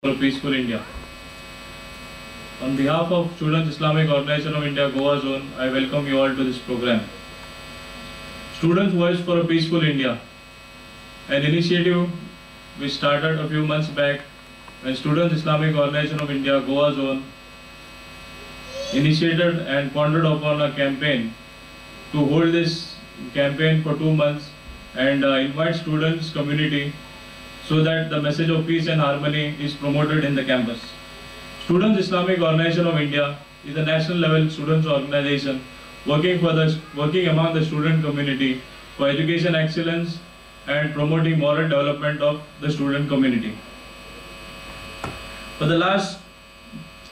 for a Peaceful India. On behalf of Students Islamic Organization of India Goa Zone, I welcome you all to this program. Students Voice for a Peaceful India, an initiative which started a few months back when Students Islamic Organization of India Goa Zone initiated and pondered upon a campaign to hold this campaign for 2 months and invite students community so that the message of peace and harmony is promoted in the campus. Students Islamic Organization of India is a national level students organization working among the student community for education excellence and promoting moral development of the student community. For the last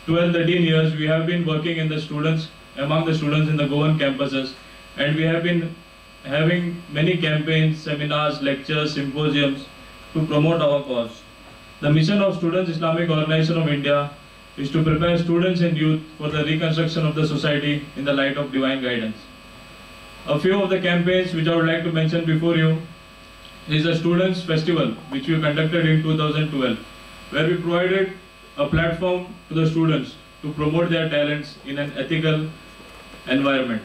12-13 years, we have been working among the students in the Goan campuses, and we have been having many campaigns, seminars, lectures, symposiums to promote our cause. The mission of Students Islamic Organization of India is to prepare students and youth for the reconstruction of the society in the light of divine guidance. A few of the campaigns which I would like to mention before you is the Students Festival, which we conducted in 2012, where we provided a platform to the students to promote their talents in an ethical environment.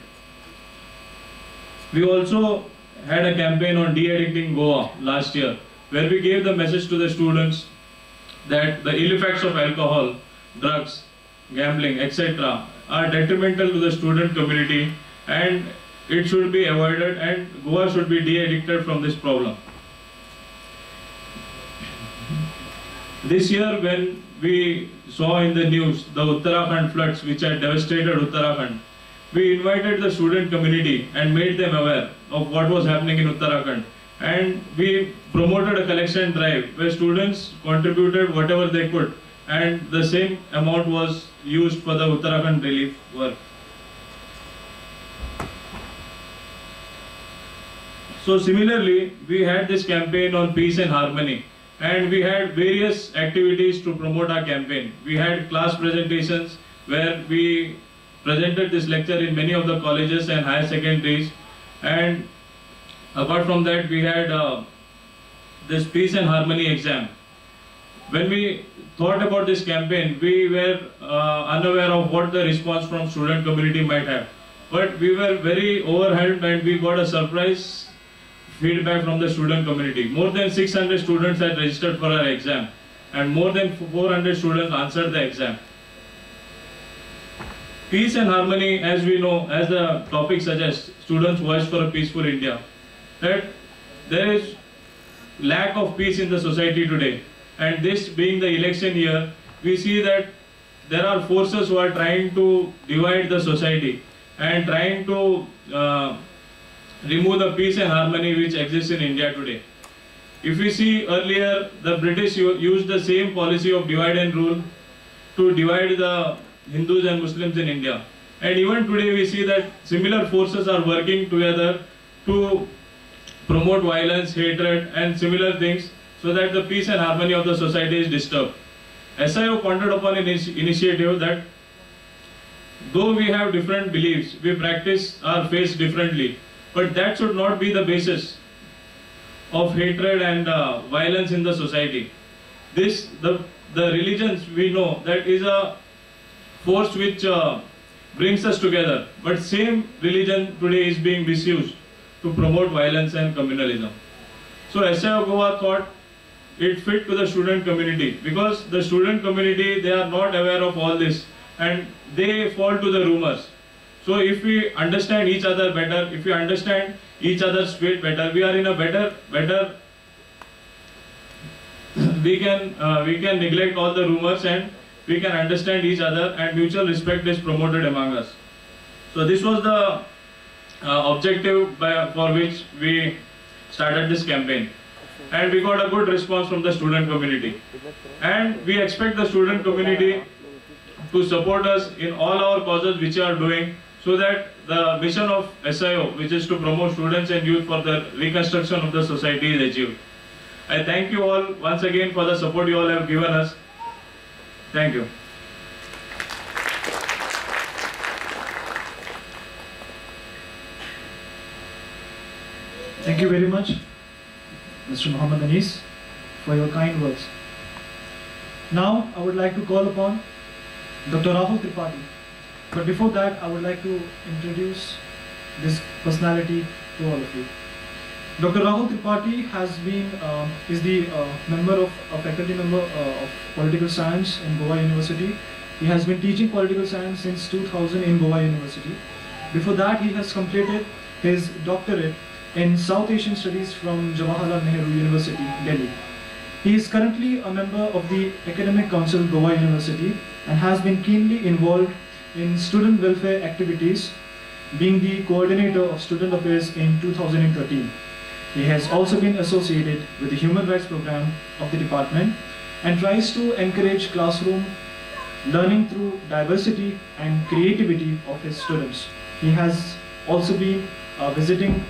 We also had a campaign on de-addicting Goa last year, where we gave the message to the students that the ill effects of alcohol, drugs, gambling, etc. are detrimental to the student community and it should be avoided, and Goa should be de-addicted from this problem. This year, when we saw in the news the Uttarakhand floods which had devastated Uttarakhand, we invited the student community and made them aware of what was happening in Uttarakhand, and we promoted a collection drive where students contributed whatever they could, and the same amount was used for the Uttarakhand relief work. So similarly, we had this campaign on peace and harmony, and we had various activities to promote our campaign. We had class presentations where we presented this lecture in many of the colleges and higher secondaries, and apart from that we had this peace and harmony exam. When we thought about this campaign, we were unaware of what the response from student community might have, but we were very overwhelmed and we got a surprise feedback from the student community. More than 600 students had registered for our exam and more than 400 students answered the exam. Peace and harmony, as we know, as the topic suggests, Students Voice for a Peaceful India, that there is lack of peace in the society today, and this being the election year, we see that there are forces who are trying to divide the society and trying to remove the peace and harmony which exists in India today. If we see earlier, the British used the same policy of divide and rule to divide the Hindus and Muslims in India. And even today we see that similar forces are working together to promote violence, hatred and similar things so that the peace and harmony of the society is disturbed. SIO pondered upon an initiative that though we have different beliefs, we practice our faith differently, but that should not be the basis of hatred and violence in the society. The religions, we know that is a force which brings us together, but same religion today is being misused to promote violence and communalism. So SIO Goa thought it fit to the student community, because the student community, they are not aware of all this and they fall to the rumors. So if we understand each other better, if we understand each other's faith better, we are in a better we can neglect all the rumors and we can understand each other, and mutual respect is promoted among us. So this was the objective for which we started this campaign, and we got a good response from the student community, and we expect the student community to support us in all our causes which we are doing, so that the mission of SIO, which is to promote students and youth for the reconstruction of the society, is achieved. I thank you all once again for the support you all have given us. Thank you. Thank you very much, Mr. Muhammad Anis, for your kind words. Now I would like to call upon Dr. Rahul Tripathi. But before that, I would like to introduce this personality to all of you. Dr. Rahul Tripathi is the faculty member of political science in Goa University. He has been teaching political science since 2000 in Goa University. Before that, he has completed his doctorate in South Asian Studies from Jawaharlal Nehru University, Delhi. He is currently a member of the Academic Council Goa University and has been keenly involved in student welfare activities, being the coordinator of student affairs in 2013. He has also been associated with the human rights program of the department and tries to encourage classroom learning through diversity and creativity of his students. He has also been visiting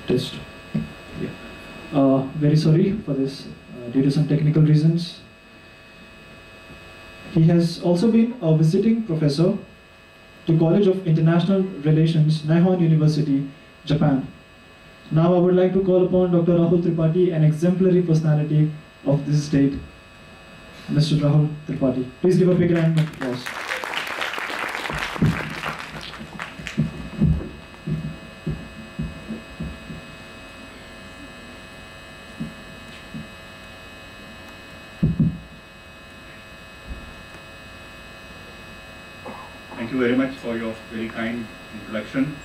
test. Very sorry for this due to some technical reasons. He has also been a visiting professor to College of International Relations, Nihon University, Japan. Now I would like to call upon Dr. Rahul Tripathi, an exemplary personality of this state. Mr. Rahul Tripathi. Please give a big round of applause. Thank you very much for your very kind introduction.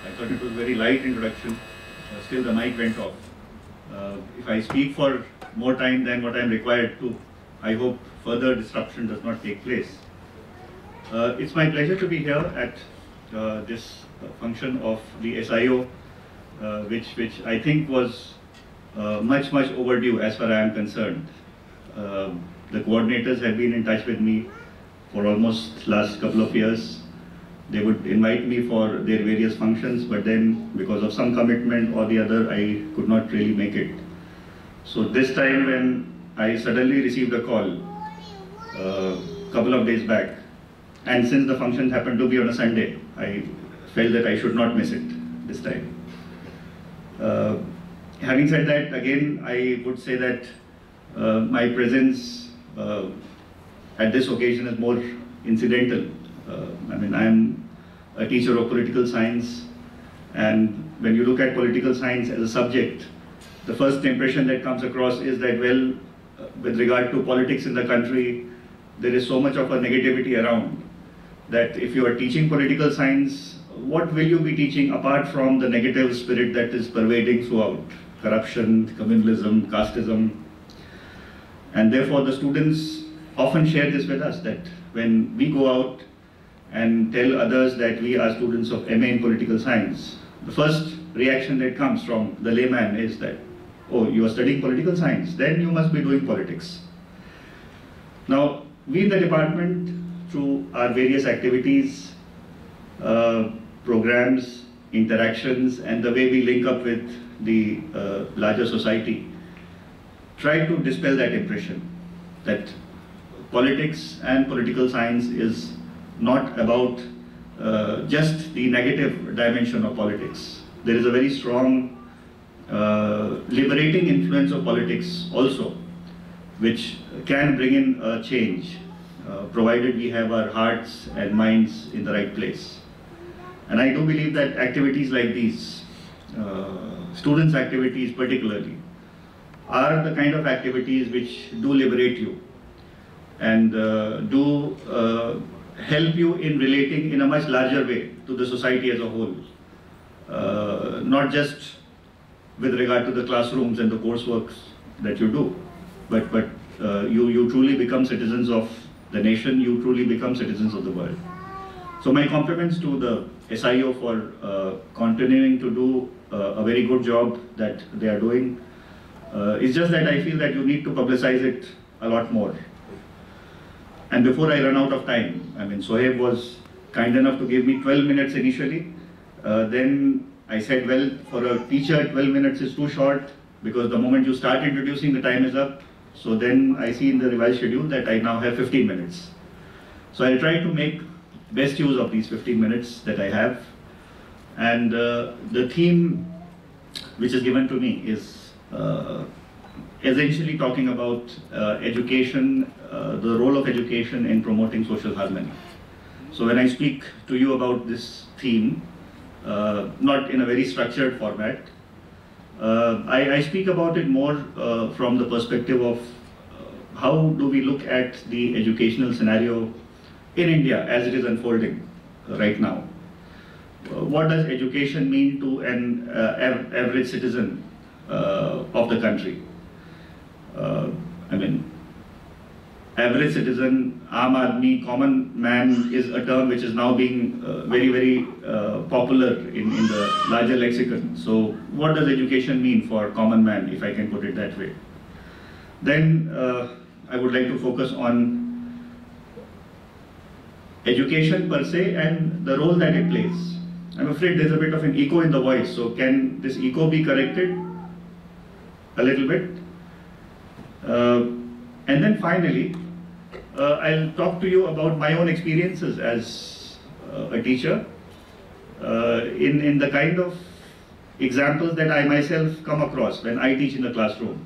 I thought it was a very light introduction. Still the mic went off. If I speak for more time than what I am required to, I hope further disruption does not take place. It's my pleasure to be here at this function of the SIO, which I think was much overdue as far as I am concerned. The coordinators have been in touch with me for almost last couple of years. They would invite me for their various functions, but then because of some commitment or the other, I could not really make it. So this time when I suddenly received a call a couple of days back, and since the function happened to be on a Sunday, I felt that I should not miss it this time. Having said that, again, I would say that my presence at this occasion is more incidental. I mean, I am a teacher of political science, and when you look at political science as a subject, the first impression that comes across is that, well, with regard to politics in the country, there is so much of a negativity around that if you are teaching political science, what will you be teaching apart from the negative spirit that is pervading throughout? Corruption, communalism, casteism. And therefore the students often share this with us, that when we go out and tell others that we are students of MA in political science, the first reaction that comes from the layman is that, oh, you are studying political science, then you must be doing politics. Now, we in the department, through our various activities, programs, interactions, and the way we link up with the larger society, try to dispel that impression that politics and political science is not about just the negative dimension of politics. There is a very strong liberating influence of politics also, which can bring in a change, provided we have our hearts and minds in the right place. And I do believe that activities like these, students' activities particularly, are the kind of activities which do liberate you and do help you in relating in a much larger way to the society as a whole. Not just with regard to the classrooms and the courseworks that you do, but you truly become citizens of the nation, you truly become citizens of the world. So my compliments to the SIO for continuing to do a very good job that they are doing. It's just that I feel that you need to publicize it a lot more. And before I run out of time, I mean, Sohaib was kind enough to give me 12 minutes initially. Then I said, well, for a teacher, 12 minutes is too short, because the moment you start introducing, the time is up. So then I see in the revised schedule that I now have 15 minutes. So I'll try to make best use of these 15 minutes that I have. And the theme which is given to me is essentially talking about education, the role of education in promoting social harmony. So when I speak to you about this theme, not in a very structured format, I speak about it more from the perspective of how do we look at the educational scenario in India as it is unfolding right now. What does education mean to an average citizen of the country? I mean, average citizen, Aam Aadmi, common man is a term which is now being very, very popular in the larger lexicon. So what does education mean for common man, if I can put it that way? Then I would like to focus on education per se and the role that it plays. I'm afraid there's a bit of an echo in the voice, so can this echo be corrected a little bit? And then finally, I'll talk to you about my own experiences as a teacher in the kind of examples that I myself come across when I teach in the classroom,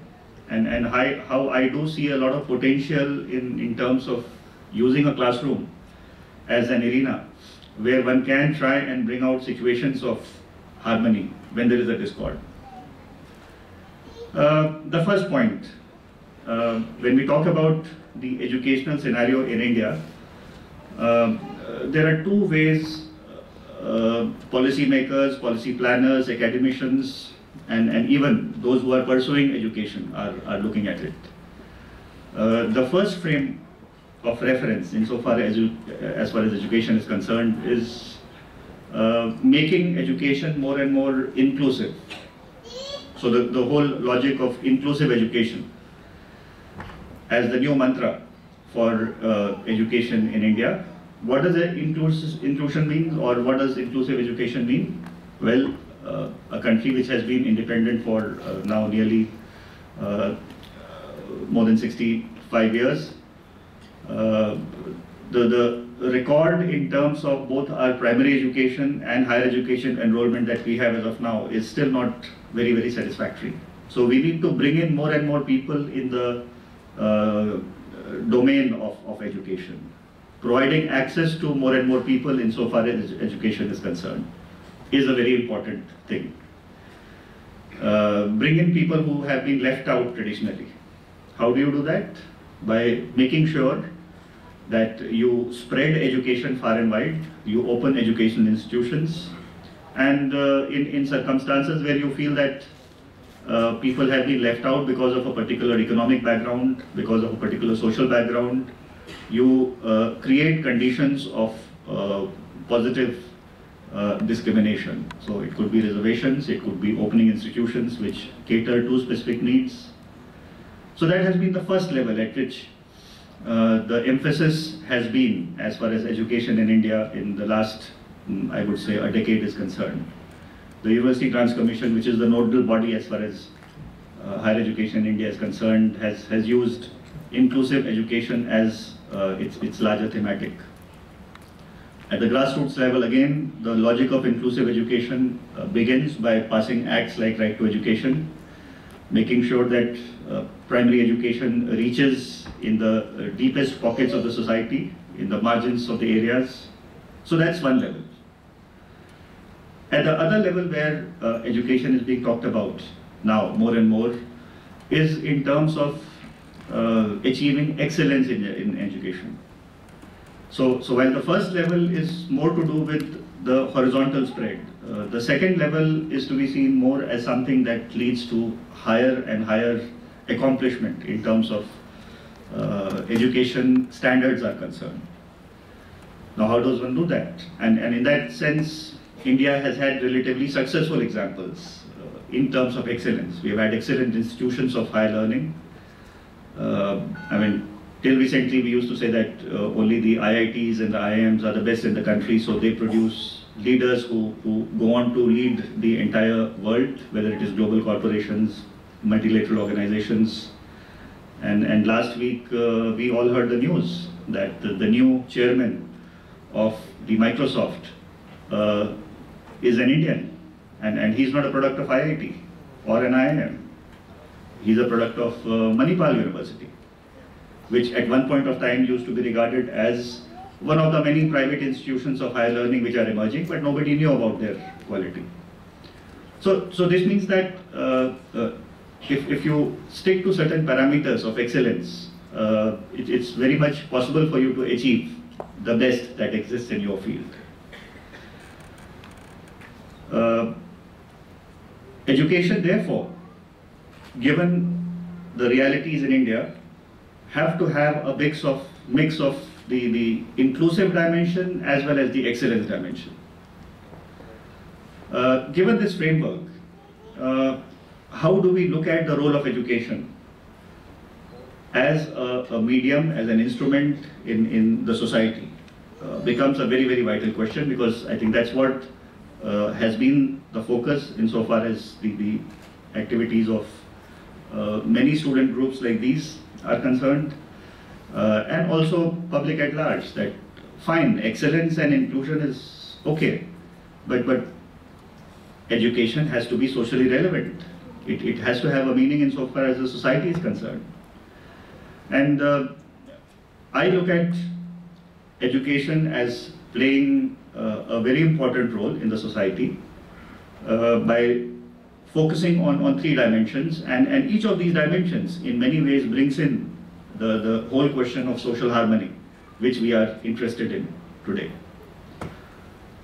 and how I do see a lot of potential in terms of using a classroom as an arena where one can try and bring out situations of harmony when there is a discord. The first point, when we talk about the educational scenario in India, there are two ways policymakers, policy planners, academicians, and even those who are pursuing education are looking at it. The first frame of reference, insofar as far as education is concerned, is making education more and more inclusive. So the whole logic of inclusive education as the new mantra for education in India. What does inclusion mean, or what does inclusive education mean? Well, a country which has been independent for now nearly more than 65 years. The record in terms of both our primary education and higher education enrollment that we have as of now is still not very, very satisfactory. So we need to bring in more and more people in the domain of education. Providing access to more and more people insofar as education is concerned is a very important thing. bring in people who have been left out traditionally. How do you do that? By making sure that you spread education far and wide, you open educational institutions, and in circumstances where you feel that people have been left out because of a particular economic background, because of a particular social background, you create conditions of positive discrimination. So it could be reservations, it could be opening institutions which cater to specific needs. So that has been the first level at which the emphasis has been as far as education in India in the last, I would say, a decade is concerned. The University Grants Commission, which is the nodal body as far as higher education in India is concerned, has used inclusive education as its larger thematic. At the grassroots level, again, the logic of inclusive education begins by passing acts like Right to Education, making sure that primary education reaches in the deepest pockets of the society, in the margins of the areas. So that's one level. At the other level where education is being talked about now more and more is in terms of achieving excellence in education. So while the first level is more to do with the horizontal spread, the second level is to be seen more as something that leads to higher and higher accomplishment in terms of education standards are concerned. Now, how does one do that? And in that sense, India has had relatively successful examples in terms of excellence. We have had excellent institutions of higher learning. I mean, till recently we used to say that only the IITs and the IIMs are the best in the country, so they produce leaders who go on to lead the entire world, whether it is global corporations, multilateral organizations. And last week we all heard the news that the new chairman of the Microsoft is an Indian, and he's not a product of IIT or an IIM. He's a product of Manipal University, which at one point of time used to be regarded as one of the many private institutions of higher learning which are emerging, but nobody knew about their quality. So this means that if you stick to certain parameters of excellence, it's very much possible for you to achieve the best that exists in your field. Education, therefore, given the realities in India, have to have a mix of the inclusive dimension as well as the excellence dimension. Given this framework, how do we look at the role of education as a medium, as an instrument in the society? Becomes a very, very vital question, because I think that's what has been the focus insofar as the activities of many student groups like these are concerned, and also public at large, that fine, excellence and inclusion is okay, but education has to be socially relevant. It has to have a meaning insofar as the society is concerned. And I look at education as playing a very important role in the society by focusing on three dimensions, and each of these dimensions in many ways brings in the whole question of social harmony, which we are interested in today.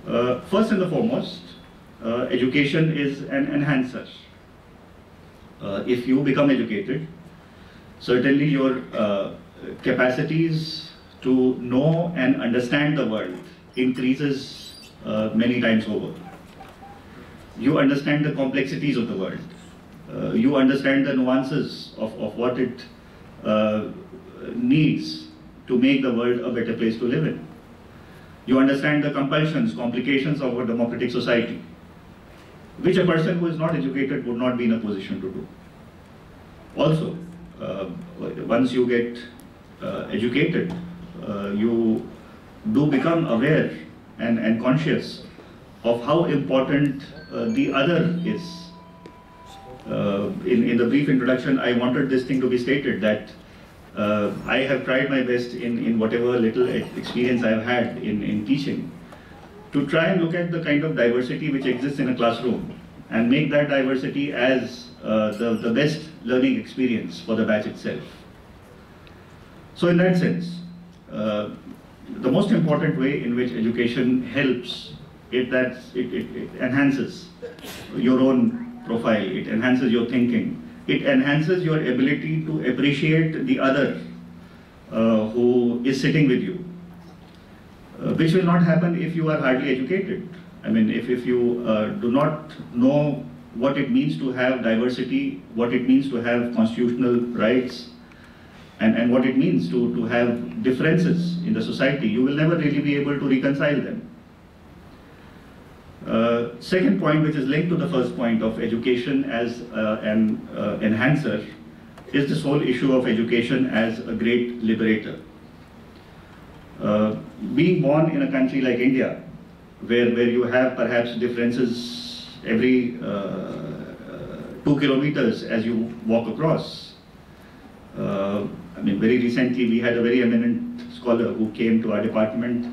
First and the foremost, education is an enhancer. If you become educated, certainly your capacities to know and understand the world increases many times over. You understand the complexities of the world. You understand the nuances of what it needs to make the world a better place to live in. You understand the compulsions, complications of a democratic society, which a person who is not educated would not be in a position to do. Also, once you get educated, you do become aware and conscious of how important the other is. In the brief introduction, I wanted this thing to be stated that I have tried my best in whatever little experience I have had in teaching to try and look at the kind of diversity which exists in a classroom and make that diversity as the best learning experience for the batch itself. So in that sense, the most important way in which education helps is that it enhances your own profile, it enhances your thinking, it enhances your ability to appreciate the other who is sitting with you, which will not happen if you are hardly educated. I mean, if you do not know what it means to have diversity, what it means to have constitutional rights, and what it means to have differences in the society, you will never really be able to reconcile them. Second point, which is linked to the first point of education as an enhancer, is this whole issue of education as a great liberator. Being born in a country like India, where you have perhaps differences every 2 kilometers as you walk across. I mean, very recently we had a very eminent scholar who came to our department,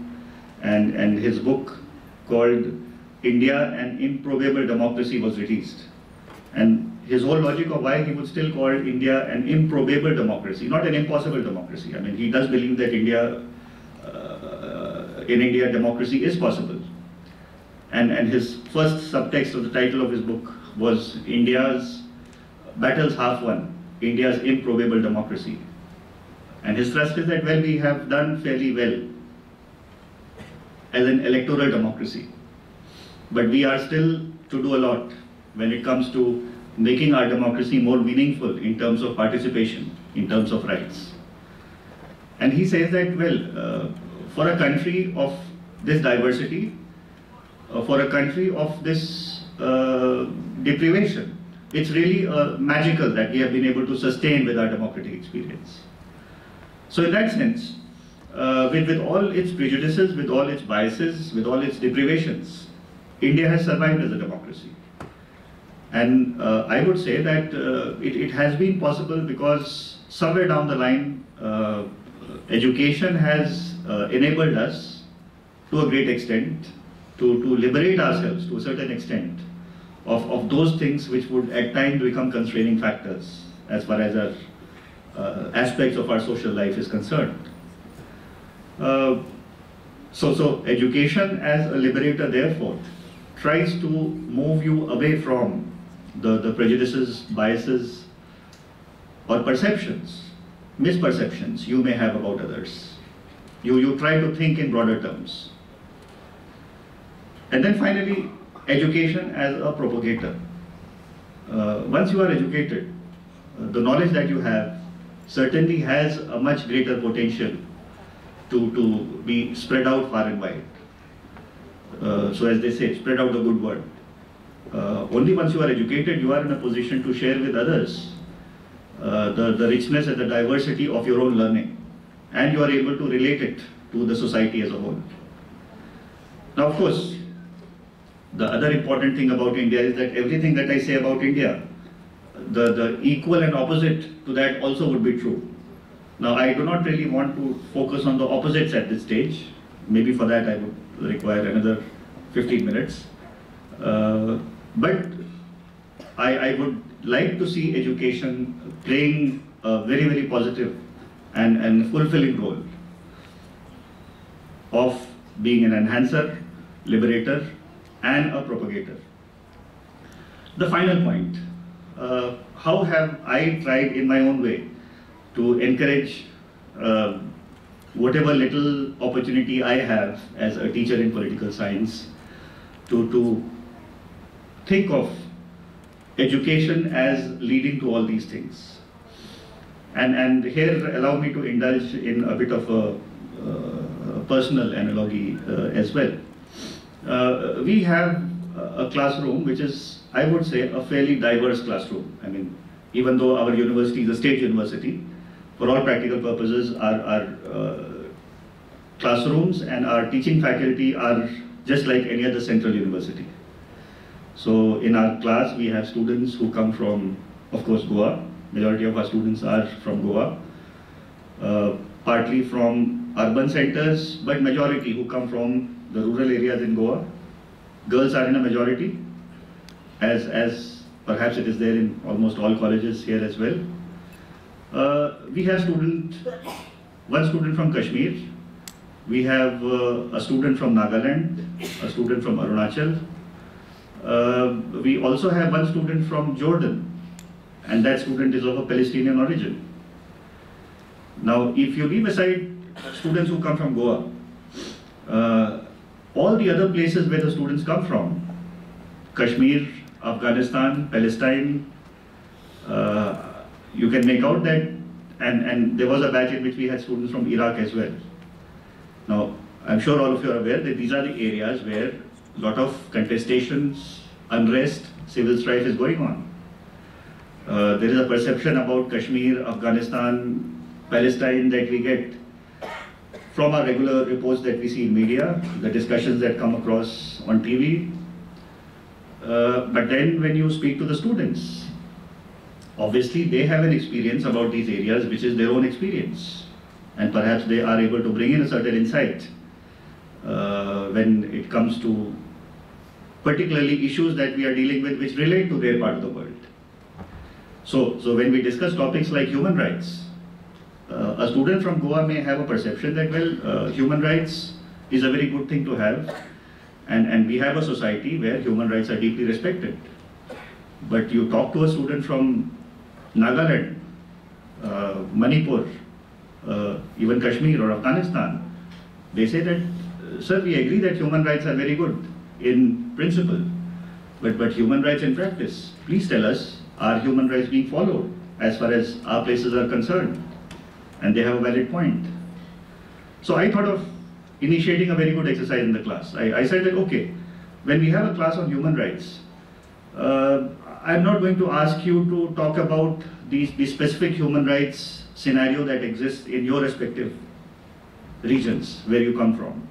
and his book called India, an Improbable Democracy was released. And his whole logic of why he would still call India an improbable democracy, not an impossible democracy. I mean, he does believe that in India democracy is possible. And his first subtext of the title of his book was India's Battles Half Won, India's Improbable Democracy. And his thrust is that, well, we have done fairly well as an electoral democracy, but we are still to do a lot when it comes to making our democracy more meaningful in terms of participation, in terms of rights. And he says that, well, for a country of this diversity, for a country of this deprivation, it's really magical that we have been able to sustain with our democratic experience. So in that sense, with all its prejudices, with all its biases, with all its deprivations, India has survived as a democracy. And I would say that it has been possible because somewhere down the line, education has enabled us to a great extent to liberate ourselves to a certain extent of those things which would at times become constraining factors as far as our aspects of our social life is concerned. So education as a liberator, therefore, tries to move you away from the prejudices, biases, or perceptions, misperceptions you may have about others. You try to think in broader terms. And then finally, education as a propagator. Once you are educated, the knowledge that you have certainly has a much greater potential to be spread out far and wide. So as they say, spread out the good word. Only once you are educated, you are in a position to share with others the richness and the diversity of your own learning, and you are able to relate it to the society as a whole. Now, of course, the other important thing about India is that everything that I say about India, the equal and opposite to that also would be true. Now, I do not really want to focus on the opposites at this stage. Maybe for that I would require another 15 minutes. But I would like to see education playing a very, very positive and fulfilling role of being an enhancer, liberator, and a propagator. The final point, how have I tried in my own way to encourage whatever little opportunity I have as a teacher in political science to think of education as leading to all these things. And here allow me to indulge in a bit of a personal analogy as well. We have a classroom which is, I would say, a fairly diverse classroom. I mean, even though our university is a state university, for all practical purposes, our classrooms and our teaching faculty are just like any other central university. So in our class, we have students who come from, of course, Goa. Majority of our students are from Goa, partly from urban centers, but majority who come from the rural areas in Goa. Girls are in a majority. as perhaps it is there in almost all colleges here as well. We have one student from Kashmir, we have a student from Nagaland, a student from Arunachal. We also have one student from Jordan, and that student is of a Palestinian origin. Now, if you leave aside students who come from Goa, all the other places where the students come from, Kashmir, Afghanistan, Palestine, you can make out that, and there was a batch in which we had students from Iraq as well. Now, I'm sure all of you are aware that these are the areas where a lot of contestations, unrest, civil strife is going on. There is a perception about Kashmir, Afghanistan, Palestine that we get from our regular reports that we see in media, the discussions that come across on TV. But then when you speak to the students, obviously they have an experience about these areas which is their own experience. And perhaps they are able to bring in a certain insight when it comes to particularly issues that we are dealing with which relate to their part of the world. So when we discuss topics like human rights, a student from Goa may have a perception that, well, human rights is a very good thing to have, and we have a society where human rights are deeply respected. But you talk to a student from Nagaland, Manipur, even Kashmir or Afghanistan, they say that, sir, we agree that human rights are very good in principle, but human rights in practice, please tell us, are human rights being followed as far as our places are concerned? And they have a valid point. So I thought of initiating a very good exercise in the class. I said that, okay, when we have a class on human rights, I'm not going to ask you to talk about the specific human rights scenario that exists in your respective regions where you come from.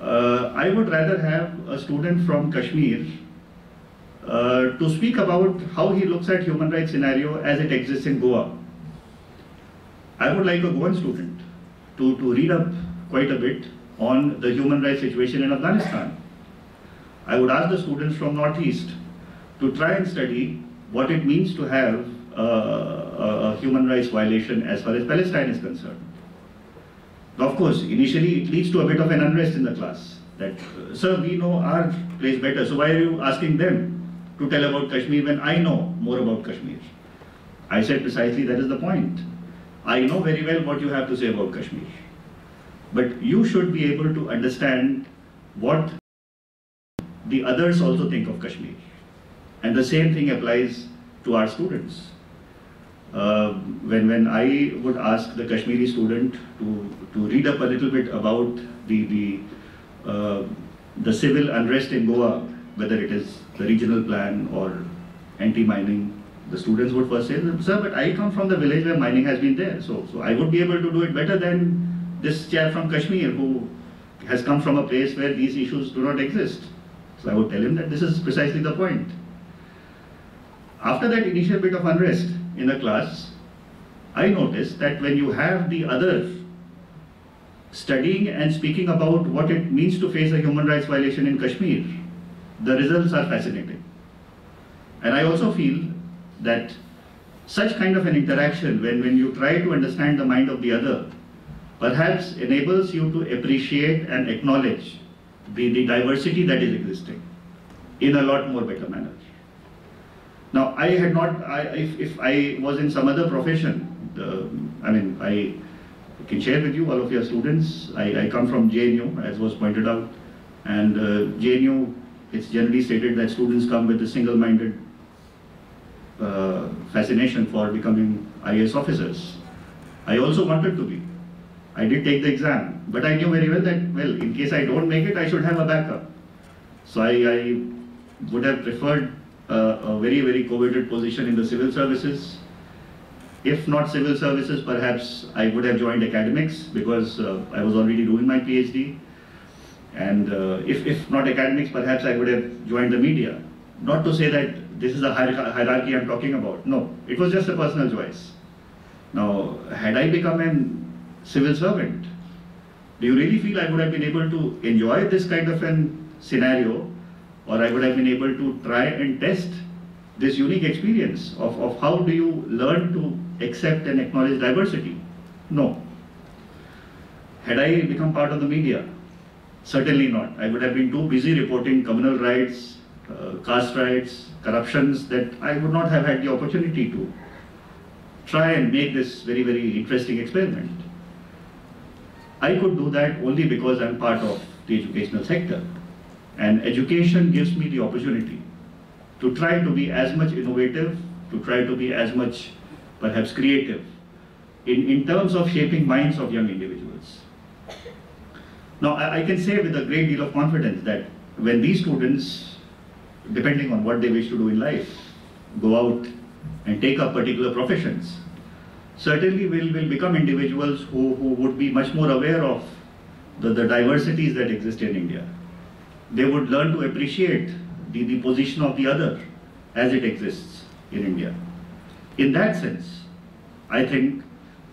I would rather have a student from Kashmir to speak about how he looks at human rights scenario as it exists in Goa. I would like a Goan student to read up quite a bit on the human rights situation in Afghanistan. I would ask the students from Northeast to try and study what it means to have a human rights violation as far as Palestine is concerned. Now, of course, initially it leads to a bit of an unrest in the class that, sir, we know our place better, so why are you asking them to tell about Kashmir when I know more about Kashmir? I said precisely that is the point. I know very well what you have to say about Kashmir, but you should be able to understand what the others also think of Kashmir. And the same thing applies to our students. When I would ask the Kashmiri student to read up a little bit about the civil unrest in Goa, whether it is the regional plan or anti-mining, the students would first say, sir, but I come from the village where mining has been there, so I would be able to do it better than this chap from Kashmir who has come from a place where these issues do not exist. So I would tell him that this is precisely the point. After that initial bit of unrest in the class, I noticed that when you have the other studying and speaking about what it means to face a human rights violation in Kashmir, the results are fascinating. And I also feel that such kind of an interaction, when you try to understand the mind of the other, perhaps enables you to appreciate and acknowledge the diversity that is existing in a lot more better manner. Now, I had not, if I was in some other profession, I can share with you, all of your students, I come from JNU, as was pointed out, and JNU, it's generally stated that students come with a single-minded fascination for becoming IAS officers. I also wanted to be. I did take the exam, but I knew very well that, well, in case I don't make it, I should have a backup. So I would have preferred a very, very coveted position in the civil services. If not civil services, perhaps I would have joined academics because I was already doing my PhD. And if not academics, perhaps I would have joined the media. Not to say that this is a hierarchy I'm talking about. No, it was just a personal choice. Now, had I become a civil servant, do you really feel I would have been able to enjoy this kind of an scenario or I would have been able to try and test this unique experience of how do you learn to accept and acknowledge diversity? No. Had I become part of the media? Certainly not. I would have been too busy reporting communal rights, caste rights, corruptions, that I would not have had the opportunity to try and make this very, very interesting experiment. I could do that only because I'm part of the educational sector. And education gives me the opportunity to try to be as much innovative, to try to be as much perhaps creative in terms of shaping minds of young individuals. Now, I can say with a great deal of confidence that when these students, depending on what they wish to do in life, go out and take up particular professions, certainly will become individuals who would be much more aware of the diversities that exist in India. They would learn to appreciate the position of the other as it exists in India. In that sense, I think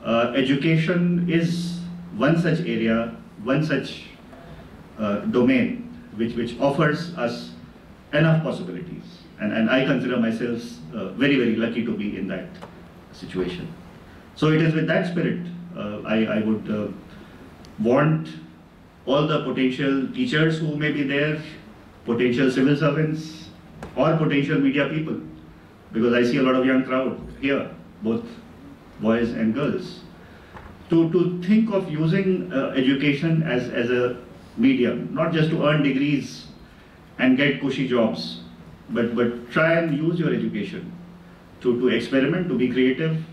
education is one such area, one such domain which offers us enough possibilities. And I consider myself very, very lucky to be in that situation. So it is with that spirit I would want all the potential teachers who may be there, potential civil servants, or potential media people, because I see a lot of young crowd here, both boys and girls, to think of using education as a medium, not just to earn degrees and get cushy jobs, but try and use your education to experiment, to be creative,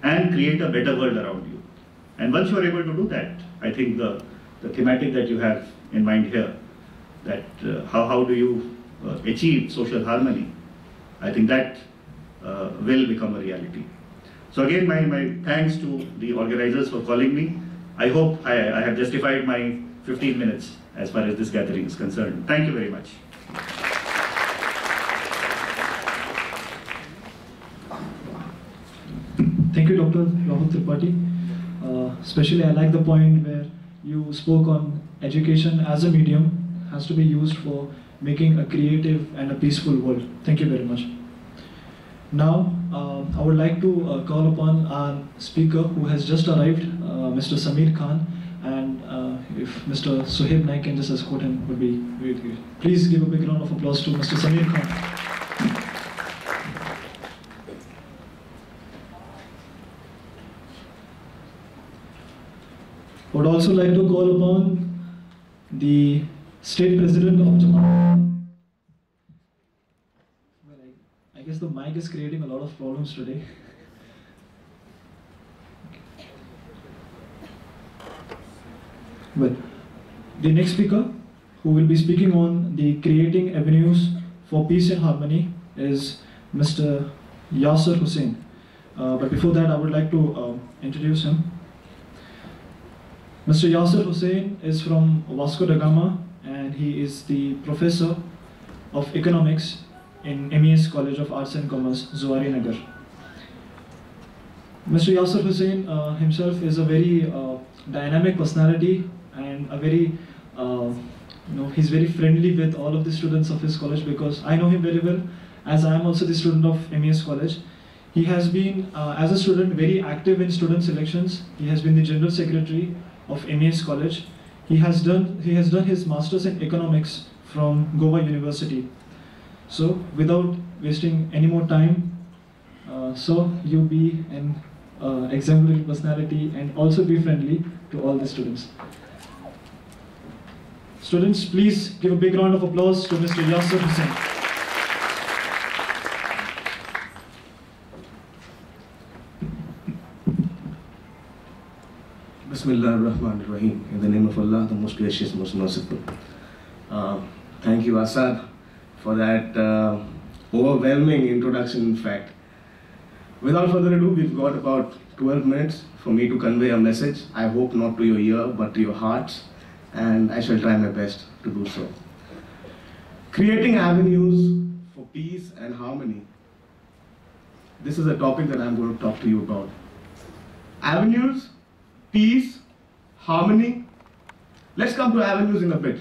and create a better world around you. And once you are able to do that, I think the thematic that you have in mind here, that how do you achieve social harmony, I think that will become a reality. So again, my thanks to the organizers for calling me. I hope I have justified my 15 minutes as far as this gathering is concerned. Thank you very much. Thank you, Dr. Rahul Tripathi. Especially I like the point where you spoke on education as a medium has to be used for making a creative and a peaceful world. Thank you very much. Now, I would like to call upon our speaker who has just arrived, Mr. Samir Khan, and if Mr. Suhaib Naik can just escort him, would be great. Please give a big round of applause to Mr. Samir Khan. I would also like to call upon the State President of Jammu. Well, I guess the mic is creating a lot of problems today. Well, the next speaker who will be speaking on the creating avenues for peace and harmony is Mr. Yasir Hussain. But before that, I would like to introduce him. Mr. Yasir Hussain is from Vasco da Gama, and he is the Professor of Economics in MES College of Arts and Commerce, Zuari Nagar. Mr. Yasir Hussain himself is a very dynamic personality and a very, he's very friendly with all of the students of his college, because I know him very well, as I am also the student of MES College. He has been, as a student, very active in student selections. He has been the General Secretary of MES College. He has done his Masters in Economics from Goa University. So, without wasting any more time, so you be an exemplary personality and also be friendly to all the students. Students, please give a big round of applause to Mr. Yasir Hussain. Bismillah ar-Rahman ar-Rahim. In the name of Allah, the most gracious, most merciful. Thank you, Asad, for that overwhelming introduction, in fact. Without further ado, we've got about 12 minutes for me to convey a message. I hope not to your ear, but to your hearts, and I shall try my best to do so. Creating avenues for peace and harmony. This is a topic that I'm going to talk to you about. Avenues, peace, harmony. Let's come to avenues in a bit.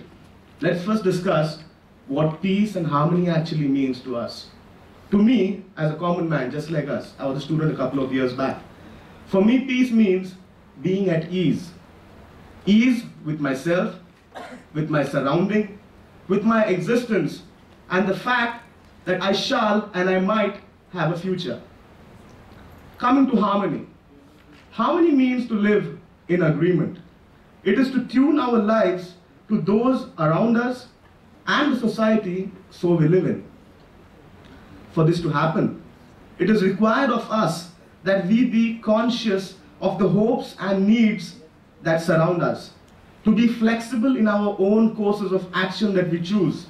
Let's first discuss what peace and harmony actually means to us. To me, as a common man, just like us, I was a student a couple of years back. For me, peace means being at ease. Ease with myself, with my surrounding, with my existence, and the fact that I shall and I might have a future. Coming to harmony. Harmony means to live in agreement. It is to tune our lives to those around us and the society so we live in. For this to happen, it is required of us that we be conscious of the hopes and needs that surround us, to be flexible in our own courses of action that we choose.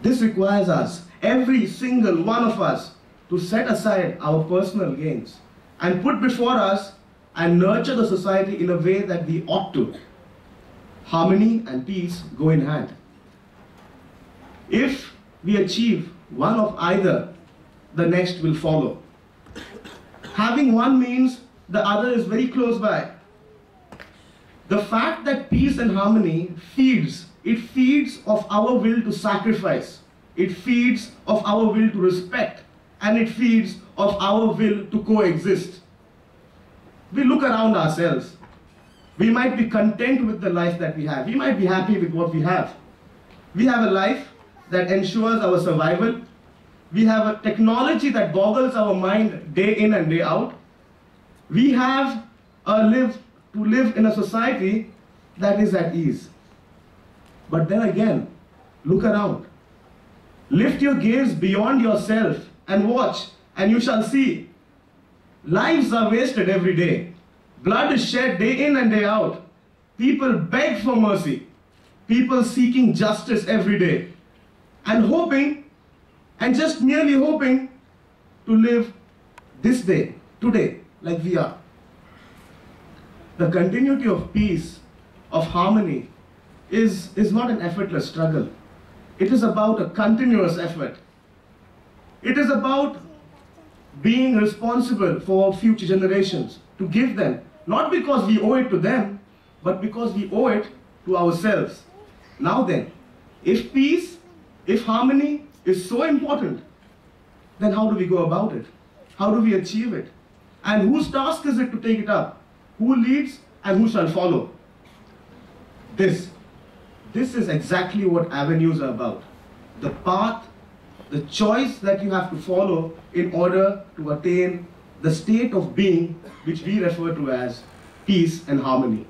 This requires us, every single one of us, to set aside our personal gains and put before us and nurture the society in a way that we ought to. Harmony and peace go in hand. If we achieve one of either, the next will follow. Having one means the other is very close by. The fact that peace and harmony feeds of our will to sacrifice, it feeds of our will to respect, and it feeds of our will to coexist. We look around ourselves. We might be content with the life that we have. We might be happy with what we have. We have a life that ensures our survival. We have a technology that boggles our mind day in and day out. We have to live in a society that is at ease. But then again, look around. Lift your gaze beyond yourself and watch, and you shall see. Lives are wasted every day. Blood is shed day in and day out. People beg for mercy. People seeking justice every day. And hoping, and just merely hoping, to live this day, today, like we are. The continuity of peace, of harmony, is not an effortless struggle. It is about a continuous effort. It is about being responsible for future generations, to give them, not because we owe it to them, but because we owe it to ourselves. Now then, if peace, if harmony is so important, then how do we go about it? How do we achieve it? And whose task is it to take it up? Who leads and who shall follow? This is exactly what avenues are about. The path, the choice that you have to follow in order to attain the state of being which we refer to as peace and harmony.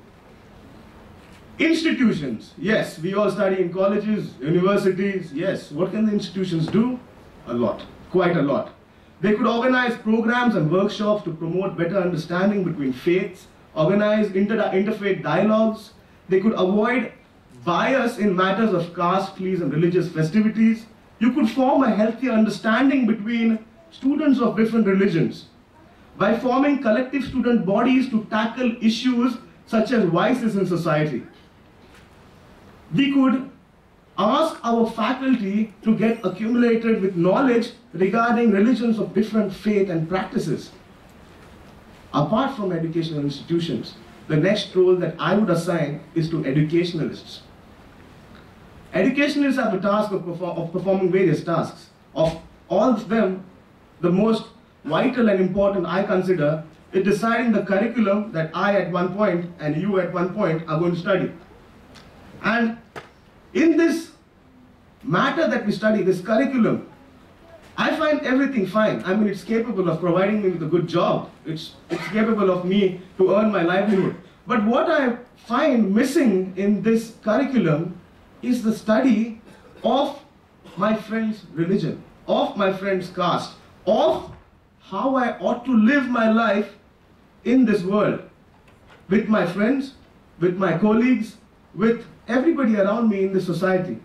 Institutions, yes, we all study in colleges, universities, yes. What can the institutions do? A lot, quite a lot. They could organize programs and workshops to promote better understanding between faiths, organize interfaith dialogues. They could avoid bias in matters of caste, creeds, and religious festivities. You could form a healthier understanding between students of different religions by forming collective student bodies to tackle issues such as vices in society. We could ask our faculty to get accumulated with knowledge regarding religions of different faith and practices. Apart from educational institutions, the next role that I would assign is to educationalists. Educationalists have the task of performing various tasks. Of all of them, the most vital and important I consider is deciding the curriculum that I at one point and you at one point are going to study. And in this matter that we study, this curriculum, I find everything fine. I mean, it's capable of providing me with a good job. It's capable of me to earn my livelihood. But what I find missing in this curriculum is the study of my friend's religion, of my friend's caste, of how I ought to live my life in this world, with my friends, with my colleagues, with everybody around me in the society.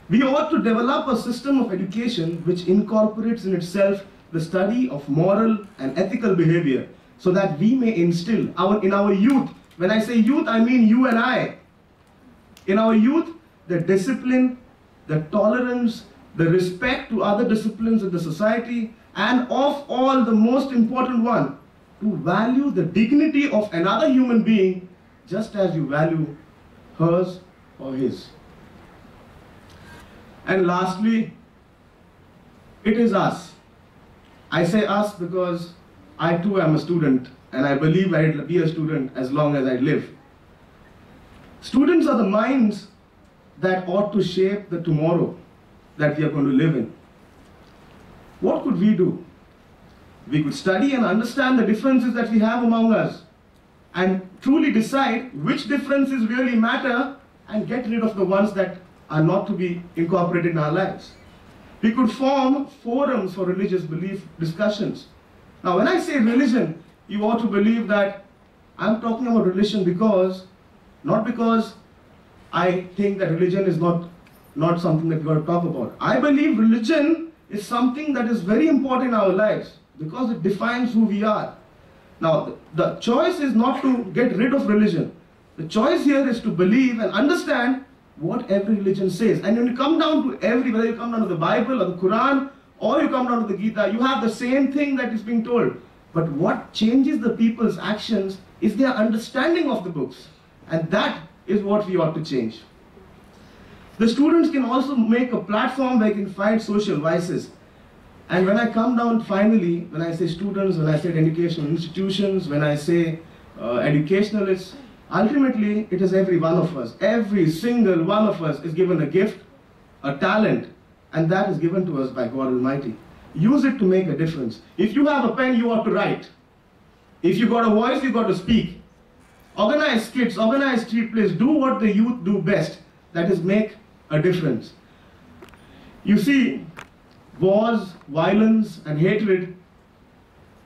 We ought to develop a system of education which incorporates in itself the study of moral and ethical behavior, so that we may instill in our youth, when I say youth, I mean you and I, in our youth, the discipline, the tolerance, the respect to other disciplines of the society, and of all, the most important one, to value the dignity of another human being just as you value hers or his. And lastly, it is us. I say us because I too am a student, and I believe I'll be a student as long as I live. Students are the minds that ought to shape the tomorrow that we are going to live in. What could we do? We could study and understand the differences that we have among us and truly decide which differences really matter and get rid of the ones that are not to be incorporated in our lives. We could form forums for religious belief discussions. Now, when I say religion, you ought to believe that I'm talking about religion not because I think that religion is not something that we've got to talk about. I believe religion is something that is very important in our lives because it defines who we are. Now, the choice is not to get rid of religion. The choice here is to believe and understand what every religion says. And when you come down to whether you come down to the Bible or the Quran or you come down to the Gita, you have the same thing that is being told. But what changes the people's actions is their understanding of the books. And that is what we ought to change. The students can also make a platform where they can fight social vices. And when I come down finally, when I say students, when I say educational institutions, when I say educationalists, ultimately it is every one of us. Every single one of us is given a gift, a talent, and that is given to us by God Almighty. Use it to make a difference. If you have a pen, you ought to write. If you got a voice, you got to speak. Organize skits, organize street plays, do what the youth do best, that is make a difference. You see, wars, violence and hatred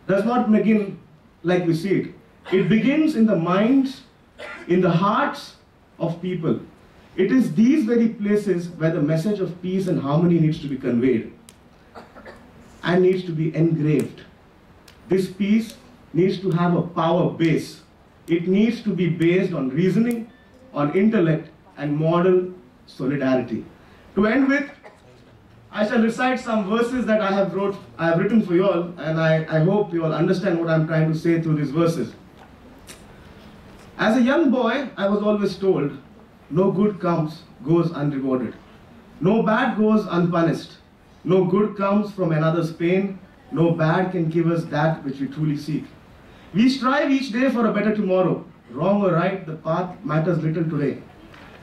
does not begin like we see it. It begins in the minds, in the hearts of people. It is these very places where the message of peace and harmony needs to be conveyed and needs to be engraved. This peace needs to have a power base. It needs to be based on reasoning, on intellect, and moral solidarity. To end with, I shall recite some verses that I have written for you all, and I hope you all understand what I'm trying to say through these verses. As a young boy, I was always told, no good goes unrewarded. No bad goes unpunished. No good comes from another's pain. No bad can give us that which we truly seek. We strive each day for a better tomorrow. Wrong or right, the path matters little today.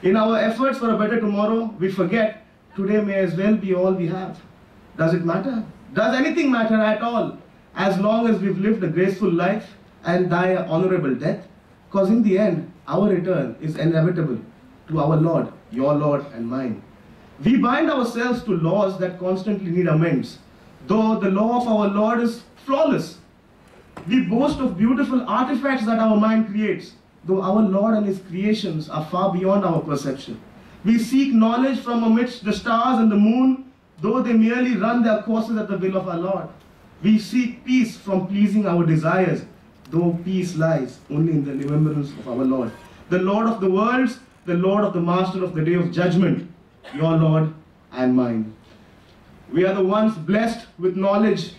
In our efforts for a better tomorrow, we forget today may as well be all we have. Does it matter? Does anything matter at all? As long as we've lived a graceful life and die an honorable death? Because in the end, our return is inevitable to our Lord, your Lord and mine. We bind ourselves to laws that constantly need amends, though the law of our Lord is flawless. We boast of beautiful artifacts that our mind creates, though our Lord and His creations are far beyond our perception. We seek knowledge from amidst the stars and the moon, though they merely run their courses at the will of our Lord. We seek peace from pleasing our desires, though peace lies only in the remembrance of our Lord. The Lord of the worlds, the Lord of the Master of the day of judgment, your Lord and mine. We are the ones blessed with knowledge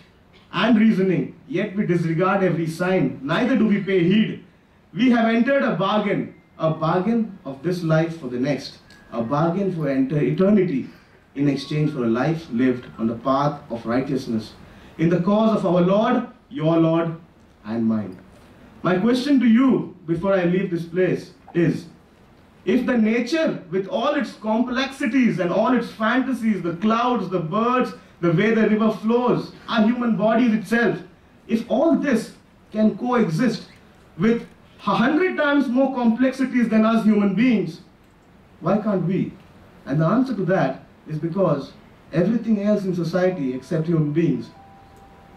and reasoning, yet we disregard every sign, neither do we pay heed. We have entered a bargain of this life for the next, a bargain for eternity in exchange for a life lived on the path of righteousness, in the cause of our Lord, your Lord and mine. My question to you before I leave this place is, if the nature with all its complexities and all its fantasies, the clouds, the birds, the way the river flows, our human bodies itself, if all this can coexist with 100 times more complexities than us human beings, why can't we? And the answer to that is because everything else in society except human beings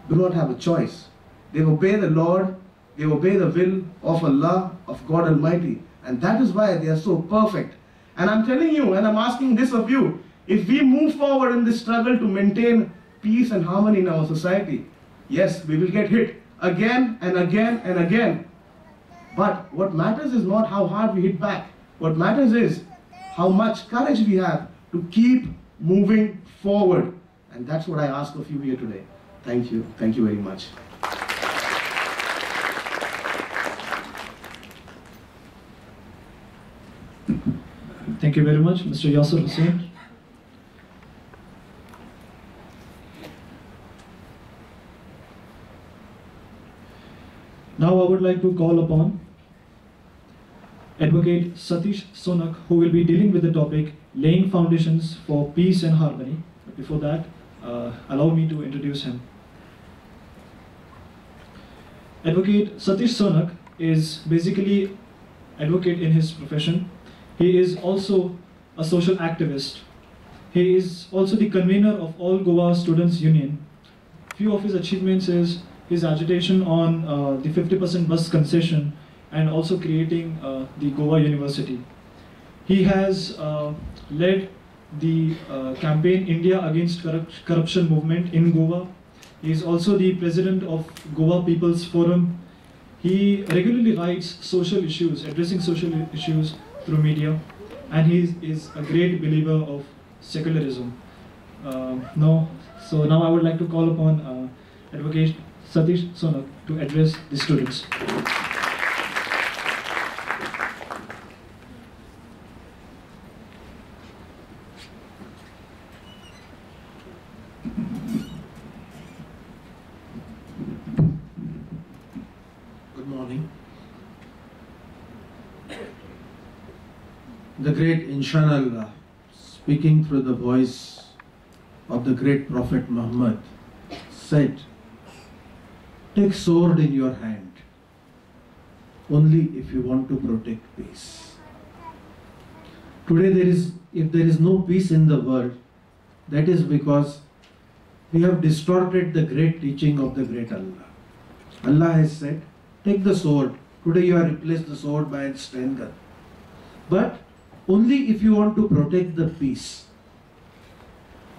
do not have a choice. They obey the Lord, they obey the will of Allah, of God Almighty. And that is why they are so perfect. And I'm telling you, and I'm asking this of you, if we move forward in this struggle to maintain peace and harmony in our society, yes, we will get hit again and again and again. But what matters is not how hard we hit back. What matters is how much courage we have to keep moving forward. And that's what I ask of you here today. Thank you. Thank you very much. Thank you very much, Mr. Yasir Hussain. Now I would like to call upon Advocate Satish Sonak, who will be dealing with the topic laying foundations for peace and harmony. But before that, allow me to introduce him. Advocate Satish Sonak is basically advocate in his profession. He is also a social activist. He is also the convener of All Goa Students Union. Few of his achievements is his agitation on the 50% bus concession and also creating the Goa University. He has led the campaign India Against Corruption movement in Goa. He is also the president of Goa People's Forum. He regularly writes social issues, addressing social issues through media, and he is a great believer of secularism. Now I would like to call upon Advocate Satish Sonak to address the students. The great Inshallah, speaking through the voice of the great Prophet Muhammad, said, "Take sword in your hand only if you want to protect peace." Today if there is no peace in the world, that is because we have distorted the great teaching of the great Allah. Allah has said, take the sword. Today you have replaced the sword by a stun gun. But only if you want to protect the peace.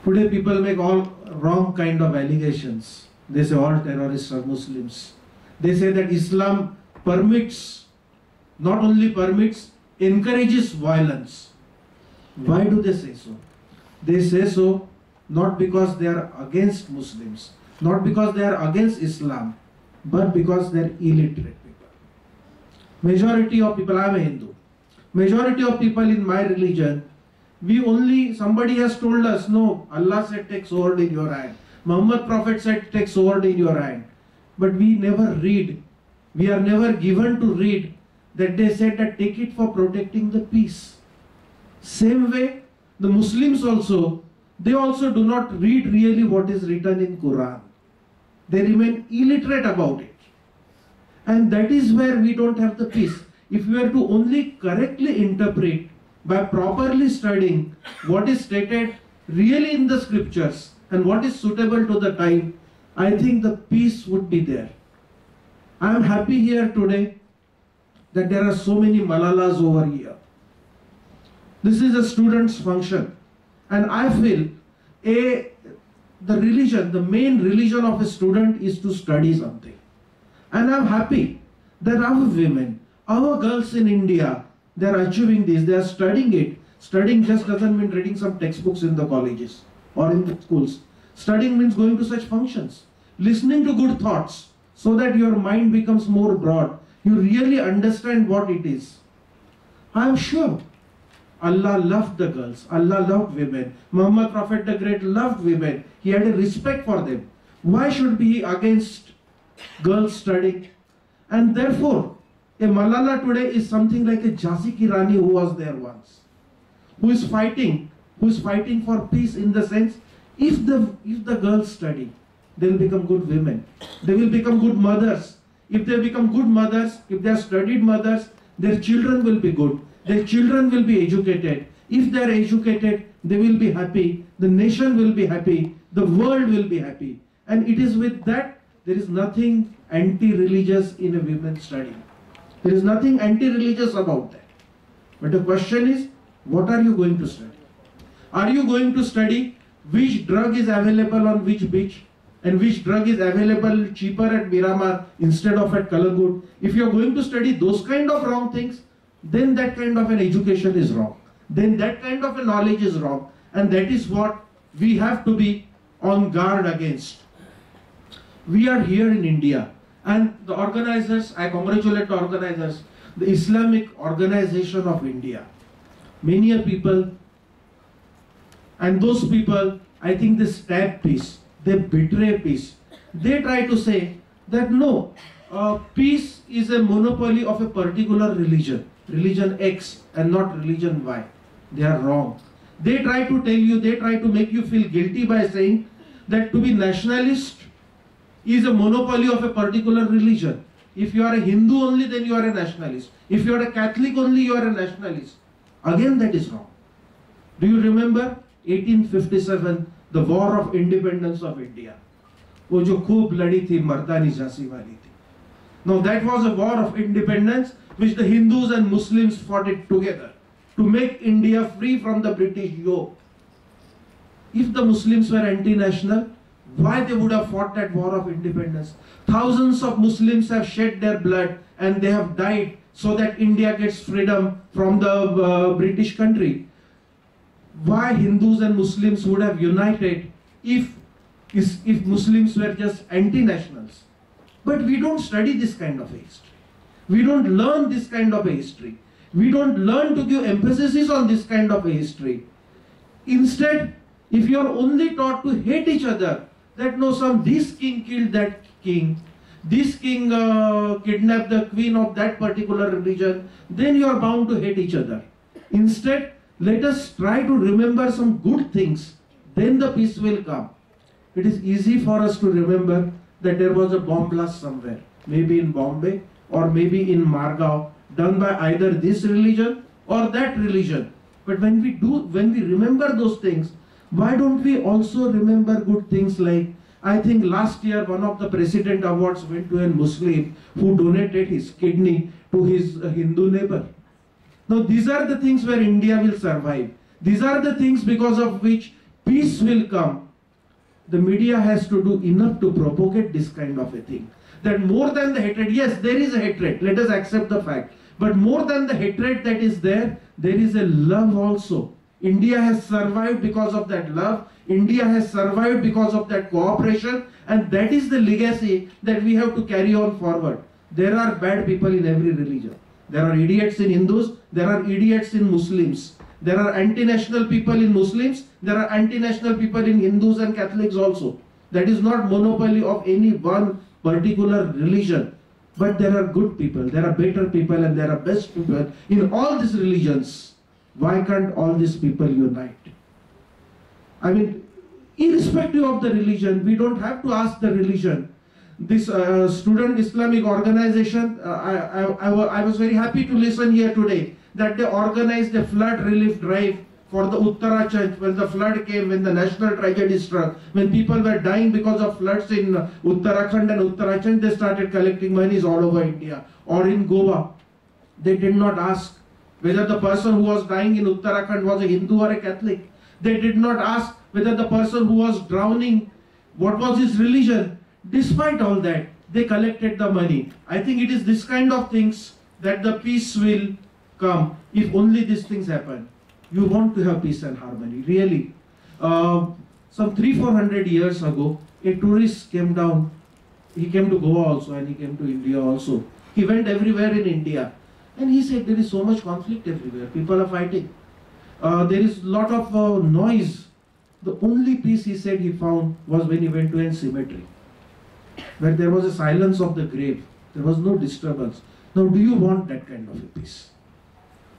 Today people make all wrong kind of allegations. They say all terrorists are Muslims. They say that Islam permits, not only permits, encourages violence. Why do they say so? They say so not because they are against Muslims, not because they are against Islam, but because they are illiterate people. Majority of people, I am a Hindu. Majority of people in my religion, somebody has told us, no, Allah said take sword in your hand. Muhammad Prophet said take sword in your hand. But we never read, we are never given to read that they said that take it for protecting the peace. Same way, the Muslims also, they also do not read really what is written in Quran. They remain illiterate about it. And that is where we don't have the peace. If we are to only correctly interpret by properly studying what is stated really in the scriptures and what is suitable to the time, I think the peace would be there. I am happy here today that there are so many Malalas over here. This is a student's function, and I feel the main religion of a student is to study something. And I am happy that our women, our girls in India, they are achieving this, they are studying it. Studying just doesn't mean reading some textbooks in the colleges or in the schools. Studying means going to such functions, listening to good thoughts so that your mind becomes more broad. You really understand what it is. I am sure Allah loved the girls, Allah loved women. Muhammad Prophet the Great loved women. He had a respect for them. Why should be against girls studying? And therefore, a Malala today is something like a Jhansi Ki Rani who was there once, who is fighting for peace in the sense, if the girls study, they will become good women, they will become good mothers. If they become good mothers, if they are studied mothers, their children will be good, their children will be educated. If they are educated, they will be happy, the nation will be happy, the world will be happy. And it is with that, there is nothing anti-religious in a women's study. There is nothing anti-religious about that. But the question is, what are you going to study? Are you going to study which drug is available on which beach and which drug is available cheaper at Miramar instead of at Kalangut? If you are going to study those kind of wrong things, then that kind of an education is wrong. Then that kind of a knowledge is wrong. And that is what we have to be on guard against. We are here in India. And the organizers, I congratulate the organizers, the Islamic Organization of India. Many people, and those people, I think they stab peace, they betray peace. They try to say that no, peace is a monopoly of a particular religion, religion X and not religion Y. They are wrong. They try to tell you, they try to make you feel guilty by saying that to be nationalist is a monopoly of a particular religion. If you are a Hindu only, then you are a nationalist. If you are a Catholic only, you are a nationalist. Again, that is wrong. Do you remember 1857, the War of Independence of India? वो जो खूब लड़ी थी मर्दानी झांसी वाली थी. Now that was a war of independence which the Hindus and Muslims fought it together to make India free from the British yoke. If the Muslims were anti-national, why they would have fought that war of independence? Thousands of Muslims have shed their blood and they have died so that India gets freedom from the British country. Why Hindus and Muslims would have united if Muslims were just anti-nationals? But we don't study this kind of history. We don't learn this kind of history. We don't learn to give emphasis on this kind of history. Instead, if you are only taught to hate each other, that no, this king killed that king, this king kidnapped the queen of that particular religion, then you are bound to hate each other. Instead, let us try to remember some good things, then the peace will come. It is easy for us to remember that there was a bomb blast somewhere, maybe in Bombay or maybe in Margao, done by either this religion or that religion. But when we remember those things, why don't we also remember good things like, I think last year one of the President Awards went to a Muslim who donated his kidney to his Hindu neighbor. Now these are the things where India will survive. These are the things because of which peace will come. The media has to do enough to propagate this kind of a thing. That more than the hatred, yes, there is a hatred, let us accept the fact. But more than the hatred that is there is a love also. India has survived because of that love. India has survived because of that cooperation, and that is the legacy that we have to carry on forward. There are bad people in every religion. There are idiots in Hindus, there are idiots in Muslims. There are anti-national people in Muslims, there are anti-national people in Hindus and Catholics also. That is not monopoly of any one particular religion. But there are good people, there are better people, and there are best people in all these religions. Why can't all these people unite? I mean, irrespective of the religion, we don't have to ask the religion. This student Islamic organization, I was very happy to listen here today that they organized a flood relief drive for the Uttarakhand when the flood came, when the national tragedy struck, when people were dying because of floods in Uttarakhand and Uttarakhand, they started collecting monies all over India. Or in Goa, they did not ask whether the person who was dying in Uttarakhand was a Hindu or a Catholic. They did not ask whether the person who was drowning, what was his religion. Despite all that, they collected the money. I think it is this kind of things that the peace will come if only these things happen. You want to have peace and harmony, really. Some 300-400 years ago, a tourist came down. He came to Goa also and he came to India also. He went everywhere in India. And he said there is so much conflict everywhere. People are fighting. There is a lot of noise. The only peace he said he found was when he went to a cemetery, where there was a silence of the grave. There was no disturbance. Now, do you want that kind of a peace?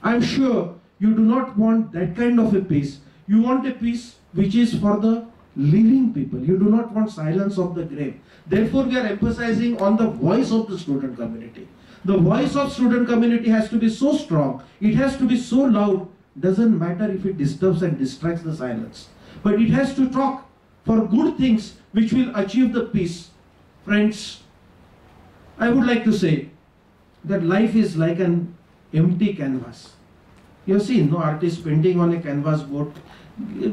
I'm sure you do not want that kind of a peace. You want a peace which is for the living people. You do not want silence of the grave. Therefore, we are emphasizing on the voice of the student community. The voice of student community has to be so strong. It has to be so loud. Doesn't matter if it disturbs and distracts the silence. But it has to talk for good things which will achieve the peace. Friends, I would like to say that life is like an empty canvas. You have seen no artist painting on a canvas board.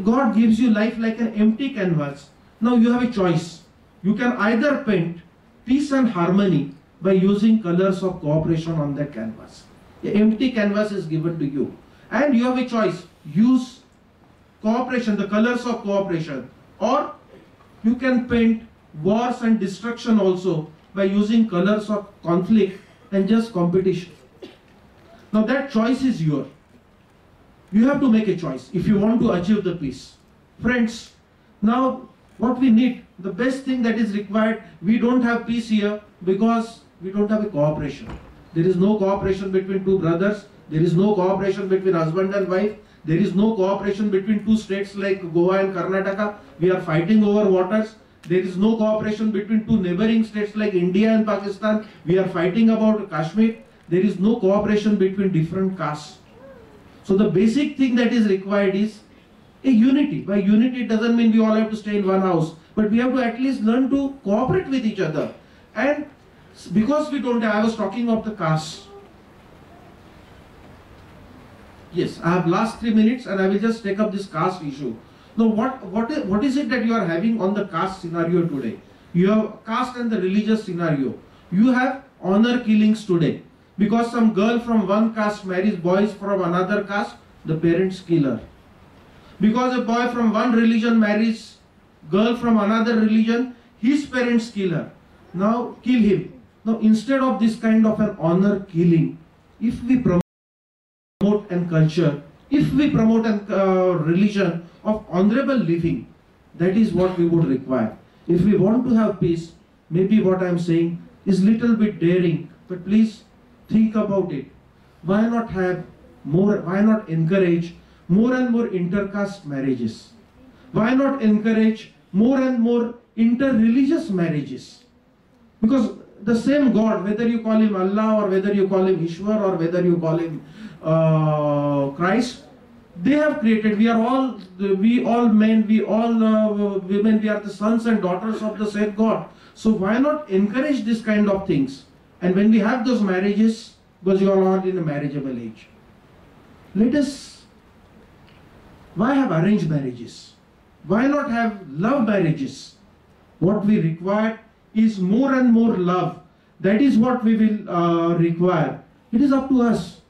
God gives you life like an empty canvas. Now you have a choice. You can either paint peace and harmony by using colors of cooperation on that canvas. The empty canvas is given to you. And you have a choice. Use cooperation, the colors of cooperation. Or you can paint wars and destruction also by using colors of conflict and just competition. Now that choice is yours. You have to make a choice if you want to achieve the peace. Friends, now what we need, the best thing that is required, we don't have peace here because we don't have a cooperation. There is no cooperation between two brothers. There is no cooperation between husband and wife. There is no cooperation between two states like Goa and Karnataka. We are fighting over waters. There is no cooperation between two neighboring states like India and Pakistan. We are fighting about Kashmir. There is no cooperation between different castes. So the basic thing that is required is a unity. By unity, it doesn't mean we all have to stay in one house, but we have to at least learn to cooperate with each other. And because we don't have, I was talking of the castes. Yes, I have last 3 minutes and I will just take up this caste issue. Now, what is it that you are having on the caste scenario today? You have caste and the religious scenario. You have honor killings today. Because some girl from one caste marries boys from another caste, the parents kill her. Because a boy from one religion marries girl from another religion, his parents kill her. Now, kill him. Now, instead of this kind of an honor killing, if we promote and culture, if we promote a religion of honorable living, that is what we would require. If we want to have peace, maybe what I am saying is little bit daring, but please think about it. Why not have more, why not encourage more and more intercaste marriages? Why not encourage more and more inter-religious marriages? Because the same God, whether you call him Allah or whether you call him Ishwar or whether you call him Christ, they have created. We all men, we all women, we are the sons and daughters of the same God. So why not encourage this kind of things? And when we have those marriages, because you are not in a marriageable age, let us, why have arranged marriages? Why not have love marriages? What we require is more and more love. That is what we will require. It is up to us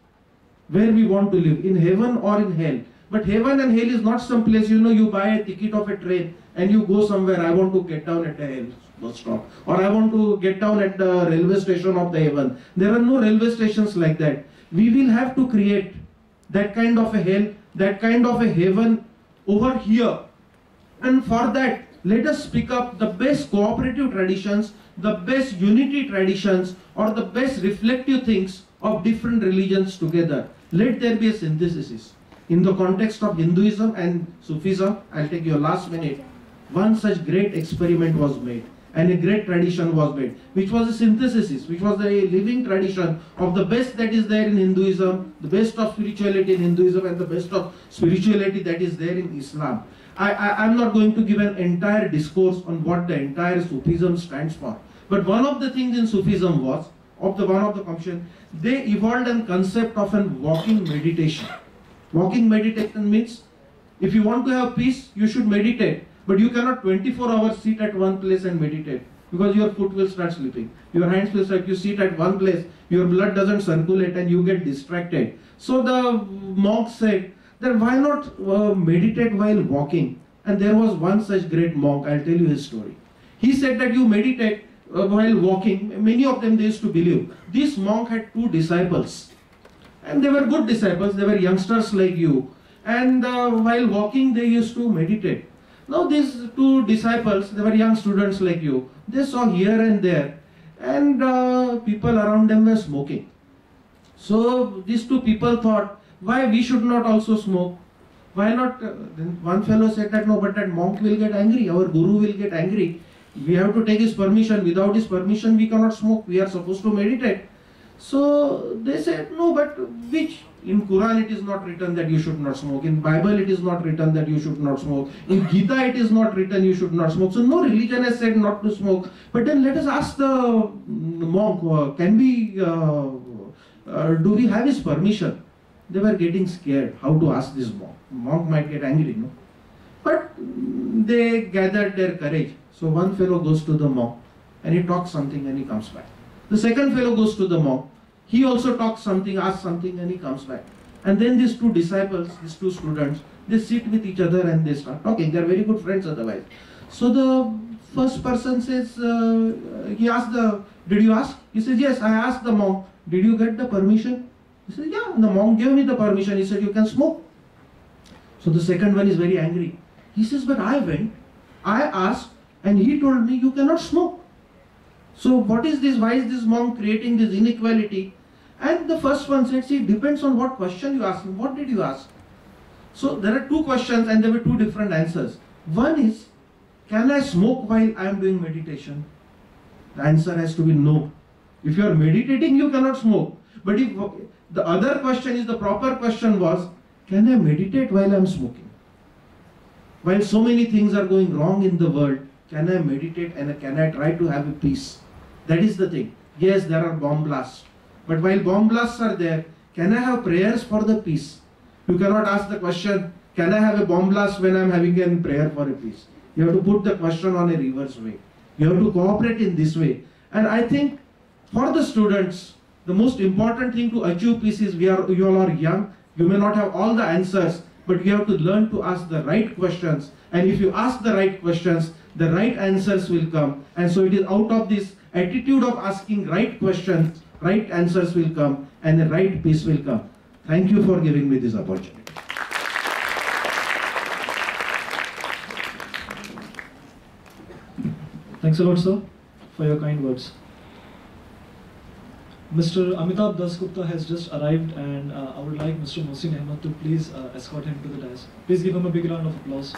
where we want to live, in heaven or in hell. But heaven and hell is not some place, you buy a ticket of a train and you go somewhere. I want to get down at a hell bus stop, or I want to get down at the railway station of the heaven. There are no railway stations like that. We will have to create that kind of a hell, that kind of a heaven over here. And for that, let us pick up the best cooperative traditions, the best unity traditions, or the best reflective things of different religions together. Let there be a synthesis. In the context of Hinduism and Sufism, I'll take your last minute, one such great experiment was made and a great tradition was made, which was a synthesis, which was a living tradition of the best that is there in Hinduism, the best of spirituality in Hinduism and the best of spirituality that is there in Islam. I'm not going to give an entire discourse on what the entire Sufism stands for. But one of the things in Sufism was, one of the function, they evolved a concept of a walking meditation. Walking meditation means, if you want to have peace, you should meditate. But you cannot 24 hours sit at one place and meditate, because your foot will start slipping. Your hands will start, you sit at one place, your blood doesn't circulate and you get distracted. So the monk said, then why not meditate while walking? And there was one such great monk, I'll tell you his story. He said that you meditate while walking. Many of them they used to believe. This monk had 2 disciples. And they were good disciples, they were youngsters like you. And while walking they used to meditate. Now these 2 disciples, they were young students like you. They saw here and there. And people around them were smoking. So these 2 people thought, why we should not also smoke? Why not? Then one fellow said that no, but that monk will get angry, our guru will get angry. We have to take his permission. Without his permission we cannot smoke. We are supposed to meditate. So they said, no, but which? In Quran it is not written that you should not smoke. In Bible it is not written that you should not smoke. In Gita it is not written you should not smoke. So no religion has said not to smoke. But then let us ask the monk, can we, do we have his permission? They were getting scared how to ask this monk. Monk might get angry, no? But they gathered their courage. So one fellow goes to the monk and he talks something and he comes back. The second fellow goes to the monk. He also talks something, asks something and he comes back. And then these 2 disciples, these 2 students, they sit with each other and they start talking. They are very good friends otherwise. So the first person says, he asked did you ask? He says, yes, I asked the monk, did you get the permission? He said, yeah, the monk gave me the permission. He said, you can smoke. So the second one is very angry. He says, but I went, I asked, and he told me you cannot smoke. So what is this? Why is this monk creating this inequality? And the first one said, see, it depends on what question you ask me. What did you ask? So there are two questions and there were two different answers. One is, can I smoke while I am doing meditation? The answer has to be no. If you are meditating, you cannot smoke. But if the other question is, the proper question was, can I meditate while I am smoking? While so many things are going wrong in the world, can I meditate and can I try to have a peace? That is the thing. Yes, there are bomb blasts. But while bomb blasts are there, can I have prayers for the peace? You cannot ask the question, can I have a bomb blast when I am having a prayer for a peace? You have to put the question on a reverse way. You have to cooperate in this way. And I think for the students, the most important thing to achieve peace is you all are young. You may not have all the answers, but you have to learn to ask the right questions. And if you ask the right questions, the right answers will come. And so it is out of this attitude of asking right questions, right answers will come, and the right peace will come. Thank you for giving me this opportunity. Thanks a lot, sir, for your kind words. Mr. Amitabh Dasgupta has just arrived, and I would like Mr. Mohsin Ahmed to please escort him to the dais. Please give him a big round of applause.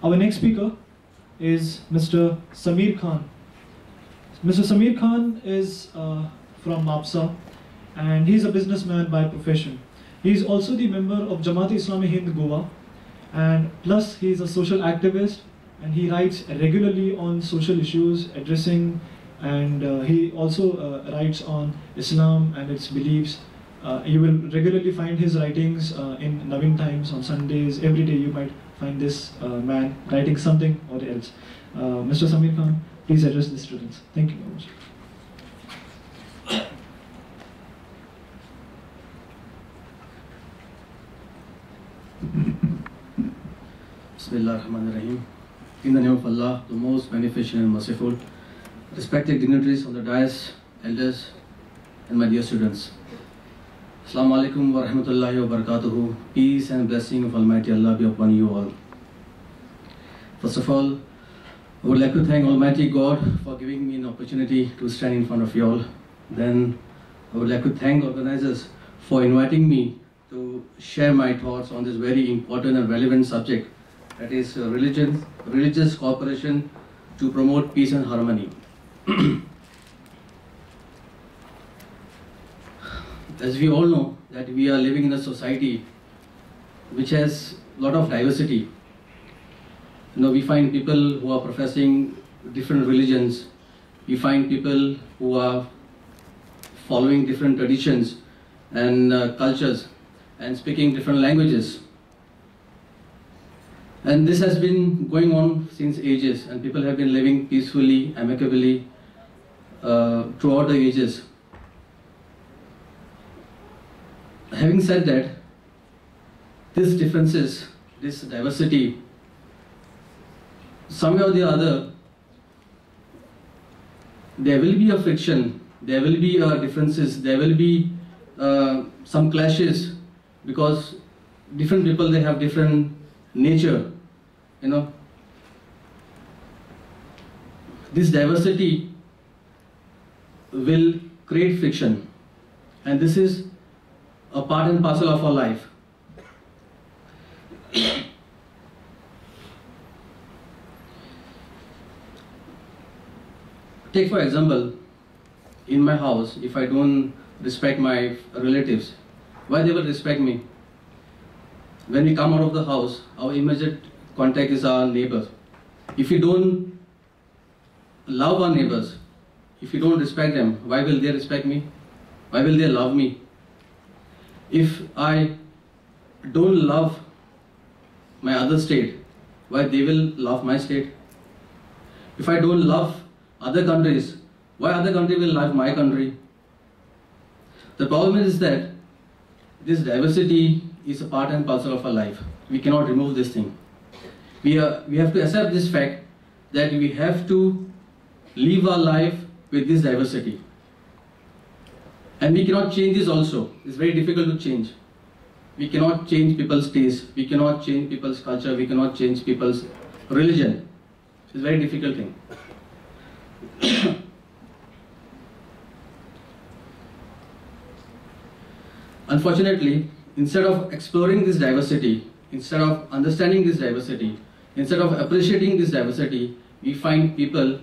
Our next speaker is Mr. Samir Khan. Mr. Samir Khan is from MAPSA, and he's a businessman by profession. He's also the member of Jamaat-e-Islami Hind Goa, and plus he is a social activist, and he writes regularly on social issues, addressing, and he also writes on Islam and its beliefs. You will regularly find his writings in Navin Times on Sundays. Every day you might find this man writing something or else. Mr. Samir Khan, please address the students. Thank you very much. Bismillah ar-Rahman ar-Rahim. In the name of Allah, the most beneficent and merciful, respected dignitaries on the dais, elders, and my dear students. Assalamu alaikum wa rahmatullahi wa barakatuhu. Peace and blessing of Almighty Allah be upon you all. First of all, I would like to thank Almighty God for giving me an opportunity to stand in front of you all. Then I would like to thank organizers for inviting me to share my thoughts on this very important and relevant subject, that is religious cooperation to promote peace and harmony. As we all know that we are living in a society which has a lot of diversity. We find people who are professing different religions. We find people who are following different traditions and cultures and speaking different languages. And this has been going on since ages, and people have been living peacefully, amicably throughout the ages. Having said that, these differences, this diversity, somewhere or the other, there will be a friction, there will be differences, there will be some clashes, because different people, they have different nature, This diversity will create friction, and this is a part and parcel of our life. Take for example, in my house, if I don't respect my relatives, why they will respect me? When we come out of the house, our immediate contact is our neighbors. If we don't love our neighbors, if we don't respect them, why will they respect me? Why will they love me? If I don't love my other state, why they will love my state? If I don't love other countries, why other country will love my country? The problem is that this diversity is a part and parcel of our life. We cannot remove this thing. We have to accept this fact that we have to live our life with this diversity. And we cannot change this also. It's very difficult to change. we cannot change people's taste, we cannot change people's culture, we cannot change people's religion. It's a very difficult thing. Unfortunately, instead of exploring this diversity, instead of understanding this diversity, instead of appreciating this diversity, we find people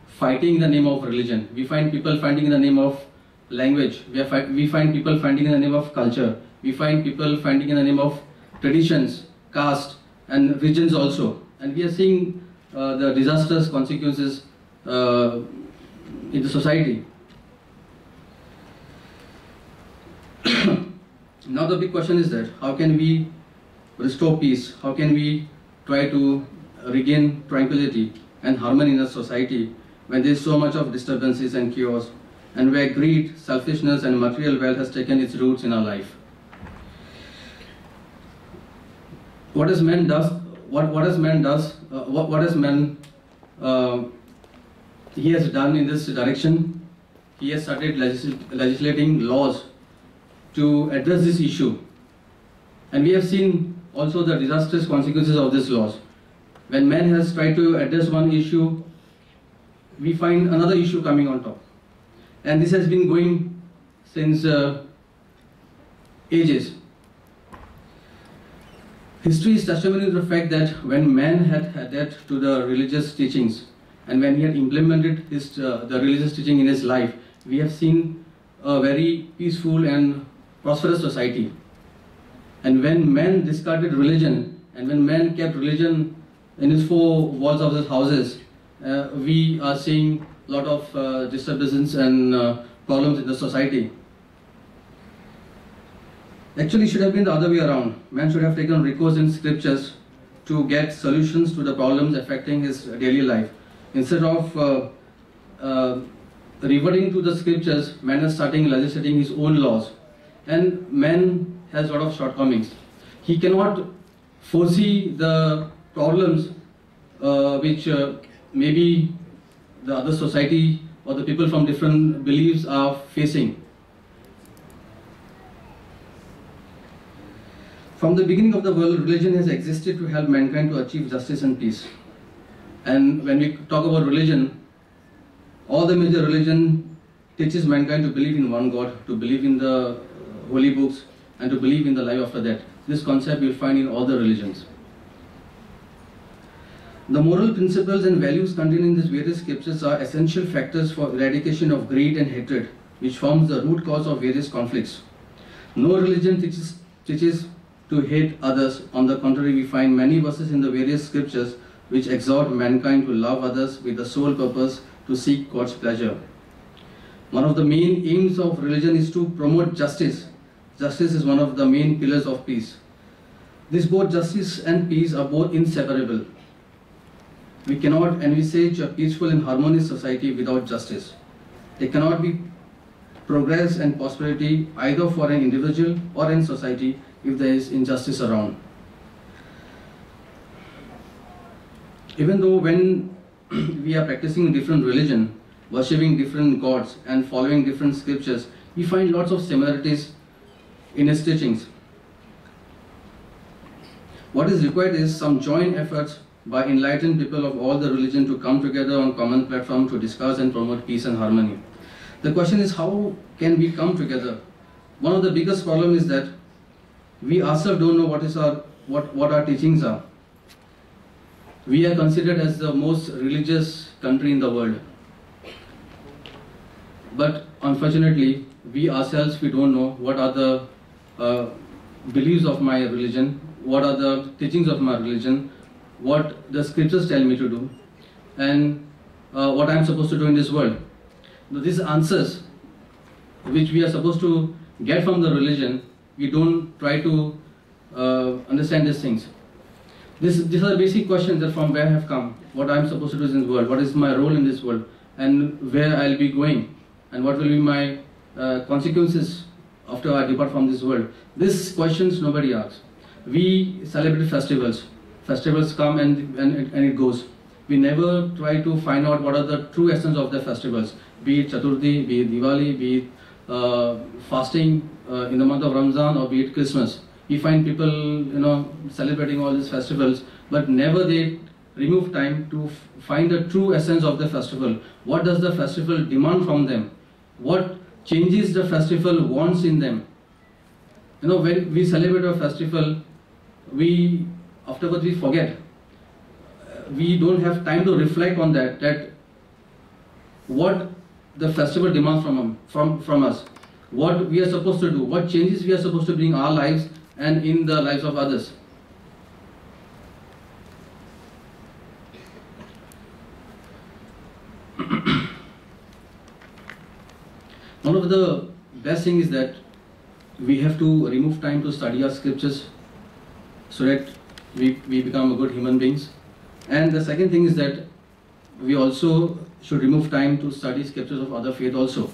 fighting in the name of religion. We find people fighting in the name of language. We find people fighting in the name of culture. We find people fighting in the name of traditions, caste, and regions also. And we are seeing the disastrous consequences in the society. Now the big question is that how can we restore peace? How can we try to regain tranquility and harmony in a society when there is so much of disturbances and chaos, and where greed, selfishness, and material wealth has taken its roots in our life? What has man does? He has done in this direction. He has started legislating laws to address this issue, and we have seen also the disastrous consequences of these laws. When man has tried to address one issue, we find another issue coming on top, and this has been going since ages. History is testimony to the fact that when man had adhered to the religious teachings, and when he had implemented the religious teaching in his life, we have seen a very peaceful and prosperous society. And when man discarded religion, and when man kept religion in his four walls of his houses, we are seeing a lot of disturbances and problems in the society. Actually, it should have been the other way around. Man should have taken recourse in scriptures to get solutions to the problems affecting his daily life. Instead of reverting to the scriptures, man is starting legislating his own laws. And man has a lot of shortcomings. He cannot foresee the problems which maybe the other society or the people from different beliefs are facing. From the beginning of the world, religion has existed to help mankind to achieve justice and peace. And when we talk about religion, all the major religion teaches mankind to believe in one God, to believe in the holy books, and to believe in the life after death. This concept you'll find in all the religions. The moral principles and values contained in these various scriptures are essential factors for eradication of greed and hatred, which forms the root cause of various conflicts. No religion teaches to hate others. On the contrary, we find many verses in the various scriptures which exhort mankind to love others with the sole purpose to seek God's pleasure. One of the main aims of religion is to promote justice. Justice is one of the main pillars of peace. This both justice and peace are both inseparable. We cannot envisage a peaceful and harmonious society without justice. There cannot be progress and prosperity either for an individual or in society if there is injustice around. Even though when we are practicing different religion, worshipping different gods and following different scriptures, we find lots of similarities in its teachings. What is required is some joint efforts by enlightened people of all the religion to come together on common platform to discuss and promote peace and harmony. The question is, how can we come together? One of the biggest problems is that we ourselves don't know what our teachings are. We are considered as the most religious country in the world. But unfortunately, we ourselves, we don't know what are the beliefs of my religion, what are the teachings of my religion, what the scriptures tell me to do, and what I am supposed to do in this world. These answers which we are supposed to get from the religion, we don't try to understand these things. These are the basic questions that from where I have come, what I am supposed to do in this world, what is my role in this world, and where I will be going, and what will be my consequences after I depart from this world. These questions nobody asks. We celebrate festivals. Festivals come and it goes. We never try to find out what are the true essence of the festivals, be it Chaturthi, be it Diwali, be it fasting in the month of Ramzan, or be it Christmas. We find people, celebrating all these festivals, but never they remove time to find the true essence of the festival. What does the festival demand from them? What changes the festival wants in them? When we celebrate a festival, afterwards we forget. We don't have time to reflect on that what the festival demands from us, what we are supposed to do, what changes we are supposed to bring in our lives and in the lives of others. One of the best things is that we have to remove time to study our scriptures so that we become good human beings. And the second thing is that we also should remove time to study scriptures of other faith also.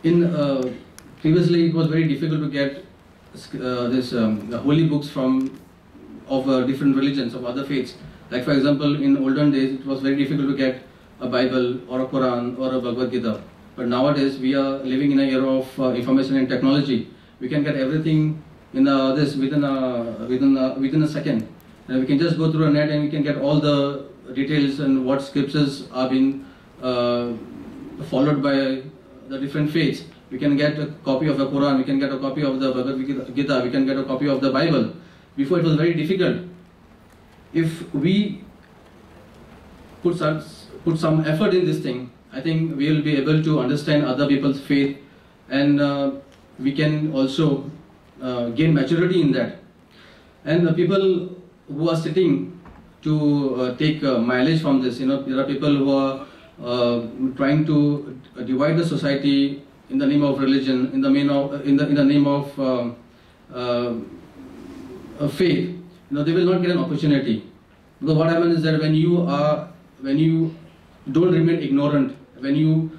Previously it was very difficult to get holy books of different religions, of other faiths. Like for example, in olden days it was very difficult to get a Bible or a Quran or a Bhagavad Gita. But nowadays we are living in an era of information and technology. We can get everything within a second. And we can just go through a net and we can get all the details and what scriptures are being followed by the different faiths. We can get a copy of the Quran, we can get a copy of the Bhagavad Gita, we can get a copy of the Bible. Before it was very difficult. If we put some effort in this thing, I think we will be able to understand other people's faith, and we can also gain maturity in that. And the people who are sitting to take mileage from this, there are people who are trying to divide the society in the name of religion, in the name of faith. They will not get an opportunity, because what happens is that when you don't remain ignorant, when you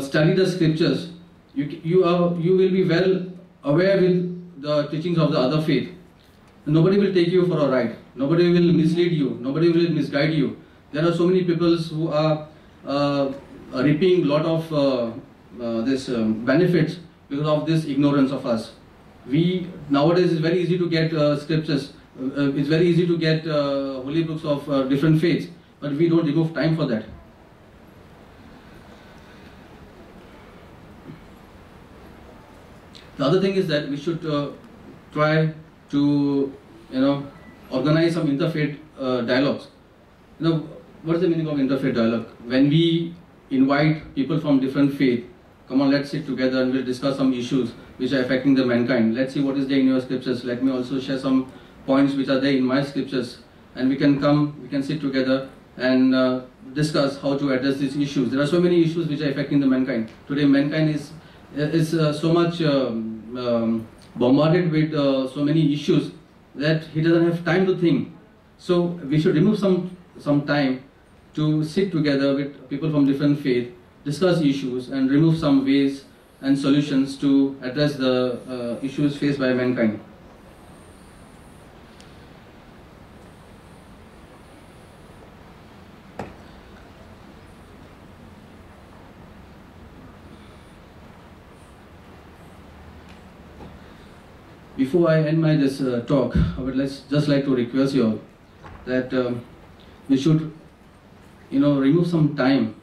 study the scriptures, you will be well aware with the teachings of the other faith. Nobody will take you for a ride. Nobody will mislead you. Nobody will misguide you. There are so many people who are reaping a lot of benefits because of this ignorance of us. Nowadays it's very easy to get scriptures. It's very easy to get holy books of different faiths, but we don't remove time for that. The other thing is that we should try to organize some interfaith dialogues. What is the meaning of interfaith dialogue? When we invite people from different faith, come on, let's sit together and we'll discuss some issues which are affecting the mankind. Let's see what is there in your scriptures. Let me also share some points which are there in my scriptures, and we can sit together and discuss how to address these issues. There are so many issues which are affecting the mankind. Today mankind is so much bombarded with so many issues that he doesn't have time to think. So we should remove some time to sit together with people from different faith, discuss issues and remove some ways and solutions to address the issues faced by mankind. Before I end my talk, I would just like to request you all that we should remove some time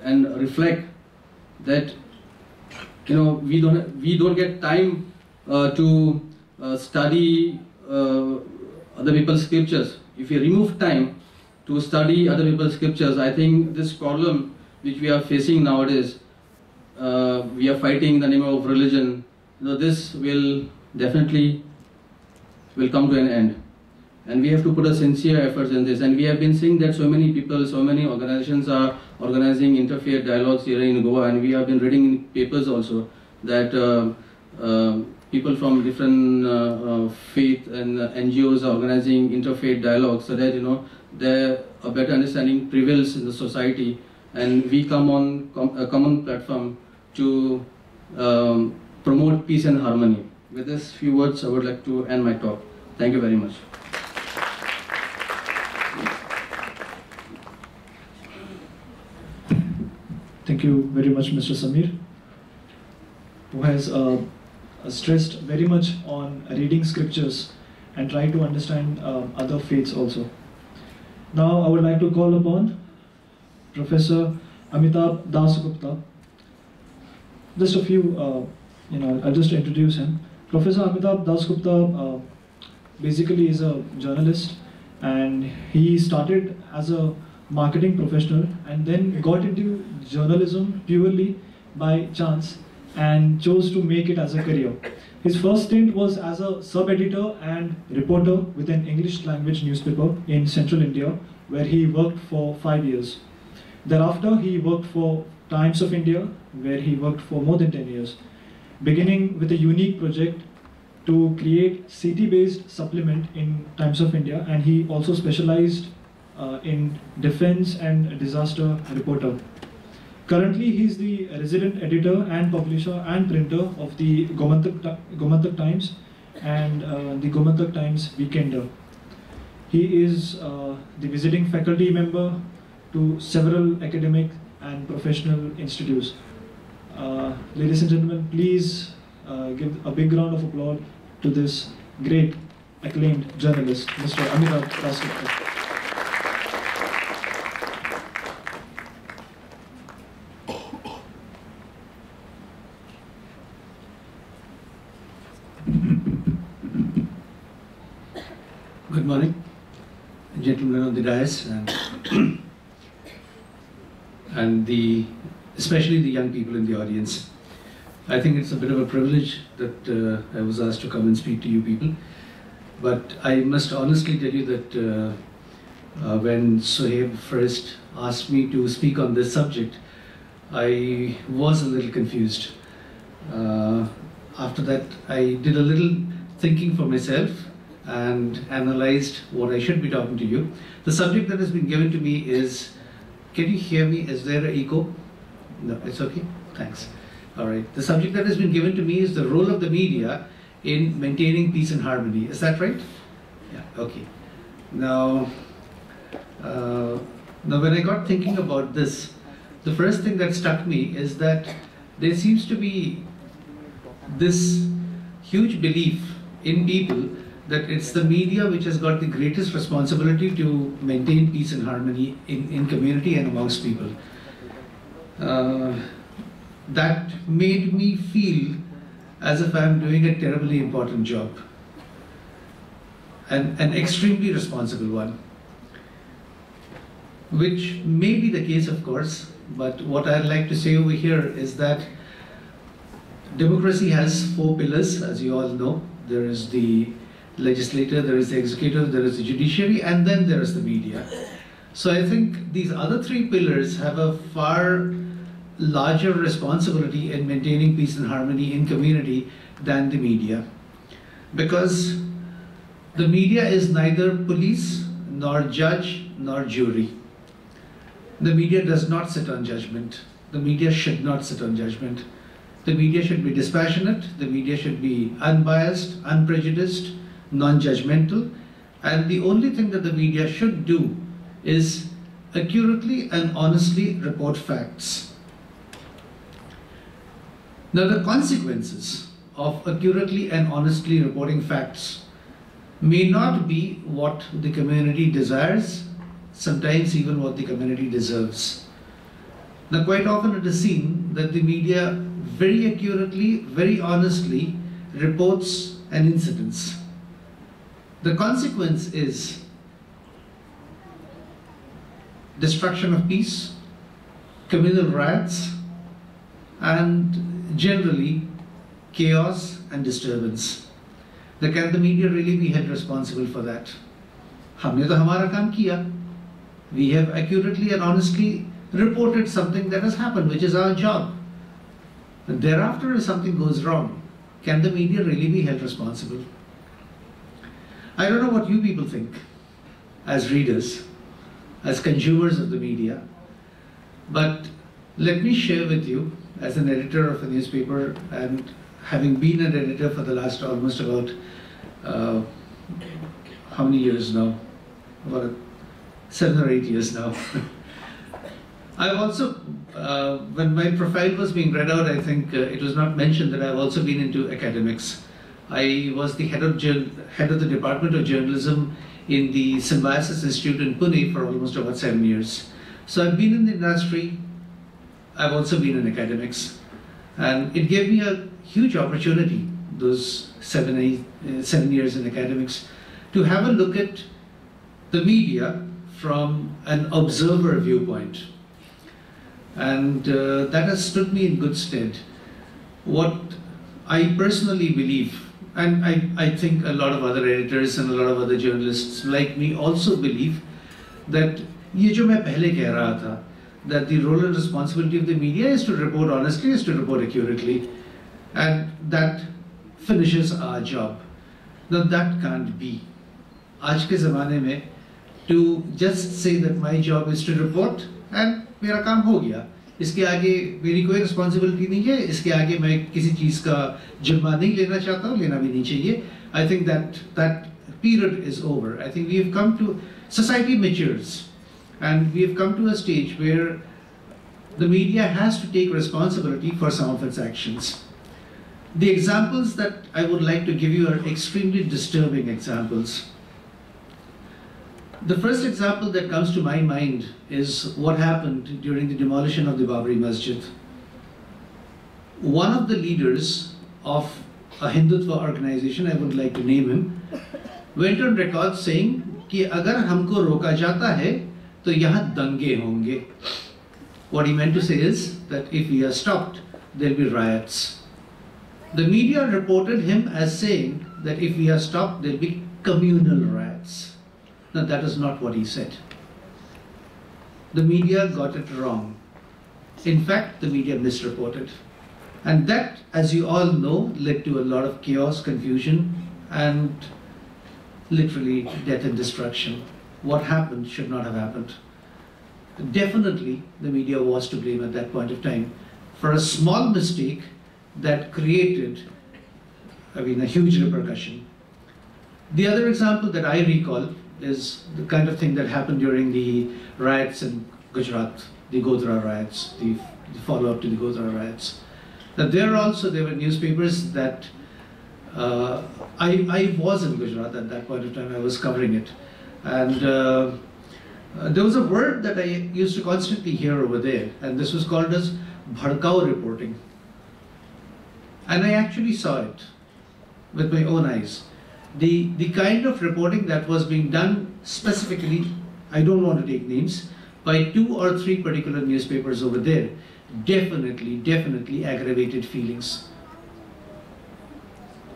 and reflect that we don't get time to study other people's scriptures. If we remove time to study other people's scriptures, I think this problem which we are facing nowadays, we are fighting in the name of religion, this will definitely come to an end. And we have to put a sincere efforts in this. And we have been seeing that so many people, so many organizations are organizing interfaith dialogues here in Goa, and we have been reading in papers also that people from different faith and NGOs are organizing interfaith dialogues so that there a better understanding prevails in the society, and we come on a common platform to promote peace and harmony. With these few words, I would like to end my talk. Thank you very much. Thank you very much, Mr. Samir, who has stressed very much on reading scriptures and try to understand other faiths also. Now I would like to call upon Professor Amitabh Dasgupta. Just a few, I'll just introduce him. Professor Amitabh Dasgupta basically is a journalist, and he started as a marketing professional and then got into journalism purely by chance and chose to make it as a career. His first stint was as a sub-editor and reporter with an English language newspaper in central India, where he worked for 5 years. Thereafter, he worked for Times of India, where he worked for more than 10 years, beginning with a unique project to create city-based supplement in Times of India, and he also specialized in defense and disaster reporter. Currently, he is the resident editor and publisher and printer of the Gomantak Times and the Gomantak Times Weekender. He is the visiting faculty member to several academic and professional institutes. Ladies and gentlemen, please give a big round of applause to this great acclaimed journalist, Mr. Amitabh Dasgupta. Good morning, gentlemen on the dais and especially the young people in the audience. I think it's a bit of a privilege that I was asked to come and speak to you people. But I must honestly tell you that when Sohaib first asked me to speak on this subject, I was a little confused. After that, I did a little thinking for myself and analyzed what I should be talking to you. The subject that has been given to me is, can you hear me? Is there an echo? No, it's okay? Thanks. All right. The subject that has been given to me is the role of the media in maintaining peace and harmony. Is that right? Yeah, okay. Now when I got thinking about this, the first thing that struck me is that there seems to be this huge belief in people that it's the media which has got the greatest responsibility to maintain peace and harmony in community and amongst people. That made me feel as if I'm doing a terribly important job, and an extremely responsible one, which may be the case, of course, but what I'd like to say over here is that democracy has 4 pillars, as you all know. There is the legislature, there is the executive, there is the judiciary, and then there is the media. So I think these other 3 pillars have a far larger responsibility in maintaining peace and harmony in community than the media. Because the media is neither police, nor judge, nor jury. The media does not sit on judgment. The media should not sit on judgment. The media should be dispassionate, the media should be unbiased, unprejudiced, non-judgmental, and the only thing that the media should do is accurately and honestly report facts. Now, the consequences of accurately and honestly reporting facts may not be what the community desires, sometimes even what the community deserves. Now, quite often it is seen that the media very accurately, very honestly reports an incident. The consequence is destruction of peace, communal riots, and generally chaos and disturbance. Now, can the media really be held responsible for that? हमने तो हमारा काम किया. We have accurately and honestly reported something that has happened, which is our job. And thereafter, if something goes wrong, can the media really be held responsible? I don't know what you people think as readers, as consumers of the media, but let me share with you, as an editor of a newspaper and having been an editor for the last almost about how many years now? About 7 or 8 years now. I've also when my profile was being read out, I think it was not mentioned that I've also been into academics. I was the head of the Department of Journalism in the Symbiosis Institute in Pune for almost about 7 years. So I've been in the industry, I've also been in academics. And it gave me a huge opportunity, those 7 years in academics, to have a look at the media from an observer viewpoint. And that has stood me in good stead. What I personally believe, and I think a lot of other editors and a lot of other journalists like me also believe, that ये जो मैं पहले कह रहा था, that the role and responsibility of the media is to report honestly, is to report accurately, and that finishes our job. Now that can't be. आज के ज़माने में to just say that my job is to report and मेरा काम हो गया, इसके आगे मेरी कोई रिस्पॉन्सिबिलिटी नहीं है, इसके आगे मैं किसी चीज़ का जिम्मा नहीं लेना चाहता हूँ, लेना भी नहीं चाहिए. I think that period is over. I think we have come to, society matures, and we have come to a stage where the media has to take responsibility for some of its actions. The examples that I would like to give you are extremely disturbing examples. The first example that comes to my mind is what happened during the demolition of the Babri Masjid. One of the leaders of a Hindutva organization, I would like to name him, went on record saying कि अगर हमको रोका जाता है तो यहाँ दंगे होंगे. What he meant to say is that if we are stopped, there will be riots. The media reported him as saying that if we are stopped, there will be communal riots. Now that is not what he said. The media got it wrong. In fact, the media misreported. And that, as you all know, led to a lot of chaos, confusion, and literally death and destruction. What happened should not have happened. Definitely, the media was to blame at that point of time for a small mistake that created, a huge repercussion. The other example that I recall is the kind of thing that happened during the riots in Gujarat, the Godhra riots, the follow-up to the Godhra riots. Now there were newspapers that I was in Gujarat at that point of time. I was covering it, and there was a word that I used to constantly hear over there, and this was called as bhadkao reporting. And I actually saw it with my own eyes. The kind of reporting that was being done specifically, I don't want to take names, by 2 or 3 particular newspapers over there, definitely aggravated feelings.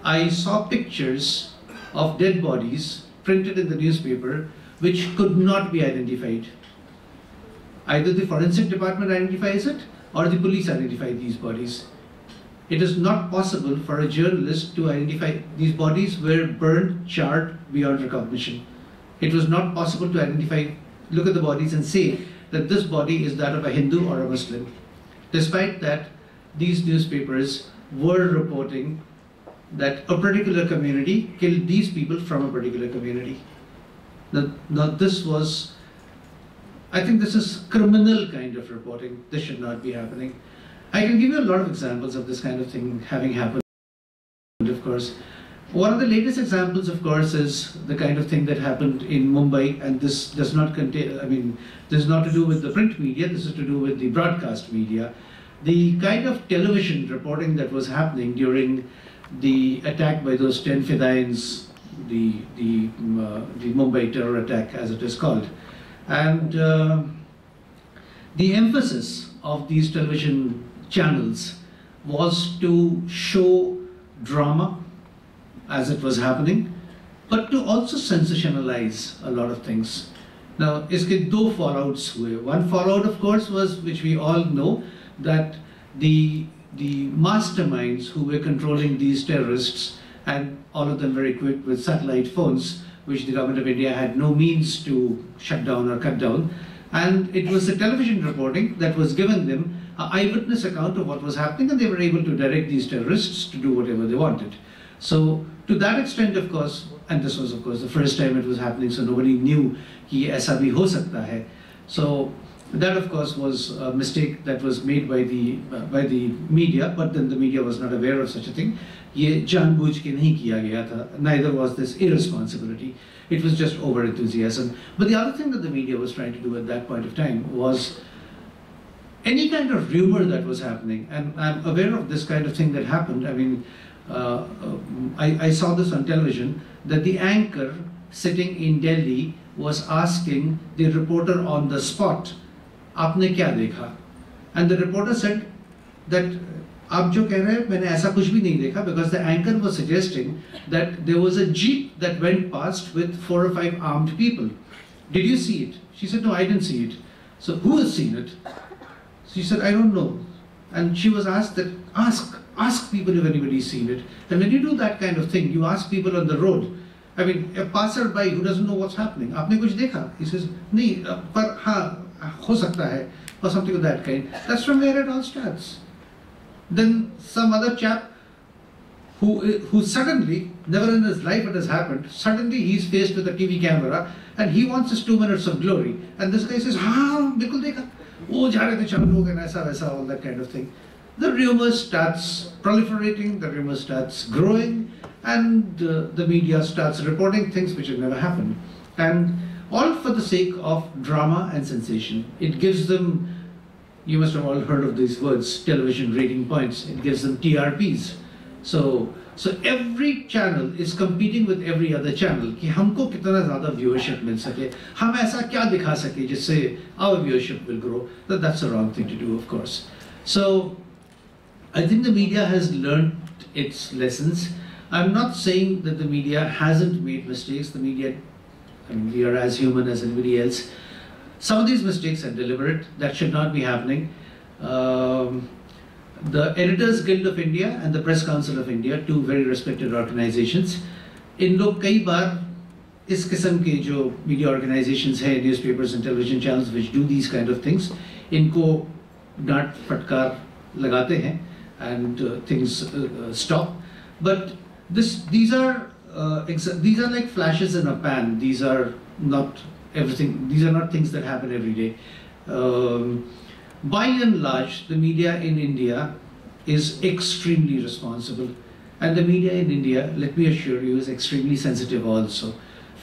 I saw pictures of dead bodies printed in the newspaper which could not be identified. Either the forensic department identifies it or the police identify these bodies. It is not possible for a journalist to identify these bodies were burned, charred beyond recognition. It was not possible to identify, look at the bodies and say that this body is that of a Hindu or a Muslim. Despite that, these newspapers were reporting that a particular community killed these people from a particular community. Now this was, I think this is criminal kind of reporting. This should not be happening. I can give you a lot of examples of this kind of thing having happened, of course. One of the latest examples, of course, is the kind of thing that happened in Mumbai, and this does not contain, this is not to do with the print media, this is to do with the broadcast media. The kind of television reporting that was happening during the attack by those 10 Fidains, the Mumbai terror attack as it is called. And the emphasis of these television channels was to show drama as it was happening, but to also sensationalize a lot of things. Now, iske do fallouts hue. One fallout, of course, was, which we all know, that the masterminds who were controlling these terrorists, and all of them were equipped with satellite phones, which the government of India had no means to shut down or cut down. And it was the television reporting that was given them an eyewitness account of what was happening, and they were able to direct these terrorists to do whatever they wanted. So to that extent, of course, and this was of course the first time it was happening, so nobody knew कि ऐसा भी हो सकता है. So That, of course, was a mistake that was made by the media, but then the media was not aware of such a thing. ये जानबूझ के नहीं किया गया था. Neither was this irresponsibility. It was just over enthusiasm. But the other thing that the media was trying to do at that point of time was any kind of rumor that was happening, and I'm aware of this kind of thing that happened. I mean, I saw this on television, that the anchor sitting in Delhi was asking the reporter on the spot, "Aapne kya dekha?" And the reporter said that, "Aap jo keh rahe hain, maine aisa kuch bhi nahi dekha," because the anchor was suggesting that there was a jeep that went past with 4 or 5 armed people. "Did you see it?" She said, "No, I didn't see it." "So who has seen it?" She said, "I don't know." And she was asked that, ask people if anybody's seen it. And when you do that kind of thing, you ask people on the road. I mean, a passerby who doesn't know what's happening, "Aapne kuch dekha?" He says, "Nahi, par haan, ho sakta hai," or something of that kind. That's from where it all starts. Then some other chap who suddenly, never in his life it has happened, suddenly he's faced with a TV camera and he wants his 2 minutes of glory. And this guy says, "Haan, bilkul dekha. Oh, ja rahe the 4 log and aisa waisa," all that kind of thing. The rumor starts proliferating, the rumor starts growing, and the media starts reporting things which have never happened. And all for the sake of drama and sensation. It gives them, you must have all heard of these words, television rating points. It gives them TRPs. So every channel is competing with every other channel कि हमको कितना ज़्यादा viewership मिल सके, हम ऐसा क्या दिखा सके जिससे our viewership will grow. That's the wrong thing to do, of course. So I think the media has learned its lessons. I'm not saying that the media hasn't made mistakes. The media, I mean, we are as human as anybody else. Some of these mistakes are deliberate. That should not be happening. The Editors Guild of India and the Press Council of India, 2 very respected organizations, इन लोग कई बार इस किस्म के जो media organizations हैं, newspapers and television channels which do these kind of things, इनको डांट फटकार लगाते हैं and things stop. But these are like flashes in a pan. These are not everything. These are not things that happen every day. By and large, the media in India is extremely responsible, and the media in India, let me assure you, is extremely sensitive also.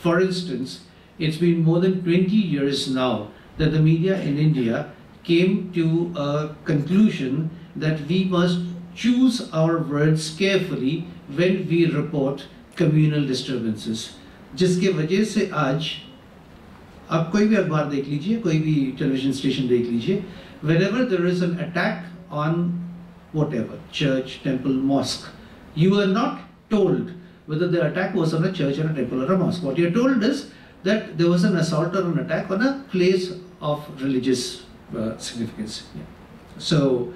For instance, it's been more than 20 years now that the media in India came to a conclusion that we must choose our words carefully when we report communal disturbances. जिसके वजह से आज आप कोई भी अखबार देख लीजिए, कोई भी television station देख लीजिए, whenever there is an attack on whatever, church, temple, mosque, you are not told whether the attack was on a church or a temple or a mosque. What you are told is that there was an assault or an attack on a place of religious significance. Yeah. So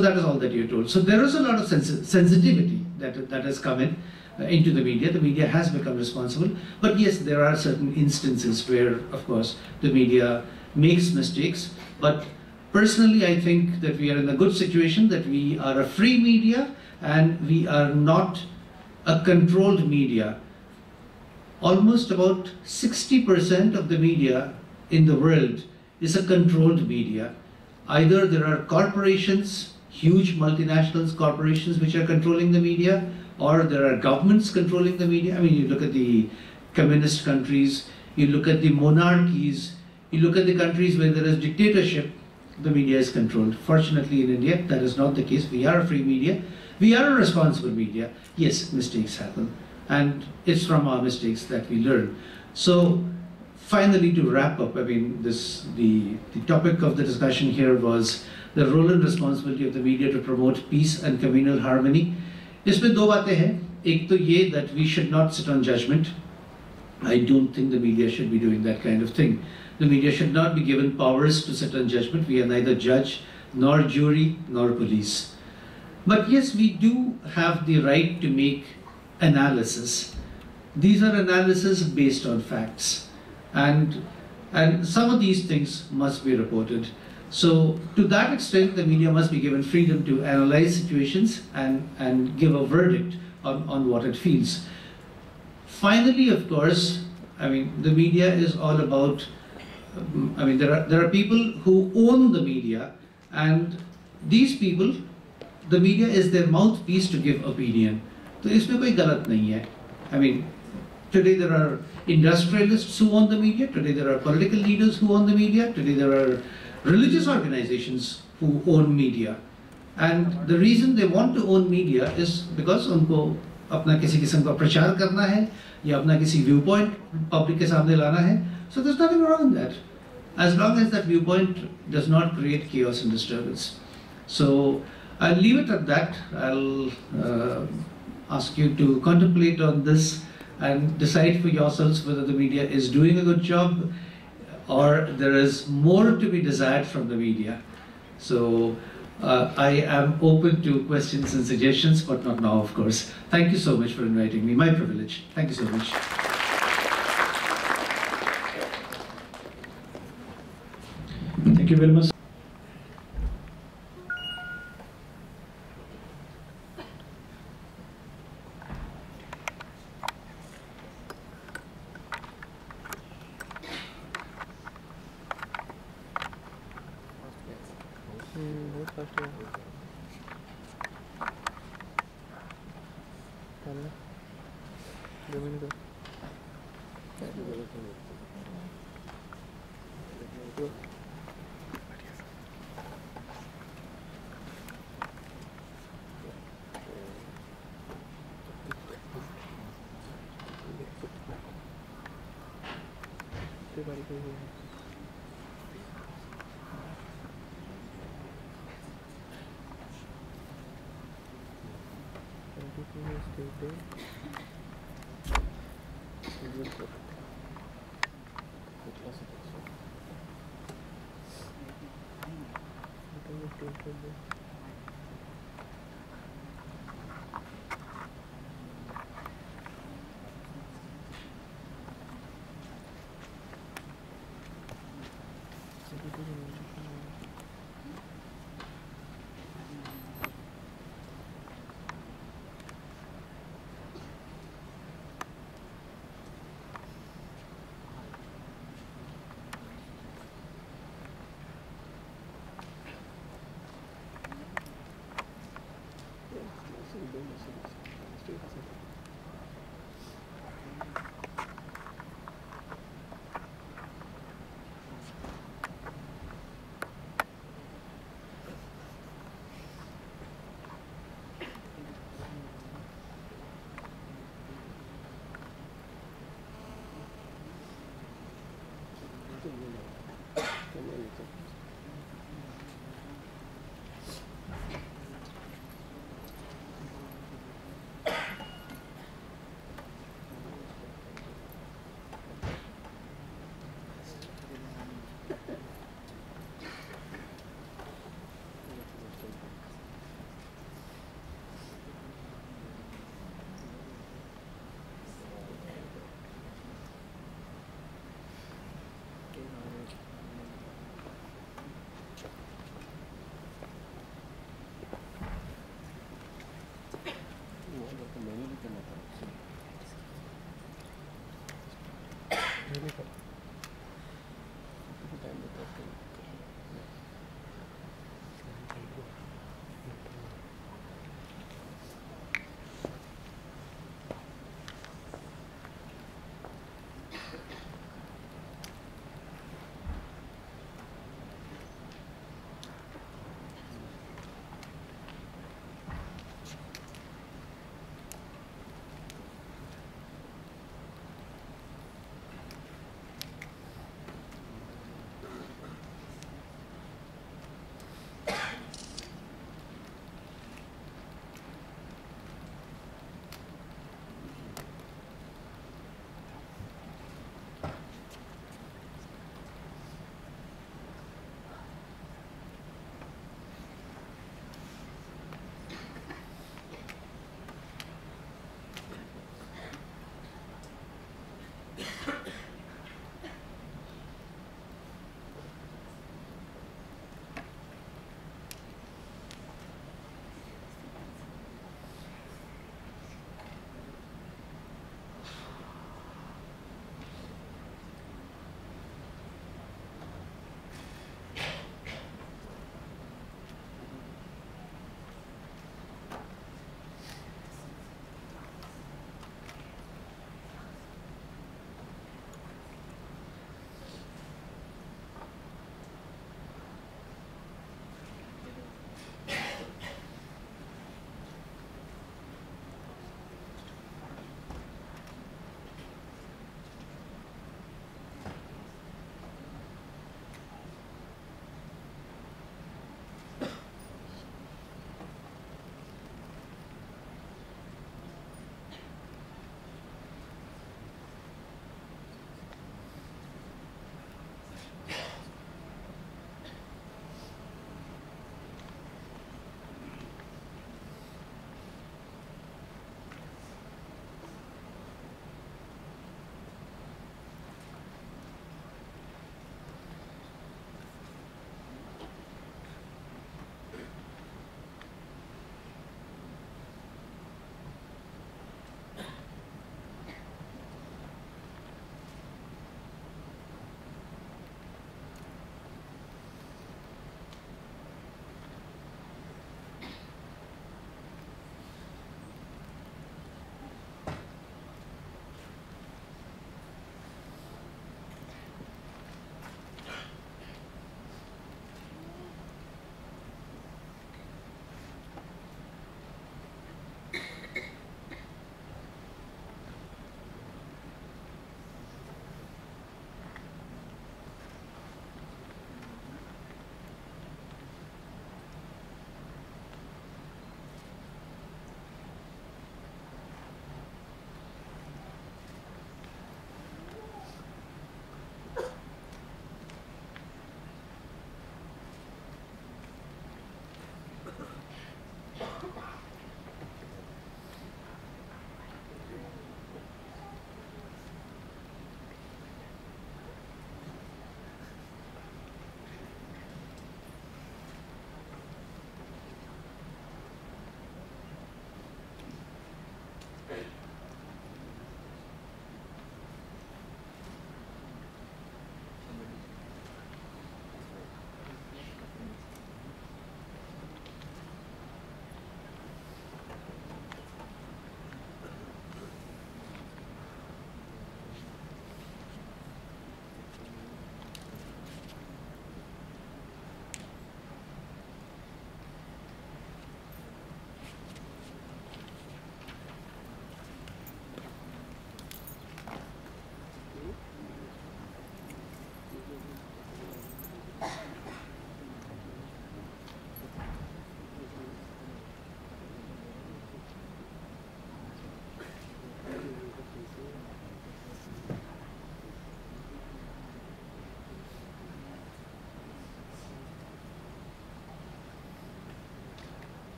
that is all that you're told. So there is a lot of sensitivity that has come into the media. The media has become responsible. But yes, there are certain instances where, of course, the media makes mistakes. But personally, I think that we are in a good situation, that we are a free media and we are not a controlled media. Almost about 60% of the media in the world is a controlled media. Either there are corporations, huge multinationals, corporations which are controlling the media, or there are governments controlling the media. I mean, you look at the communist countries, you look at the monarchies, you look at the countries where there is dictatorship, the media is controlled. Fortunately in India, that is not the case. We are a free media. We are a responsible media. Yes, mistakes happen. And it's from our mistakes that we learn. So finally, to wrap up, I mean, the topic of the discussion here was the role and responsibility of the media to promote peace and communal harmony. इसमें दो बातें हैं. एक तो ये that we should not sit on judgment. I don't think the media should be doing that kind of thing. The media should not be given powers to sit on judgment. We are neither judge, nor jury, nor police. But yes, we do have the right to make analysis. These are analyses based on facts. And some of these things must be reported. So to that extent, the media must be given freedom to analyze situations and give a verdict on what it feels. Finally, of course, I mean, the media is all about I mean, there are people who own the media, and these people, the media is their mouthpiece to give opinion. So इसमें कोई गलत नहीं है. I mean, today there are industrialists who own the media. Today there are political leaders who own the media. Today there are religious organizations who own media. And the reason they want to own media is because उनको अपना किसी किस्म का प्रचार करना है या अपना किसी viewpoint public के सामने लाना है. So there's nothing wrong in that, as long as that viewpoint does not create chaos and disturbance. So I'll leave it at that. I'll ask you to contemplate on this and decide for yourselves whether the media is doing a good job or there is more to be desired from the media. So I am open to questions and suggestions, but not now, of course. Thank you so much for inviting me. My privilege. Thank you so much. Thank you very much.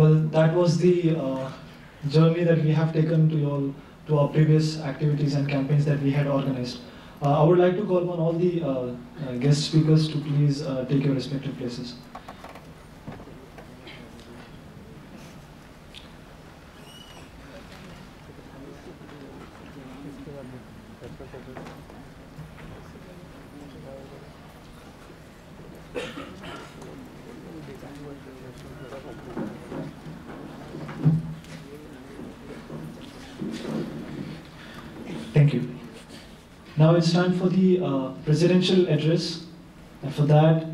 Well, that was the journey that we have taken to our previous activities and campaigns that we had organized. I would like to call upon all the guest speakers to please take your respective places. Thank you. Now it's time for the presidential address, and for that,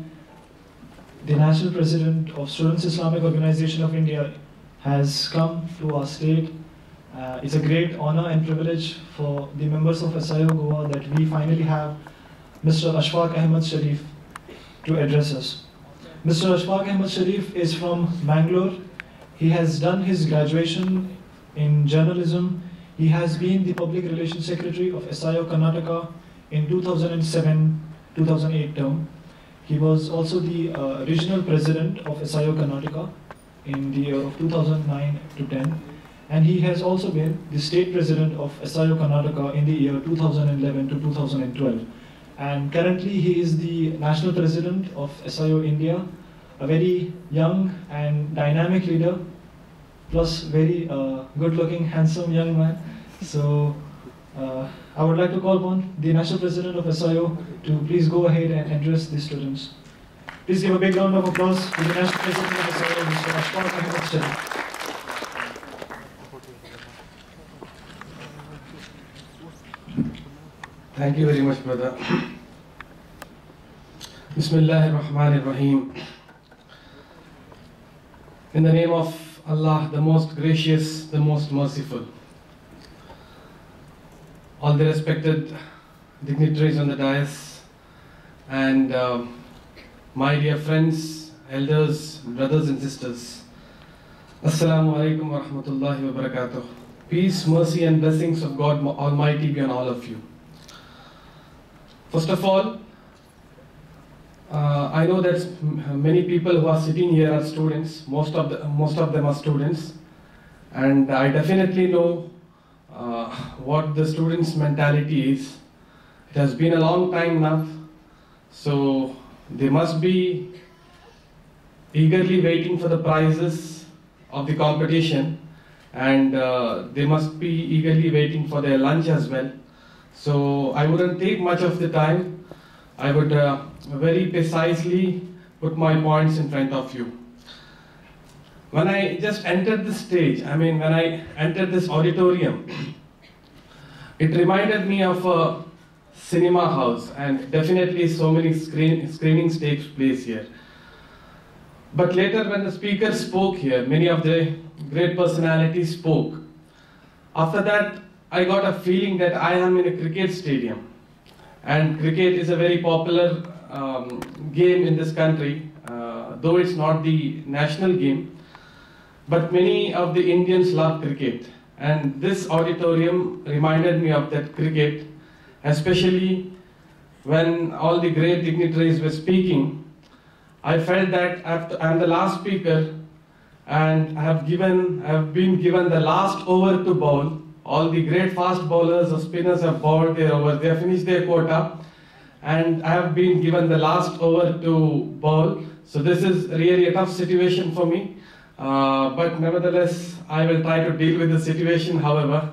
the National President of Students Islamic Organization of India has come to our state. It's a great honor and privilege for the members of SIO GOA that we finally have Mr. Ashfaque Ahmed Shareef to address us. Mr. Ashfaque Ahmed Shareef is from Bangalore. He has done his graduation in journalism. He has been the Public Relations Secretary of SIO Karnataka in 2007-2008 term. He was also the Regional President of SIO Karnataka in the year of 2009 to 10. And he has also been the State President of SIO Karnataka in the year 2011 to 2012. And currently he is the National President of SIO India, a very young and dynamic leader, plus very good-looking, handsome young man. So I would like to call upon the National President of SIO to please go ahead and address the students. Please give a big round of applause to the National President of SIO, Mr. Ashfaque Ahmed Shareef. Thank you very much, brother. Bismillahir Rahmanir Rahim. In the name of Allah, the most gracious, the most merciful. All the respected dignitaries on the dais and my dear friends, elders, brothers and sisters. Assalamu alaikum wa rahmatullahi wa barakatuh. Peace, mercy and blessings of God Almighty be on all of you. First of all, I know that many people who are sitting here are students. Most of them are students, and I definitely know what the students' mentality is. It has been a long time now, so they must be eagerly waiting for the prizes of the competition, and they must be eagerly waiting for their lunch as well. So I wouldn't take much of the time. I would very precisely put my points in front of you. When I just entered the stage, when I entered this auditorium, it reminded me of a cinema house, and definitely so many screenings take place here. But later when the speakers spoke here, many of the great personalities spoke. After that, I got a feeling that I am in a cricket stadium. And cricket is a very popular game in this country, though it's not the national game. But many of the Indians love cricket. And this auditorium reminded me of that cricket, especially when all the great dignitaries were speaking. I felt that I'm the last speaker, and I have been given the last over to bowl. All the great fast bowlers or spinners have bowled their over. They have finished their quota, and I have been given the last over to bowl. So this is really a tough situation for me. But nevertheless, I will try to deal with the situation, however.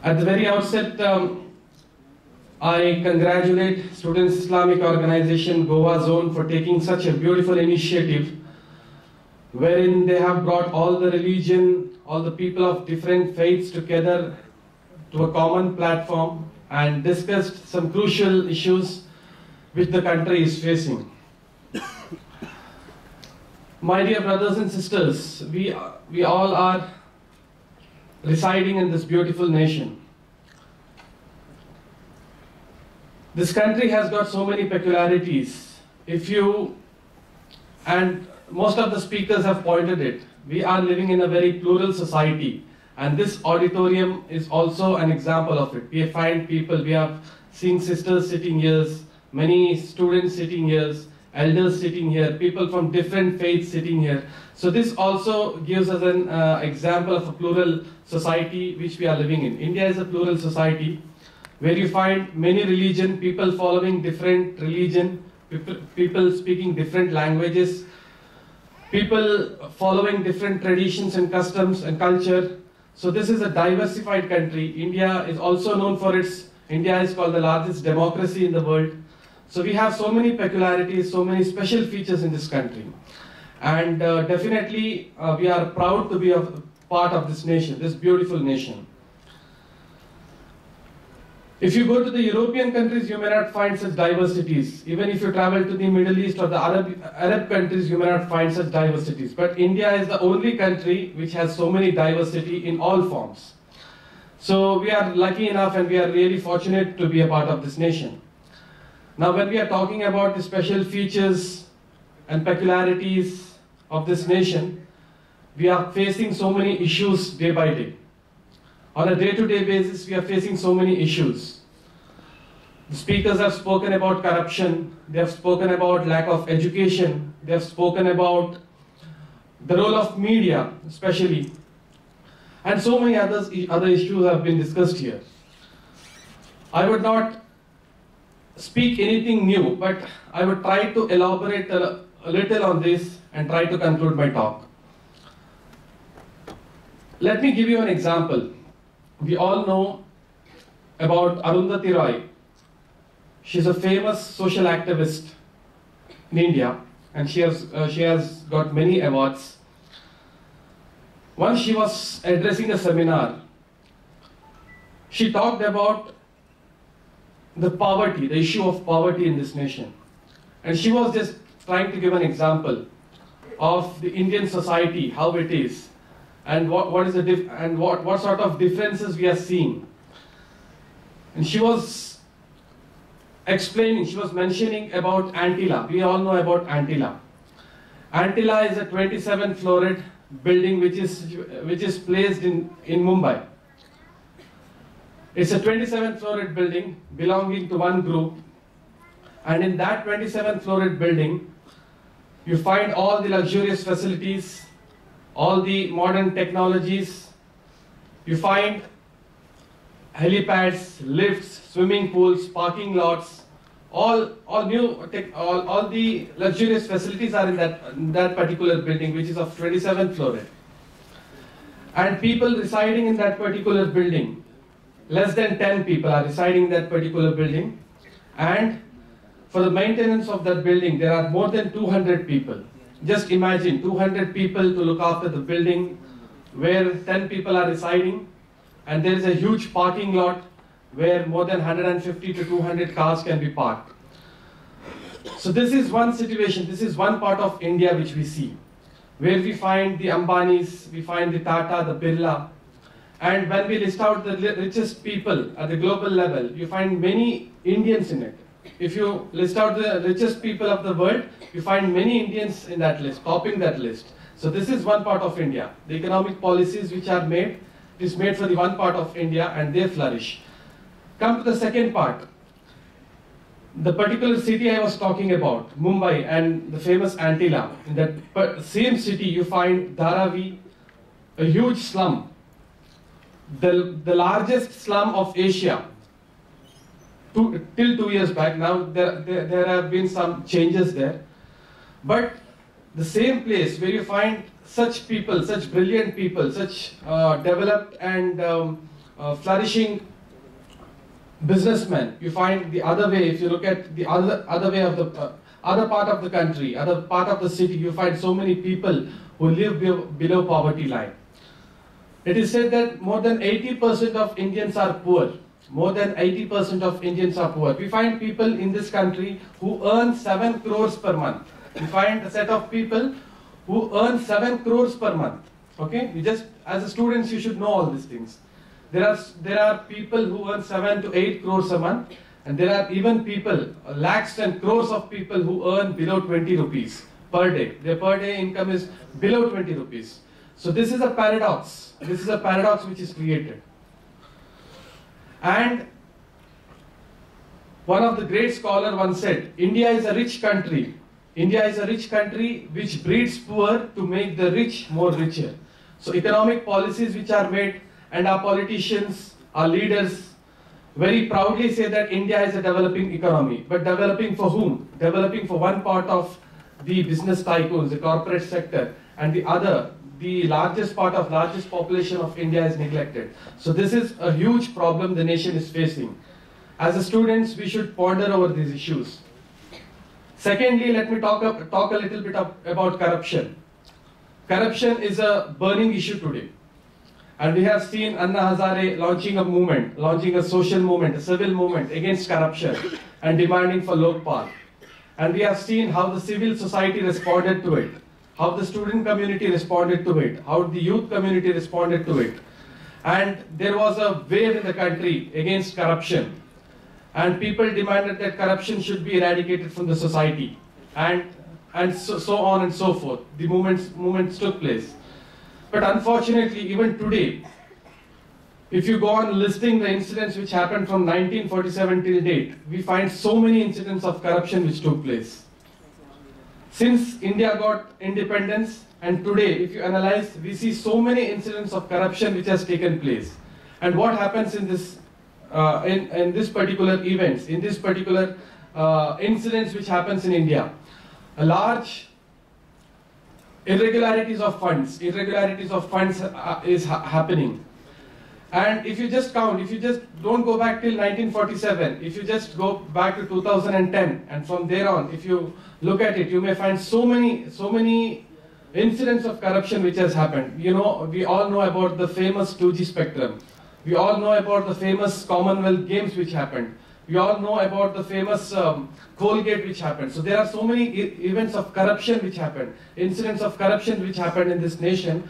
At the very outset, I congratulate Students Islamic Organization Goa Zone for taking such a beautiful initiative, wherein they have brought all the religion, all the people of different faiths together to a common platform and discussed some crucial issues which the country is facing. My dear brothers and sisters, we all are residing in this beautiful nation. This country has got so many peculiarities. And most of the speakers have pointed it, we are living in a very plural society, and this auditorium is also an example of it. We find people, we have seen sisters sitting here, many students sitting here, elders sitting here, people from different faiths sitting here. So this also gives us an example of a plural society which we are living in. India is a plural society where you find many religion, people following different religion, people speaking different languages, people following different traditions and customs and culture. So this is a diversified country. India is also known for India is called the largest democracy in the world. So we have so many peculiarities, so many special features in this country. And definitely we are proud to be a part of this nation, this beautiful nation. If you go to the European countries, you may not find such diversities. Even if you travel to the Middle East or the Arab countries, you may not find such diversities. But India is the only country which has so many diversity in all forms. So we are lucky enough and we are really fortunate to be a part of this nation. Now when we are talking about the special features and peculiarities of this nation, we are facing so many issues day by day. On a day-to-day basis, we are facing so many issues. The speakers have spoken about corruption, they have spoken about lack of education, they have spoken about the role of media, especially, and so many other issues have been discussed here. I would not speak anything new, but I would try to elaborate a little on this and try to conclude my talk. Let me give you an example. We all know about Arundhati Roy. She's a famous social activist in India, and she has got many awards. Once she was addressing a seminar, she talked about the poverty, the issue of poverty in this nation. And she was just trying to give an example of the Indian society, how it is, and what sort of differences we are seeing. And she was explaining, she was mentioning about Antilla. We all know about Antilla. Antilla is a 27-floored building which is placed in Mumbai. It's a 27-floored building belonging to one group, and in that 27-floored building, you find all the luxurious facilities, all the modern technologies. You find helipads, lifts, swimming pools, parking lots, all the luxurious facilities are in that particular building, which is of 27 floored. And people residing in that particular building, less than 10 people are residing in that particular building, and for the maintenance of that building, there are more than 200 people. Just imagine 200 people to look after the building where 10 people are residing, and there is a huge parking lot where more than 150 to 200 cars can be parked. So this is one situation, this is one part of India which we see, where we find the Ambanis, we find the Tata, the Birla, and when we list out the richest people at the global level, you find many Indians in it. If you list out the richest people of the world, you find many Indians in that list, topping that list. So this is one part of India. The economic policies which are made, is made for the one part of India, and they flourish. Come to the second part. The particular city I was talking about, Mumbai, and the famous Antilla. In that same city, you find Dharavi, a huge slum, the largest slum of Asia. Till 2 years back. Now there have been some changes there, but the same place where you find such people, such brilliant people, such developed and flourishing businessmen, you find the other way. If you look at the other way of the other part of the country, other part of the city, you find so many people who live below poverty line. It is said that more than 80% of Indians are poor. More than 80% of Indians are poor. We find people in this country who earn 7 crores per month. We find a set of people who earn 7 crores per month. Okay? As students, you should know all these things. There are people who earn 7 to 8 crores a month, and there are even people, lakhs and crores of people who earn below 20 rupees per day. Their per day income is below 20 rupees. So this is a paradox. This is a paradox which is created. And one of the great scholars once said, India is a rich country India is a rich country which breeds poor to make the rich more richer. So economic policies which are made, and our politicians, our leaders very proudly say that India is a developing economy. But developing for whom? Developing for one part of the business tycoons, the corporate sector, and the other, the largest population of India is neglected. So this is a huge problem the nation is facing. As a students, we should ponder over these issues. Secondly, let me talk a little bit about corruption. Corruption is a burning issue today. And we have seen Anna Hazare launching a movement, launching a social movement, a civil movement against corruption and demanding for Lokpal. And we have seen how the civil society responded to it, how the student community responded to it, how the youth community responded to it. And there was a wave in the country against corruption. And people demanded that corruption should be eradicated from the society. And so on and so forth. The movements took place. But unfortunately, even today, if you go on listing the incidents which happened from 1947 till date, we find so many incidents of corruption which took place. Since India got independence, and today, if you analyze, we see so many incidents of corruption which has taken place. And what happens in this, in this particular events, in this particular incidents which happens in India? A large irregularities of funds is happening. And if you just count, if you just don't go back till 1947, if you just go back to 2010, and from there on, if you look at it, you may find so many incidents of corruption which has happened. You know, we all know about the famous 2G spectrum. We all know about the famous Commonwealth Games which happened. We all know about the famous Colgate which happened. So there are so many events of corruption which happened, incidents of corruption which happened in this nation,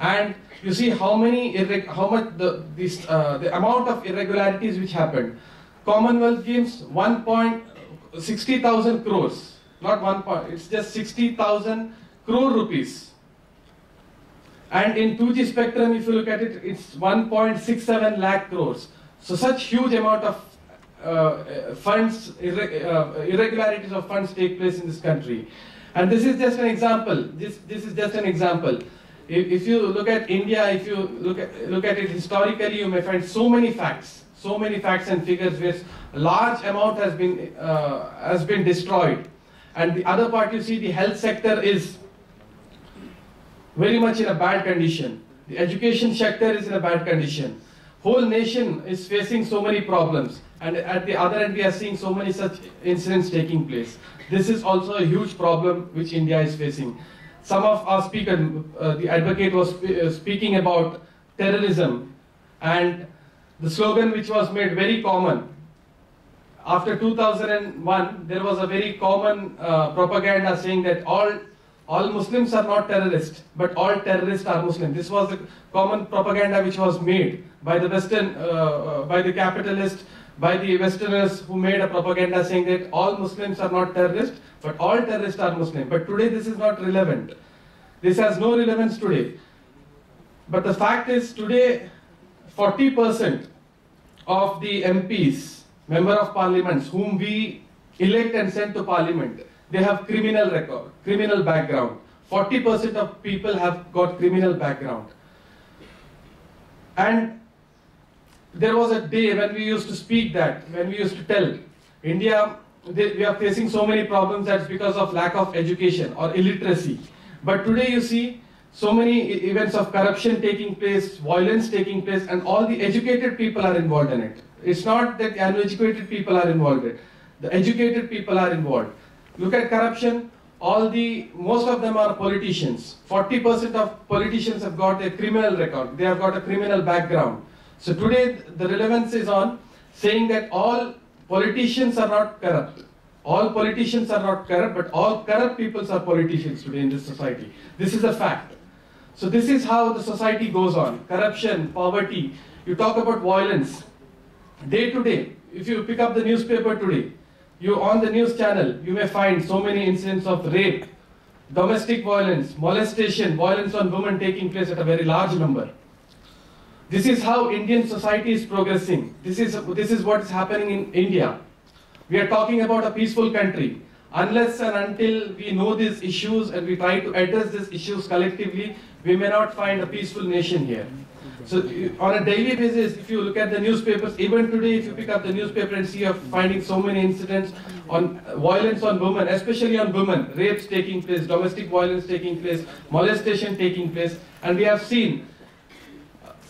and you see the amount of irregularities which happened. Commonwealth Games, 1.60,000 crores, not 1 point, it's just 60,000 crore rupees. And in 2G spectrum, if you look at it, it's 1.67 lakh crores. So such huge amount of funds, irregularities of funds take place in this country. And this is just an example. This is just an example. If you look at India, if you look at it historically, you may find so many facts and figures where a large amount has been destroyed. And the other part, you see, the health sector is very much in a bad condition. The education sector is in a bad condition. Whole nation is facing so many problems. And at the other end, we are seeing so many such incidents taking place. This is also a huge problem which India is facing. Some of our speakers, the advocate was speaking about terrorism, and the slogan which was made very common. After 2001, there was a very common propaganda saying that all Muslims are not terrorists, but all terrorists are Muslims. This was the common propaganda which was made by the Western, by the capitalists, by the Westerners who made a propaganda saying that all Muslims are not terrorists, but all terrorists are Muslim. But today this is not relevant. This has no relevance today. But the fact is, today 40% of the MPs, Member of Parliaments, whom we elect and send to Parliament, they have criminal record, criminal background. 40% of people have got criminal background. And there was a day when we used to speak that, when we used to tell India, we are facing so many problems that's because of lack of education or illiteracy. But today you see so many events of corruption taking place, violence taking place, and all the educated people are involved in it. It's not that uneducated people are involved in it. The educated people are involved. Look at corruption, most of them are politicians. 40% of politicians have got a criminal record. They have got a criminal background. So today the relevance is on saying that all politicians are not corrupt. All politicians are not corrupt, but all corrupt people are politicians today in this society. This is a fact. So this is how the society goes on. Corruption, poverty. You talk about violence. Day to day, if you pick up the newspaper today, you on the news channel, you may find so many incidents of rape, domestic violence, molestation, violence on women taking place at a very large number. This is how Indian society is progressing. This is what is happening in India. We are talking about a peaceful country. unless and until we know these issues and we try to address these issues collectively, we may not find a peaceful nation here. So on a daily basis, if you look at the newspapers, even today if you pick up the newspaper and see you're finding so many incidents on violence on women, especially on women, rapes taking place, domestic violence taking place, molestation taking place, and we have seen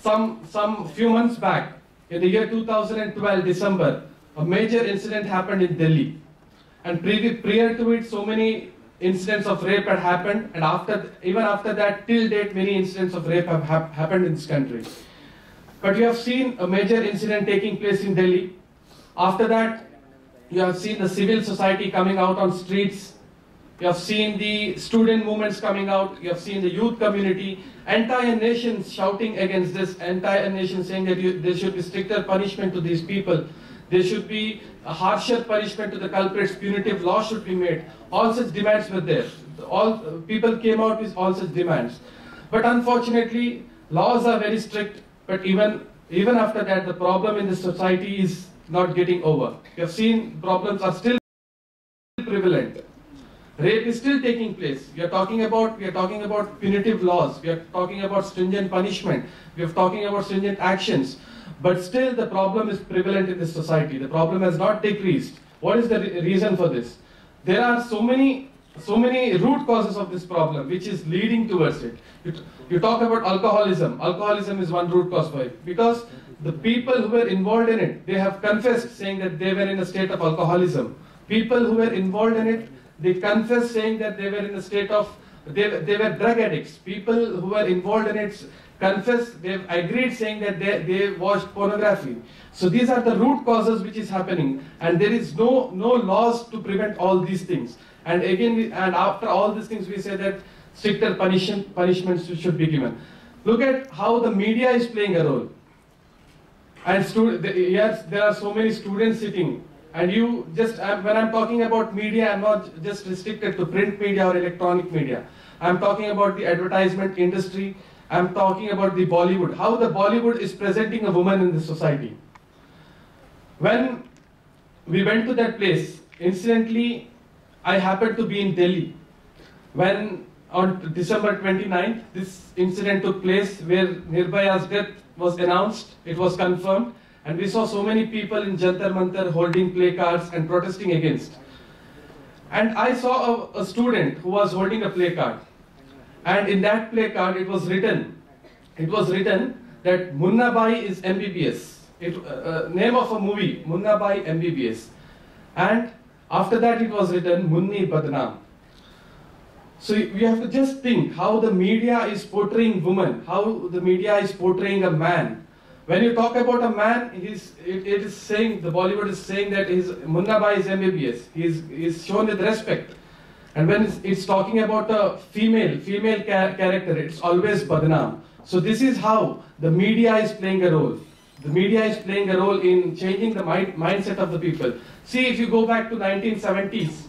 some few months back, in the year 2012, December, a major incident happened in Delhi. And prior to it, so many incidents of rape had happened, and even after that, till date, many incidents of rape have happened in this country. But you have seen a major incident taking place in Delhi. After that, you have seen the civil society coming out on streets. You have seen the student movements coming out. You have seen the youth community, entire nations shouting against this, entire nation saying that there should be stricter punishment to these people. There should be a harsher punishment to the culprits, punitive law should be made. All such demands were there. All people came out with all such demands. But unfortunately, laws are very strict, but even after that, the problem in the society is not getting over. We have seen problems are still prevalent. Rape is still taking place. We are talking about punitive laws. We are talking about stringent punishment. We are talking about stringent actions. But still the problem is prevalent in this society. The problem has not decreased. What is the reason for this? There are so many root causes of this problem which is leading towards it. You talk about alcoholism. Alcoholism is one root cause for it. Because the people who were involved in it, they have confessed saying that they were in a state of alcoholism. People who were involved in it, they confessed saying that they were in a state of, they were drug addicts. People who were involved in it confessed, they've agreed saying that they watched pornography. So these are the root causes which is happening, and there is no laws to prevent all these things. And again, and after all these things, we say that stricter punishments should be given. Look at how the media is playing a role. And yes, there are so many students sitting. And you just, when I'm talking about media, I'm not just restricted to print media or electronic media. I'm talking about the advertisement industry. I'm talking about the Bollywood, how the Bollywood is presenting a woman in the society. When we went to that place, incidentally, I happened to be in Delhi. When on December 29th, this incident took place where Nirbhaya's death was announced, it was confirmed. And we saw so many people in Jantar Mantar holding placards and protesting against. And I saw a student who was holding a placard. And in that placard, it was written that Munna Bai is MBBS. Name of a movie, Munna Bai MBBS. And after that, it was written Munni Badnaam. So we have to just think how the media is portraying women, how the media is portraying a man. When you talk about a man, it is saying, the Bollywood is saying that Munna Bai is MBBS. He is shown with respect. And when it's talking about a female character, it's always Badnaam. So this is how the media is playing a role. The media is playing a role in changing the mindset of the people. See, if you go back to 1970s,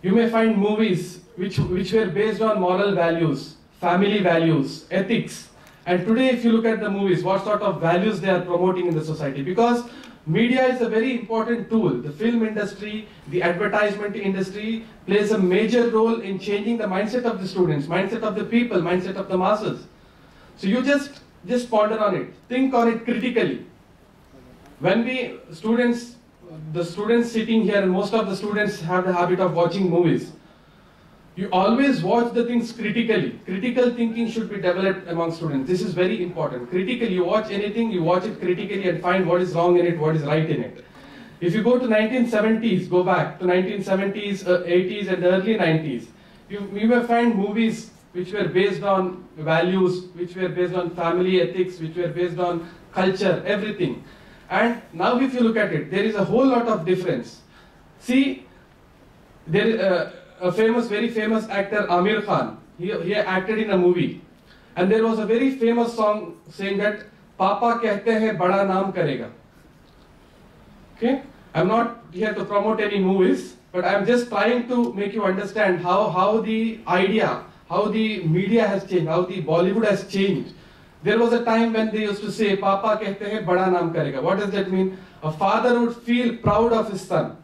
you may find movies which were based on moral values, family values, ethics. And today, if you look at the movies, what sort of values they are promoting in the society? Because media is a very important tool. The film industry, the advertisement industry plays a major role in changing the mindset of the students, mindset of the people, mindset of the masses. So you just ponder on it, think on it critically. When the students sitting here, and most of the students have the habit of watching movies, you always watch the things critically. Critical thinking should be developed among students. This is very important. Critically, you watch anything, you watch it critically and find what is wrong in it, what is right in it. If you go to 1970s, go back to 1970s, 80s and early 90s, you may find movies which were based on values, which were based on family ethics, which were based on culture, everything. And now if you look at it, there is a whole lot of difference. See, there is a very famous actor, Amir Khan, he acted in a movie. And there was a very famous song saying that, Papa kehte hain bada naam karega. Okay? I'm not here to promote any movies, but I'm just trying to make you understand how the idea, how the media has changed, how the Bollywood has changed. There was a time when they used to say, Papa kehte hain, bada naam karega. What does that mean? A father would feel proud of his son.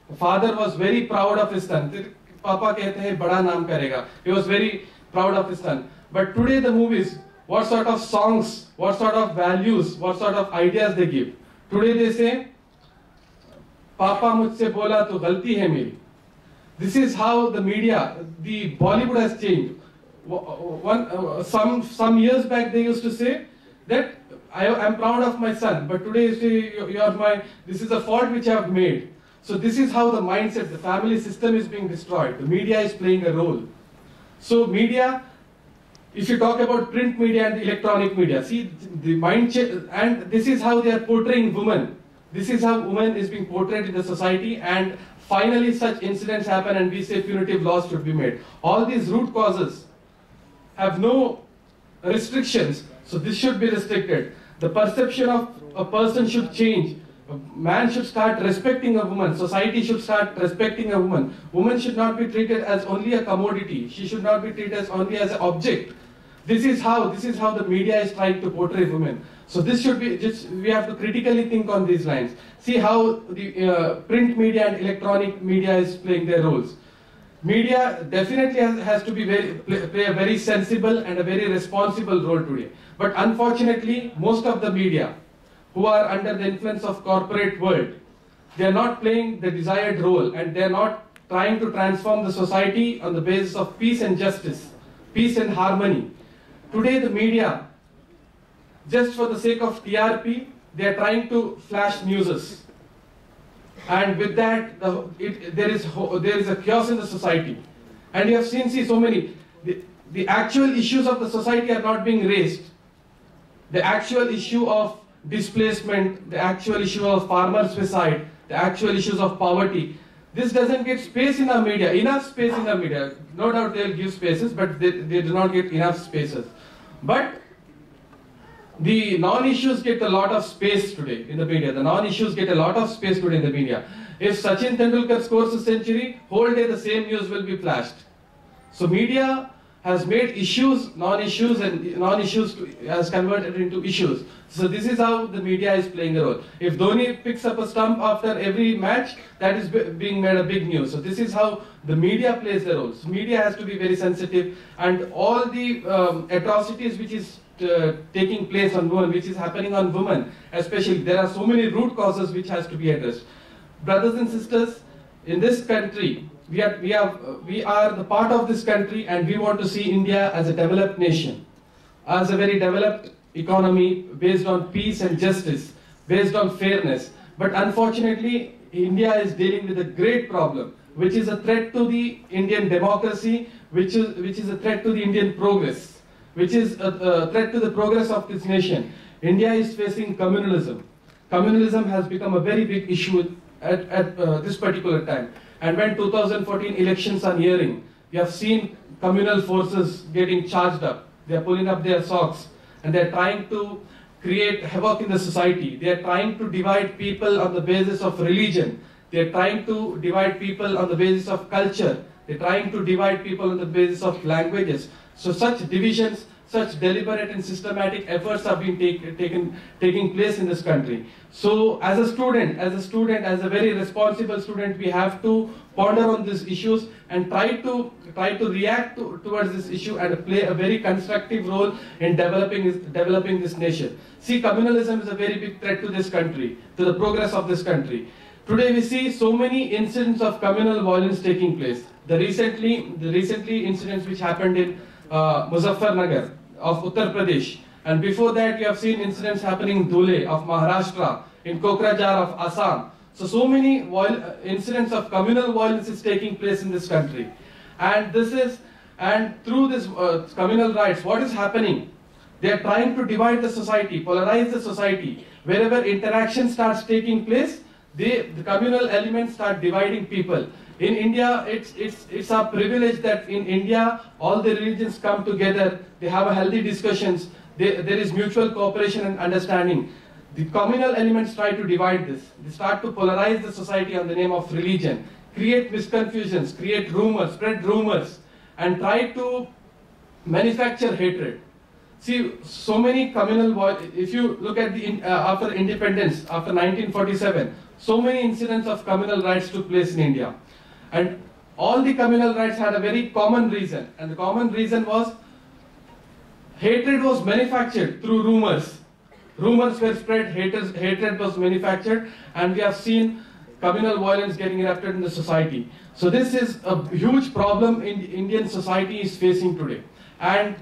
A father was very proud of his son. Papa kehte hain, bada naam karega. He was very proud of his son. But today the movies, what sort of songs, what sort of values, what sort of ideas they give. Today they say, Papa mujhse bola to galti hai meri. This is how the media, the Bollywood has changed. Some years back they used to say that I am proud of my son, but today you say this is a fault which I have made. So this is how the mindset, the family system is being destroyed. The media is playing a role. So media, if you talk about print media and the electronic media, see the mindset, and this is how they are portraying women. This is how women is being portrayed in the society, and finally such incidents happen and we say punitive laws should be made. All these root causes have no restrictions, so this should be restricted. The perception of a person should change. A man should start respecting a woman. Society should start respecting a woman. Woman should not be treated as only a commodity. She should not be treated as only as an object. This is how the media is trying to portray women. So this should be, we have to critically think on these lines. See how the print media and electronic media is playing their roles. Media definitely has to be play a very sensible and a very responsible role today. But unfortunately, most of the media who are under the influence of corporate world, they are not playing the desired role, and they are not trying to transform the society on the basis of peace and justice, peace and harmony. Today the media, just for the sake of TRP, they are trying to flash newses. And with that, there is a chaos in the society. And you have seen, so many, the actual issues of the society are not being raised. The actual issue of displacement, the actual issue of farmer suicide, the actual issues of poverty, this doesn't get space in our media, enough space in our media. No doubt they'll give spaces, but they do not get enough spaces. But the non-issues get a lot of space today in the media. The non-issues get a lot of space today in the media. If Sachin Tendulkar scores a century, whole day the same news will be flashed. So media has made issues non-issues, and non-issues has converted into issues. So this is how the media is playing a role. If Dhoni picks up a stump after every match, that is being made a big news. So this is how the media plays the role. So media has to be very sensitive, and all the atrocities which is taking place on women, which is happening on women, especially, there are so many root causes which has to be addressed. Brothers and sisters, in this country, we are the part of this country, and we want to see India as a developed nation, as a very developed economy based on peace and justice, based on fairness. But unfortunately, India is dealing with a great problem, which is a threat to the Indian democracy, which is a threat to the Indian progress, which is a threat to the progress of this nation. India is facing communalism. Communalism has become a very big issue at this particular time. And when 2014 elections are nearing, we have seen communal forces getting charged up. They are pulling up their socks, and they are trying to create havoc in the society. They are trying to divide people on the basis of religion. They are trying to divide people on the basis of culture. They are trying to divide people on the basis of languages. So such divisions, such deliberate and systematic efforts have been taking place in this country. So as a student, as a very responsible student, we have to ponder on these issues and try to react towards this issue and play a very constructive role in developing this nation. See, communalism is a very big threat to this country, to the progress of this country. Today we see so many incidents of communal violence taking place. The recently incidents which happened in Muzaffarnagar of Uttar Pradesh, and before that we have seen incidents happening in Dhule of Maharashtra, in Kokrajhar of Assam. So many incidents of communal violence is taking place in this country, and through this communal rights, what is happening? They are trying to divide the society, polarize the society. Wherever interaction starts taking place, the communal elements start dividing people. In India, it's a privilege that in India, all the religions come together, they have a healthy discussions, there is mutual cooperation and understanding. The communal elements try to divide this. They start to polarize the society on the name of religion, create misconfusions, create rumors, spread rumors, and try to manufacture hatred. See, so many communal, if you look at the, after independence, after 1947, so many incidents of communal rights took place in India. And all the communal rights had a very common reason. And the common reason was hatred was manufactured through rumors. Rumors were spread, hatred was manufactured, and we have seen communal violence getting erupted in the society. So this is a huge problem Indian society is facing today. And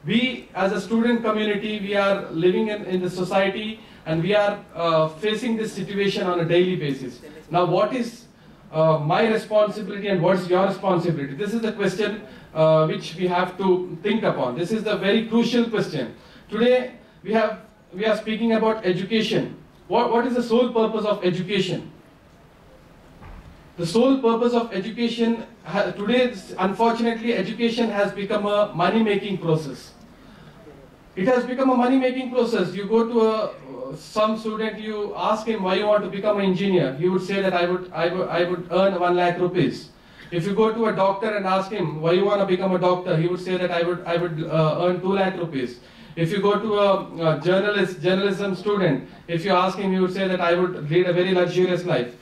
we, as a student community, we are living in the society, and we are facing this situation on a daily basis. Now, what is my responsibility and what's your responsibility? This is the question which we have to think upon. This is the very crucial question. Today, we are speaking about education. What is the sole purpose of education? The sole purpose of education, today, unfortunately, education has become a money-making process. It has become a money-making process. You go to some student, you ask him why you want to become an engineer. He would say that I would earn 1 lakh rupees. If you go to a doctor and ask him why you want to become a doctor, he would say that I would earn 2 lakh rupees. If you go to a journalism student, if you ask him, he would say that I would lead a very luxurious life.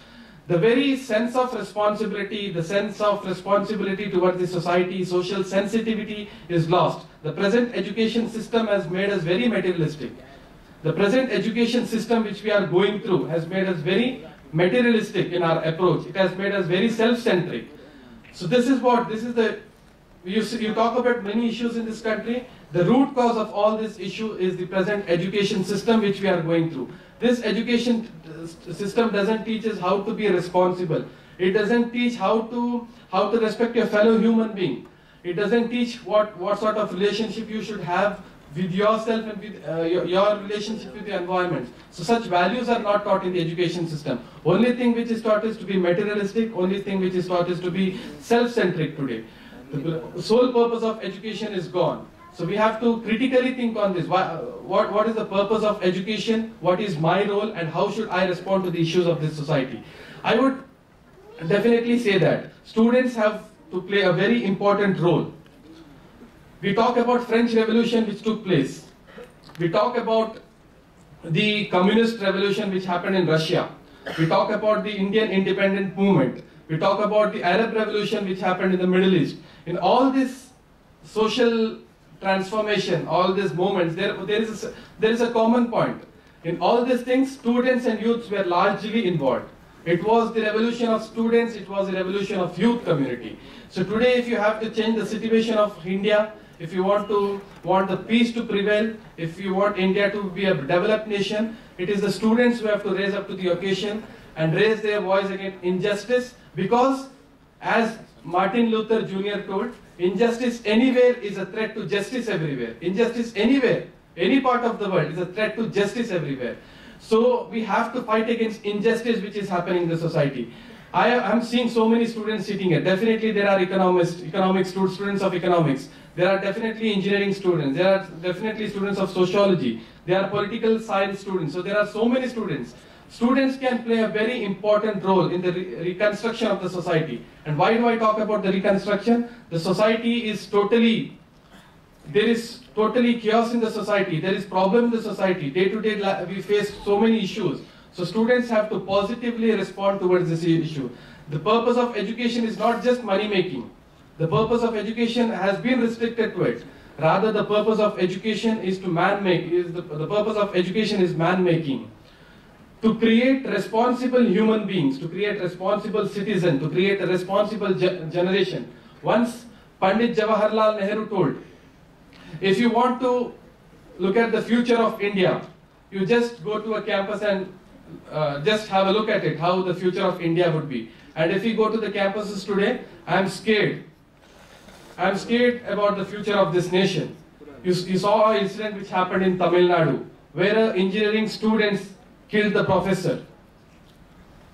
The very sense of responsibility, towards the society, social sensitivity is lost. The present education system has made us very materialistic. The present education system which we are going through has made us very materialistic in our approach. It has made us very self-centric. So you talk about many issues in this country. The root cause of all this issue is the present education system which we are going through. This education system doesn't teach us how to be responsible. It doesn't teach how to respect your fellow human being. It doesn't teach what sort of relationship you should have with yourself and with your relationship with the environment. So such values are not taught in the education system. Only thing which is taught is to be materialistic. Only thing which is taught is to be self-centric today. The sole purpose of education is gone. So we have to critically think on this. What is the purpose of education? What is my role? And how should I respond to the issues of this society? I would definitely say that students have to play a very important role. We talk about French Revolution which took place. We talk about the Communist Revolution which happened in Russia. We talk about the Indian independent movement. We talk about the Arab Revolution which happened in the Middle East. In all this social transformation, all these moments, there is a common point. In all these things, students and youths were largely involved. It was the revolution of students, it was the revolution of youth community. So today, if you have to change the situation of India, if you want the peace to prevail, if you want India to be a developed nation, it is the students who have to raise up to the occasion and raise their voice against injustice, because as Martin Luther Jr. told, injustice anywhere is a threat to justice everywhere. Injustice anywhere, any part of the world is a threat to justice everywhere. So we have to fight against injustice which is happening in the society. I am seeing so many students sitting here. Definitely there are students of economics. There are definitely engineering students. There are definitely students of sociology. There are political science students. So there are so many students. Students can play a very important role in the reconstruction of the society. And why do I talk about the reconstruction? The society is there is totally chaos in the society. There is problem in the society. Day to day we face so many issues. So students have to positively respond towards this issue. The purpose of education is not just money making. The purpose of education has been restricted to it. Rather, the purpose of education is to the purpose of education is man making. To create responsible human beings, to create responsible citizens, to create a responsible generation. Once Pandit Jawaharlal Nehru told, if you want to look at the future of India, you just go to a campus and just have a look at it, how the future of India would be. And if you go to the campuses today, I'm scared. I'm scared about the future of this nation. You saw an incident which happened in Tamil Nadu, where engineering students killed the professor.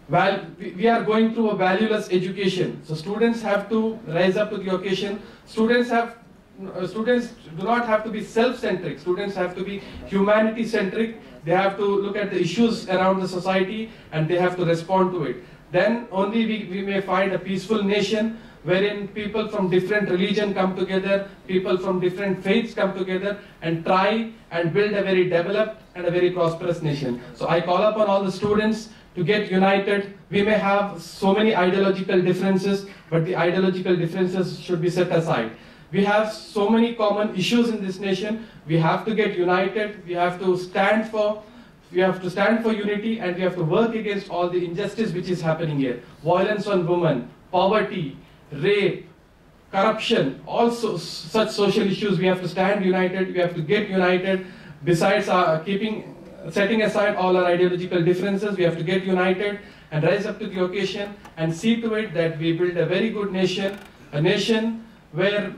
While we are going through a valueless education, so students have to rise up to the occasion. Students do not have to be self-centric. Students have to be humanity-centric. They have to look at the issues around the society and they have to respond to it. Then only we may find a peaceful nation wherein people from different religion come together, people from different faiths come together and try and build a very developed and a very prosperous nation. So I call upon all the students to get united. We may have so many ideological differences, but the ideological differences should be set aside. We have so many common issues in this nation. We have to get united. We have to stand for unity, and we have to work against all the injustice which is happening here. Violence on women, poverty, rape, corruption, also such social issues. We have to stand united. We have to get united. Besides setting aside all our ideological differences, we have to get united and rise up to the occasion and see to it that we build a very good nation, a nation where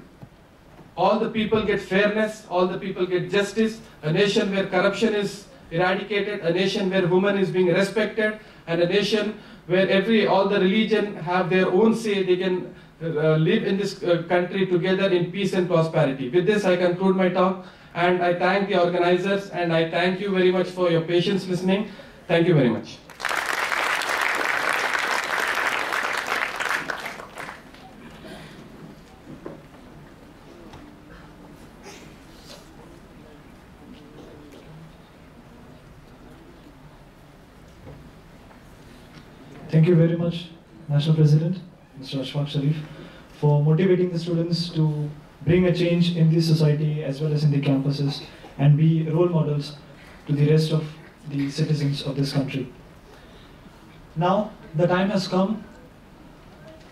all the people get fairness, all the people get justice, a nation where corruption is eradicated, a nation where women is being respected, and a nation where all the religion have their own say. They can live in this country together in peace and prosperity. With this, I conclude my talk, and I thank the organizers, and I thank you very much for your patience listening. Thank you very much. Thank you very much, National President, Mr. Ashfaque Shareef, for motivating the students to bring a change in the society as well as in the campuses and be role models to the rest of the citizens of this country. Now, the time has come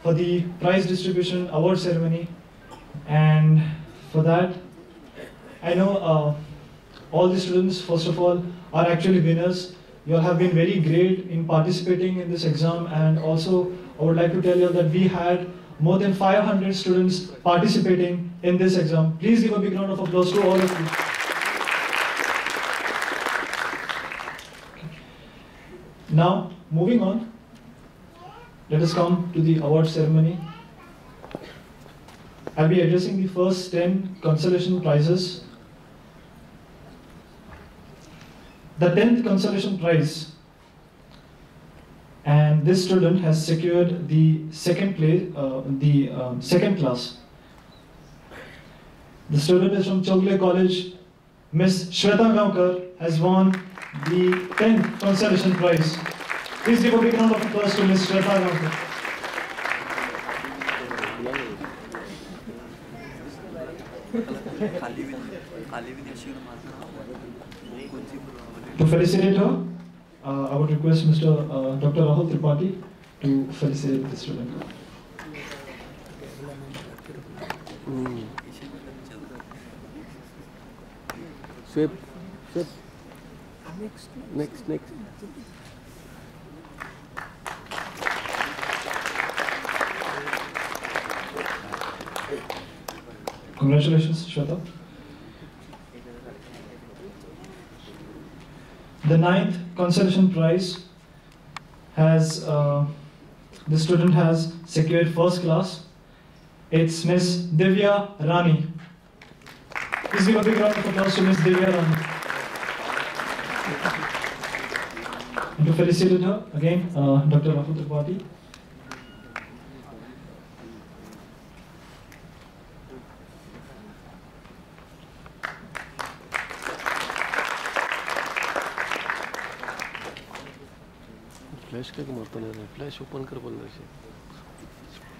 for the prize distribution award ceremony, and for that, I know all the students, first of all, are actually winners. You all have been very great in participating in this exam, and also I would like to tell you that we had more than 500 students participating in this exam. Please give a big round of applause to all of you. Now, moving on, let us come to the award ceremony. I'll be addressing the first 10 consolation prizes. The 10th consolation prize, and this student has secured the second class. The student is from Chogle College. Miss Shweta Gaonkar has won the 10th consolation prize. Please give a big round of applause to Miss Shweta Gaonkar. To felicitate her, I would request Dr. Rahul Tripathi to felicitate the student. Sweep. Next. Congratulations, Shweta. The 9th consolation prize has, the student has secured first class. It's Miss Divya Rani. Please give a big round of applause to Miss Divya Rani. And to felicitate her, again, Dr. Rahul Tripathi.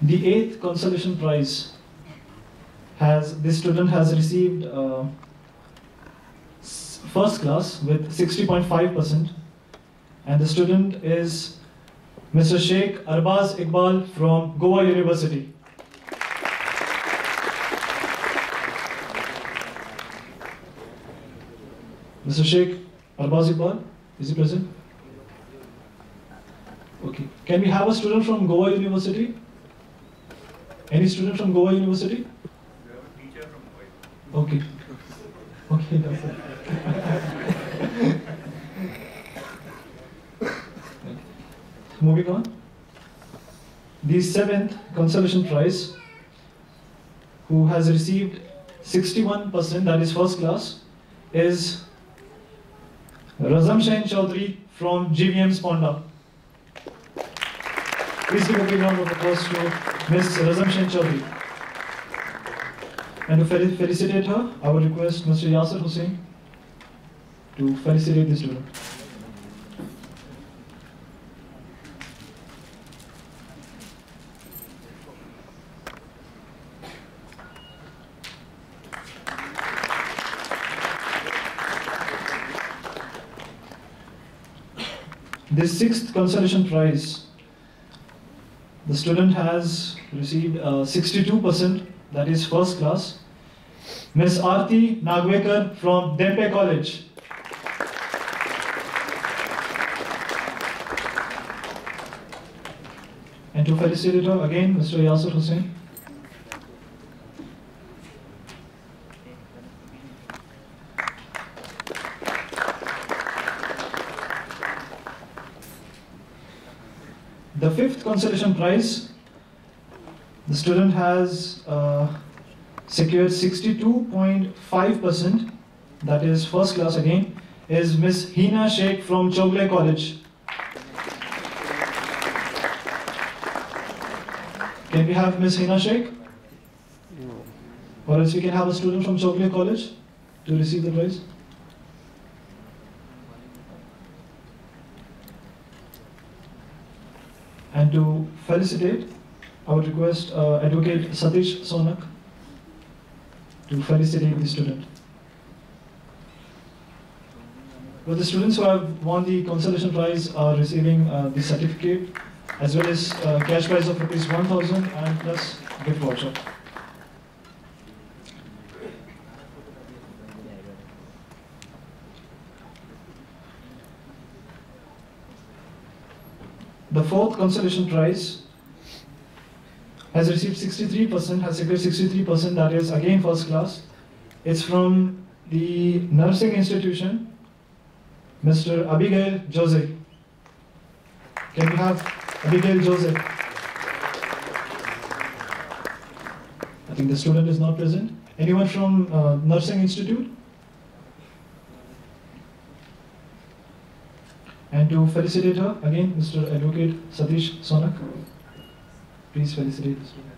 The 8th consolation prize this student has received first class with 60.5%, and the student is Mr. Sheikh Arbaz Iqbal from Goa University. Mr. Sheikh Arbaz Iqbal, is he present? Okay. Can we have a student from Goa University? Any student from Goa University? We have a teacher from Goa. Okay. Okay, that's it. Moving on. The 7th consolation prize, who has received 61%, that is first class, is Razam Shahin Chaudhary from GVM Sponda. Please give a big round of applause to Ms. Razamshan Chaudhary. And to felicitate her, I would request Mr. Yasir Hussain to felicitate the student. This 6th consolation prize, the student has received 62%, that is first class. Ms. Aarti Nagwekar from Dempe College. And to felicitate her again, Mr. Yasir Hussain. The 5th consolation prize, the student has secured 62.5%, that is first class again, is Ms. Hina Sheikh from Chogle College. Can we have Ms. Hina Sheikh? Or else we can have a student from Chogle College to receive the prize. And to felicitate, I would request Advocate Satish Sonak to felicitate the student. Well, the students who have won the consolation prize are receiving the certificate as well as cash prize of ₹1,000 and plus gift voucher. The 4th consolation prize has received 63%, has secured 63%, that is again first class. It's from the nursing institution, Mr. Abigail Jose. Can we have Abigail Jose? I think the student is not present. Anyone from nursing institute? And to felicitate her, again, Mr. Advocate Satish Sonak. Please felicitate the student.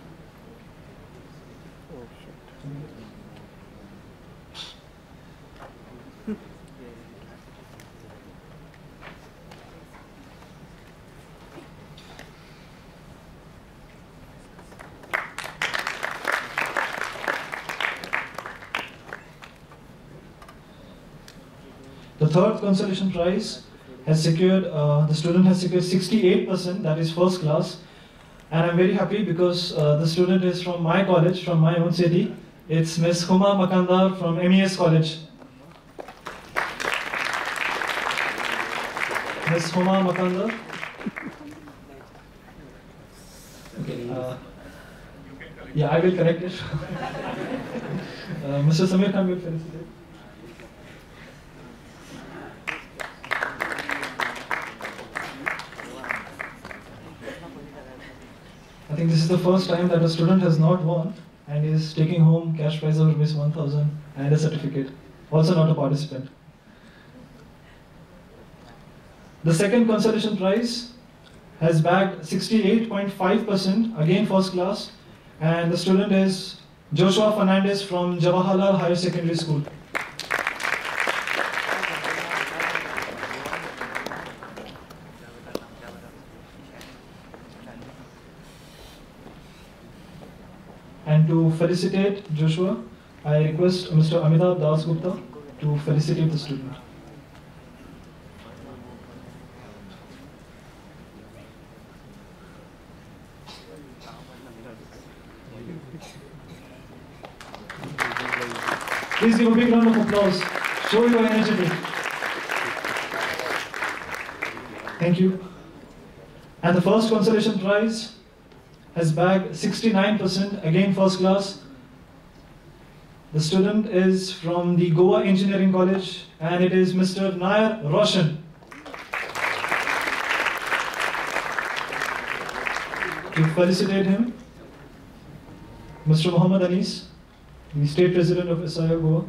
The 3rd consolation prize has secured, the student has secured 68%, that is first class. And I'm very happy because the student is from my college, from my own city. It's Ms. Huma Makandar from MES College. Ms. Huma Makandar. Okay, yeah, I will correct it. Mr. Samir Khan will felicitate. I think this is the first time that a student has not won and is taking home cash prize of ₹1,000 and a certificate. Also not a participant. The 2nd consolation prize has bagged 68.5%, again first class, and the student is Joshua Fernandez from Jawaharlal Higher Secondary School. And to felicitate Joshua, I request Mr. Amitabh Das Gupta to felicitate the student. Please give a big round of applause. Show your energy. Thank you. And the 1st consolation prize has bagged 69%, again first class. The student is from the Goa Engineering College and it is Mr. Nair Roshan. To felicitate him, Mr. Muhammad Anis, the State President of SIO GOA.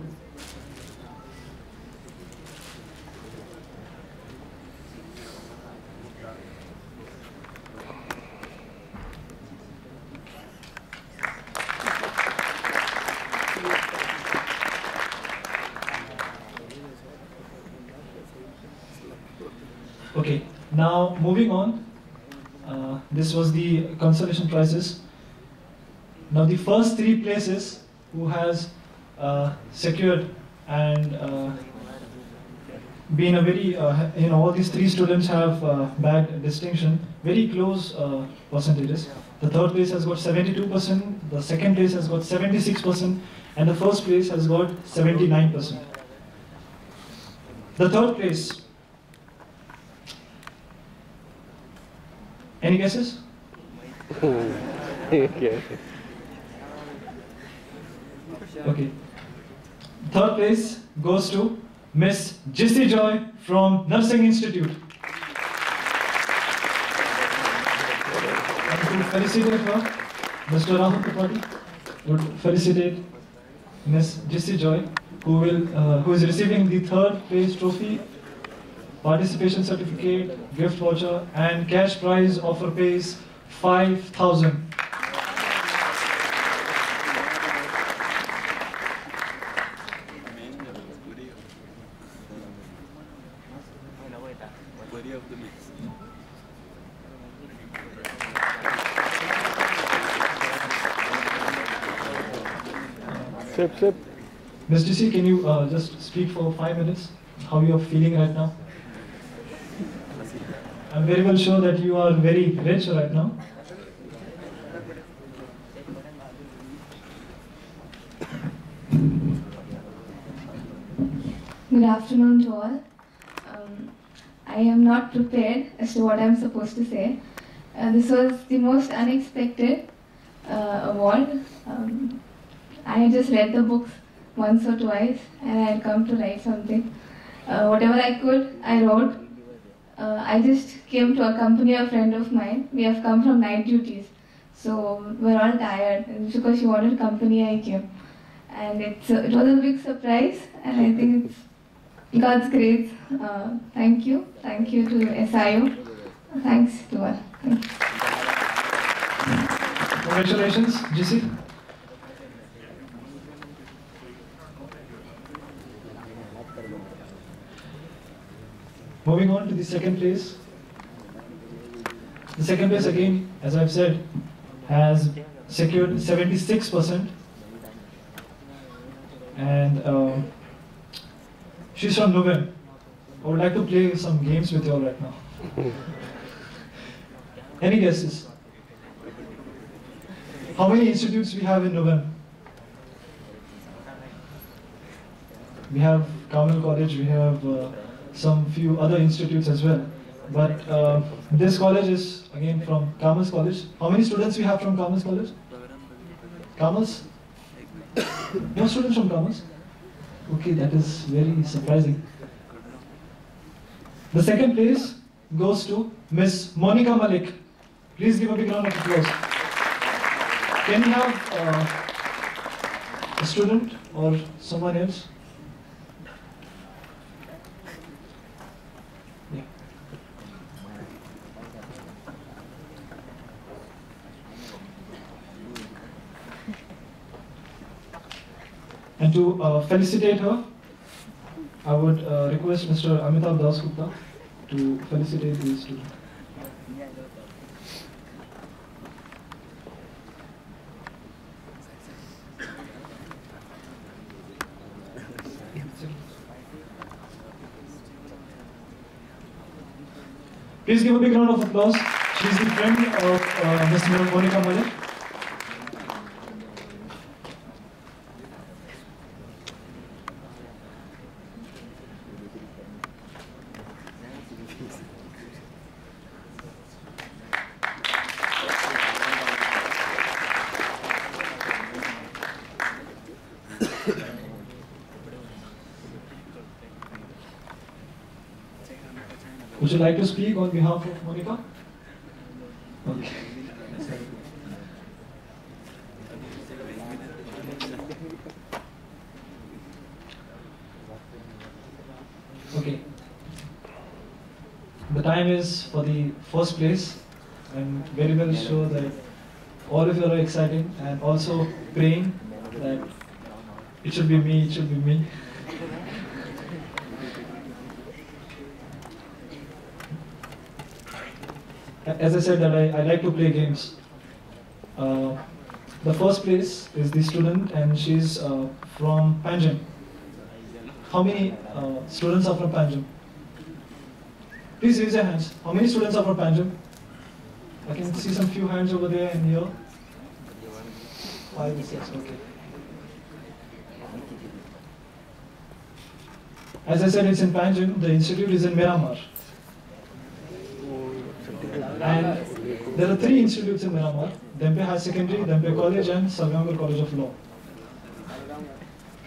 Okay, now moving on. This was the consolation prizes. Now the first 3 places who has secured and been a very, all these 3 students have bagged distinction, very close percentages. The third place has got 72%, the second place has got 76%, and the first place has got 79%. The third place, any guesses? Okay. Okay. Third place goes to Miss Jissy Joy from Nursing Institute. And to felicitate her, Mr. Rahul Tripathi would felicitate Miss Jissy Joy, who is receiving the third place trophy, participation certificate, gift voucher, and cash prize of rupees 5,000. Sip. Ms. Jissy, can you just speak for 5 minutes? How you are feeling right now? I'm very well sure that you are very rich right now. Good afternoon to all. I am not prepared as to what I am supposed to say. This was the most unexpected award. I had just read the books once or twice and I had come to write something. Whatever I could, I wrote. I just came to accompany a friend of mine. We have come from night duties, so we're all tired. And because she wanted company, I came. And it was a big surprise, and I think it's God's grace. Thank you. Thank you to SIO. Thanks to all. Thank you. Congratulations, Jissy. Moving on to the second place. The second place again, as I've said, has secured 76%. And she's from Nuven. I would like to play some games with you all right now. Any guesses? How many institutes we have in Nuven? We have Carmel College, we have some few other institutes as well. But this college is again from Carmel's College. How many students we have from Carmel's College? Carmel's? No students from Carmel's? Okay, that is very surprising. The second place goes to Miss Monica Malik. Please give a big round of applause. Can we have a student or someone else? Yeah. And to felicitate her, I would request Mr. Amitabh Dasgupta to felicitate the student. Please give a big round of applause. She is the friend of Ms. Monica Malik. Would you like to speak on behalf of Monica? Okay. Okay. The time is for the first place. I'm very well sure that all of you are excited and also praying that it should be me, it should be me. as I said that I like to play games. The first place is the student, and she's from Panjim. How many students are from Panjim? Please raise your hands. How many students are from Panjim? I can see some few hands over there and here. 5 and 6, okay. As I said, it's in Panjim. The institute is in Miramar. And there are 3 institutes in Miramar: Dempe High Secondary, Dempe College, and Salgangar College of Law.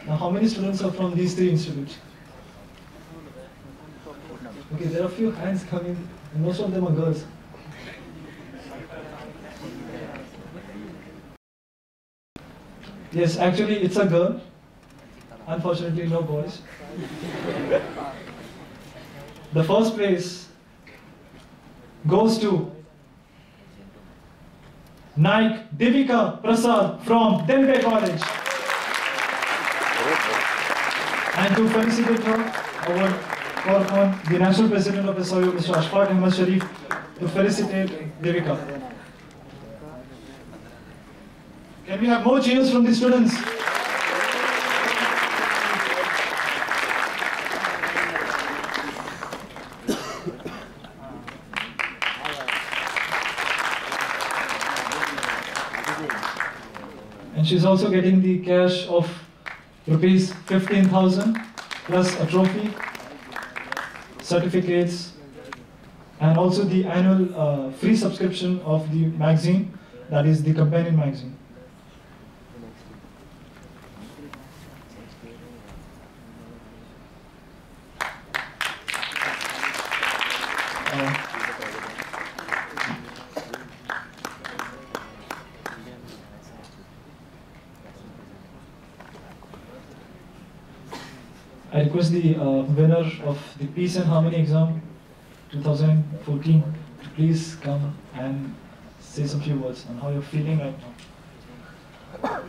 Now, how many students are from these 3 institutes? Okay, there are a few hands coming, and most of them are girls. Yes, actually, it's a girl. Unfortunately, no boys. The first place goes to Naik Devika Prasad from Dempe College. And to felicitate her, I would call upon the National President of SIO, Mr. Ashfaque Ahmed Shareef, to felicitate Devika. Can we have more cheers from the students? And she's also getting the cash of rupees 15,000 plus a trophy, certificates, and also the annual free subscription of the magazine, that is the companion magazine. I request the winner of the Peace and Harmony exam 2014 to please come and say some few words on how you're feeling right now.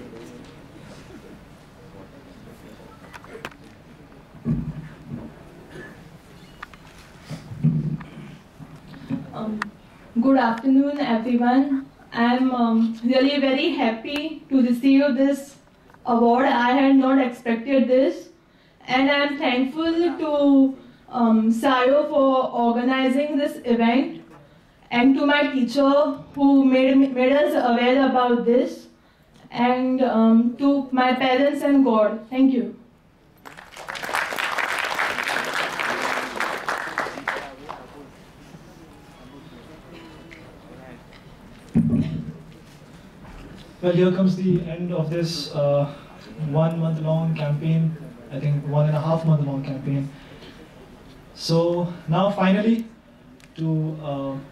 Good afternoon, everyone. I'm really very happy to receive this award. I had not expected this. And I'm thankful to SIO for organizing this event, and to my teacher who made us aware about this, and to my parents and God. Thank you. Well, here comes the end of this 1 month long campaign. I think 1.5 month long campaign. So now finally, to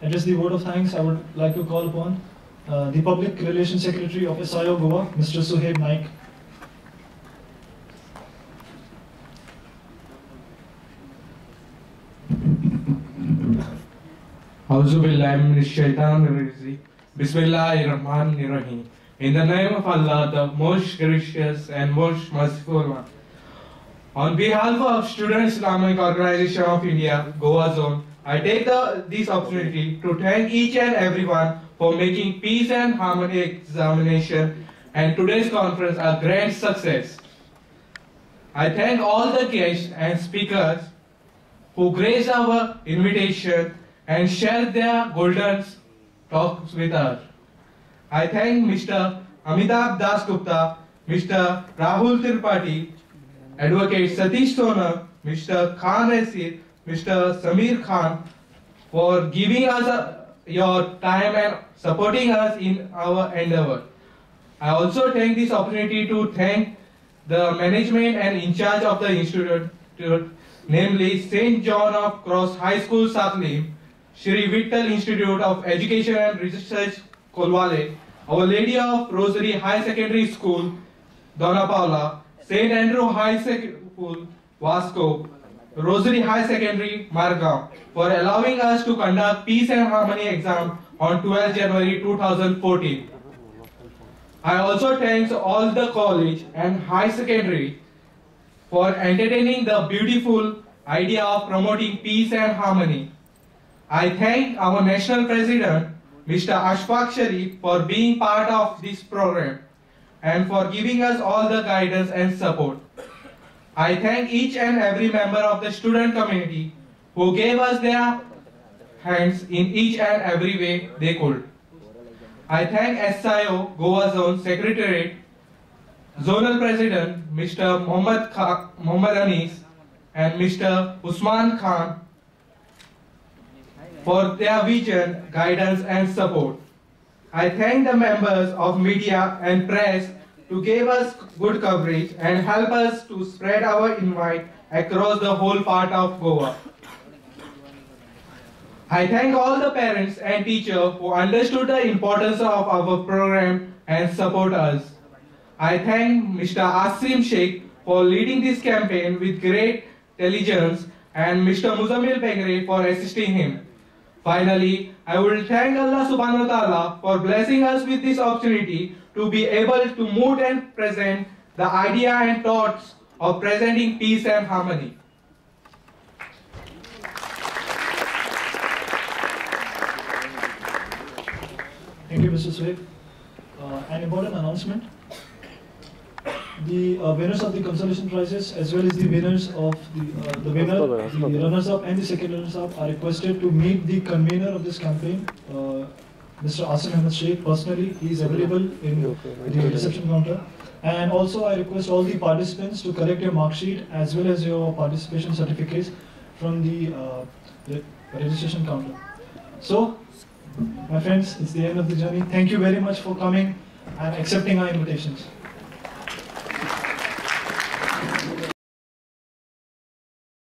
address the word of thanks, I would like to call upon the Public Relations Secretary of SIO Goa, Mr. Suhaib Naik. Bismillahirrahmanirrahim. In the name of Allah, the most gracious and most merciful one. On behalf of Student Islamic Organization of India, Goa Zone, I take this opportunity to thank each and everyone for making Peace and Harmony examination and today's conference a grand success. I thank all the guests and speakers who graced our invitation and shared their golden talks with us. I thank Mr. Amitabh Das Gupta, Mr. Rahul Tripathi, Advocate Satish Toner, Mr. Khan Asir, Mr. Samir Khan for giving us your time and supporting us in our endeavor. I also take this opportunity to thank the management and in charge of the institute, namely St. John of Cross High School, Saklim, Shri Vittal Institute of Education and Research, Kolwale, Our Lady of Rosary High Secondary School, Donna Paula, St. Andrew High School, Vasco, Rosary High Secondary, Margam, for allowing us to conduct Peace and Harmony exam on 12 January 2014. I also thank all the college and high secondary for entertaining the beautiful idea of promoting peace and harmony. I thank our National President, Mr. Ashfaque Shareef, for being part of this program and for giving us all the guidance and support. I thank each and every member of the student community who gave us their hands in each and every way they could. I thank SIO Goa Zone Secretariat, Zonal President Mr. Mohammad Anis and Mr. Usman Khan for their vision, guidance and support. I thank the members of media and press to give us good coverage and help us to spread our invite across the whole part of Goa. I thank all the parents and teachers who understood the importance of our program and support us. I thank Mr. Asim Sheikh for leading this campaign with great diligence and Mr. Muzammil Begre for assisting him. Finally, I will thank Allah subhanahu wa ta'ala for blessing us with this opportunity to be able to mood and present the idea and thoughts of presenting peace and harmony. Thank you, Mr. Swaib. An important announcement. The winners of the consolation prizes, as well as the winners of the runners-up and the second runners-up, are requested to meet the convener of this campaign, Mr. Ashfaque Ahmed Shareef, personally. He is available in the reception counter. And also, I request all the participants to collect your mark sheet as well as your participation certificates from the registration counter. So, my friends, it's the end of the journey. Thank you very much for coming and accepting our invitations.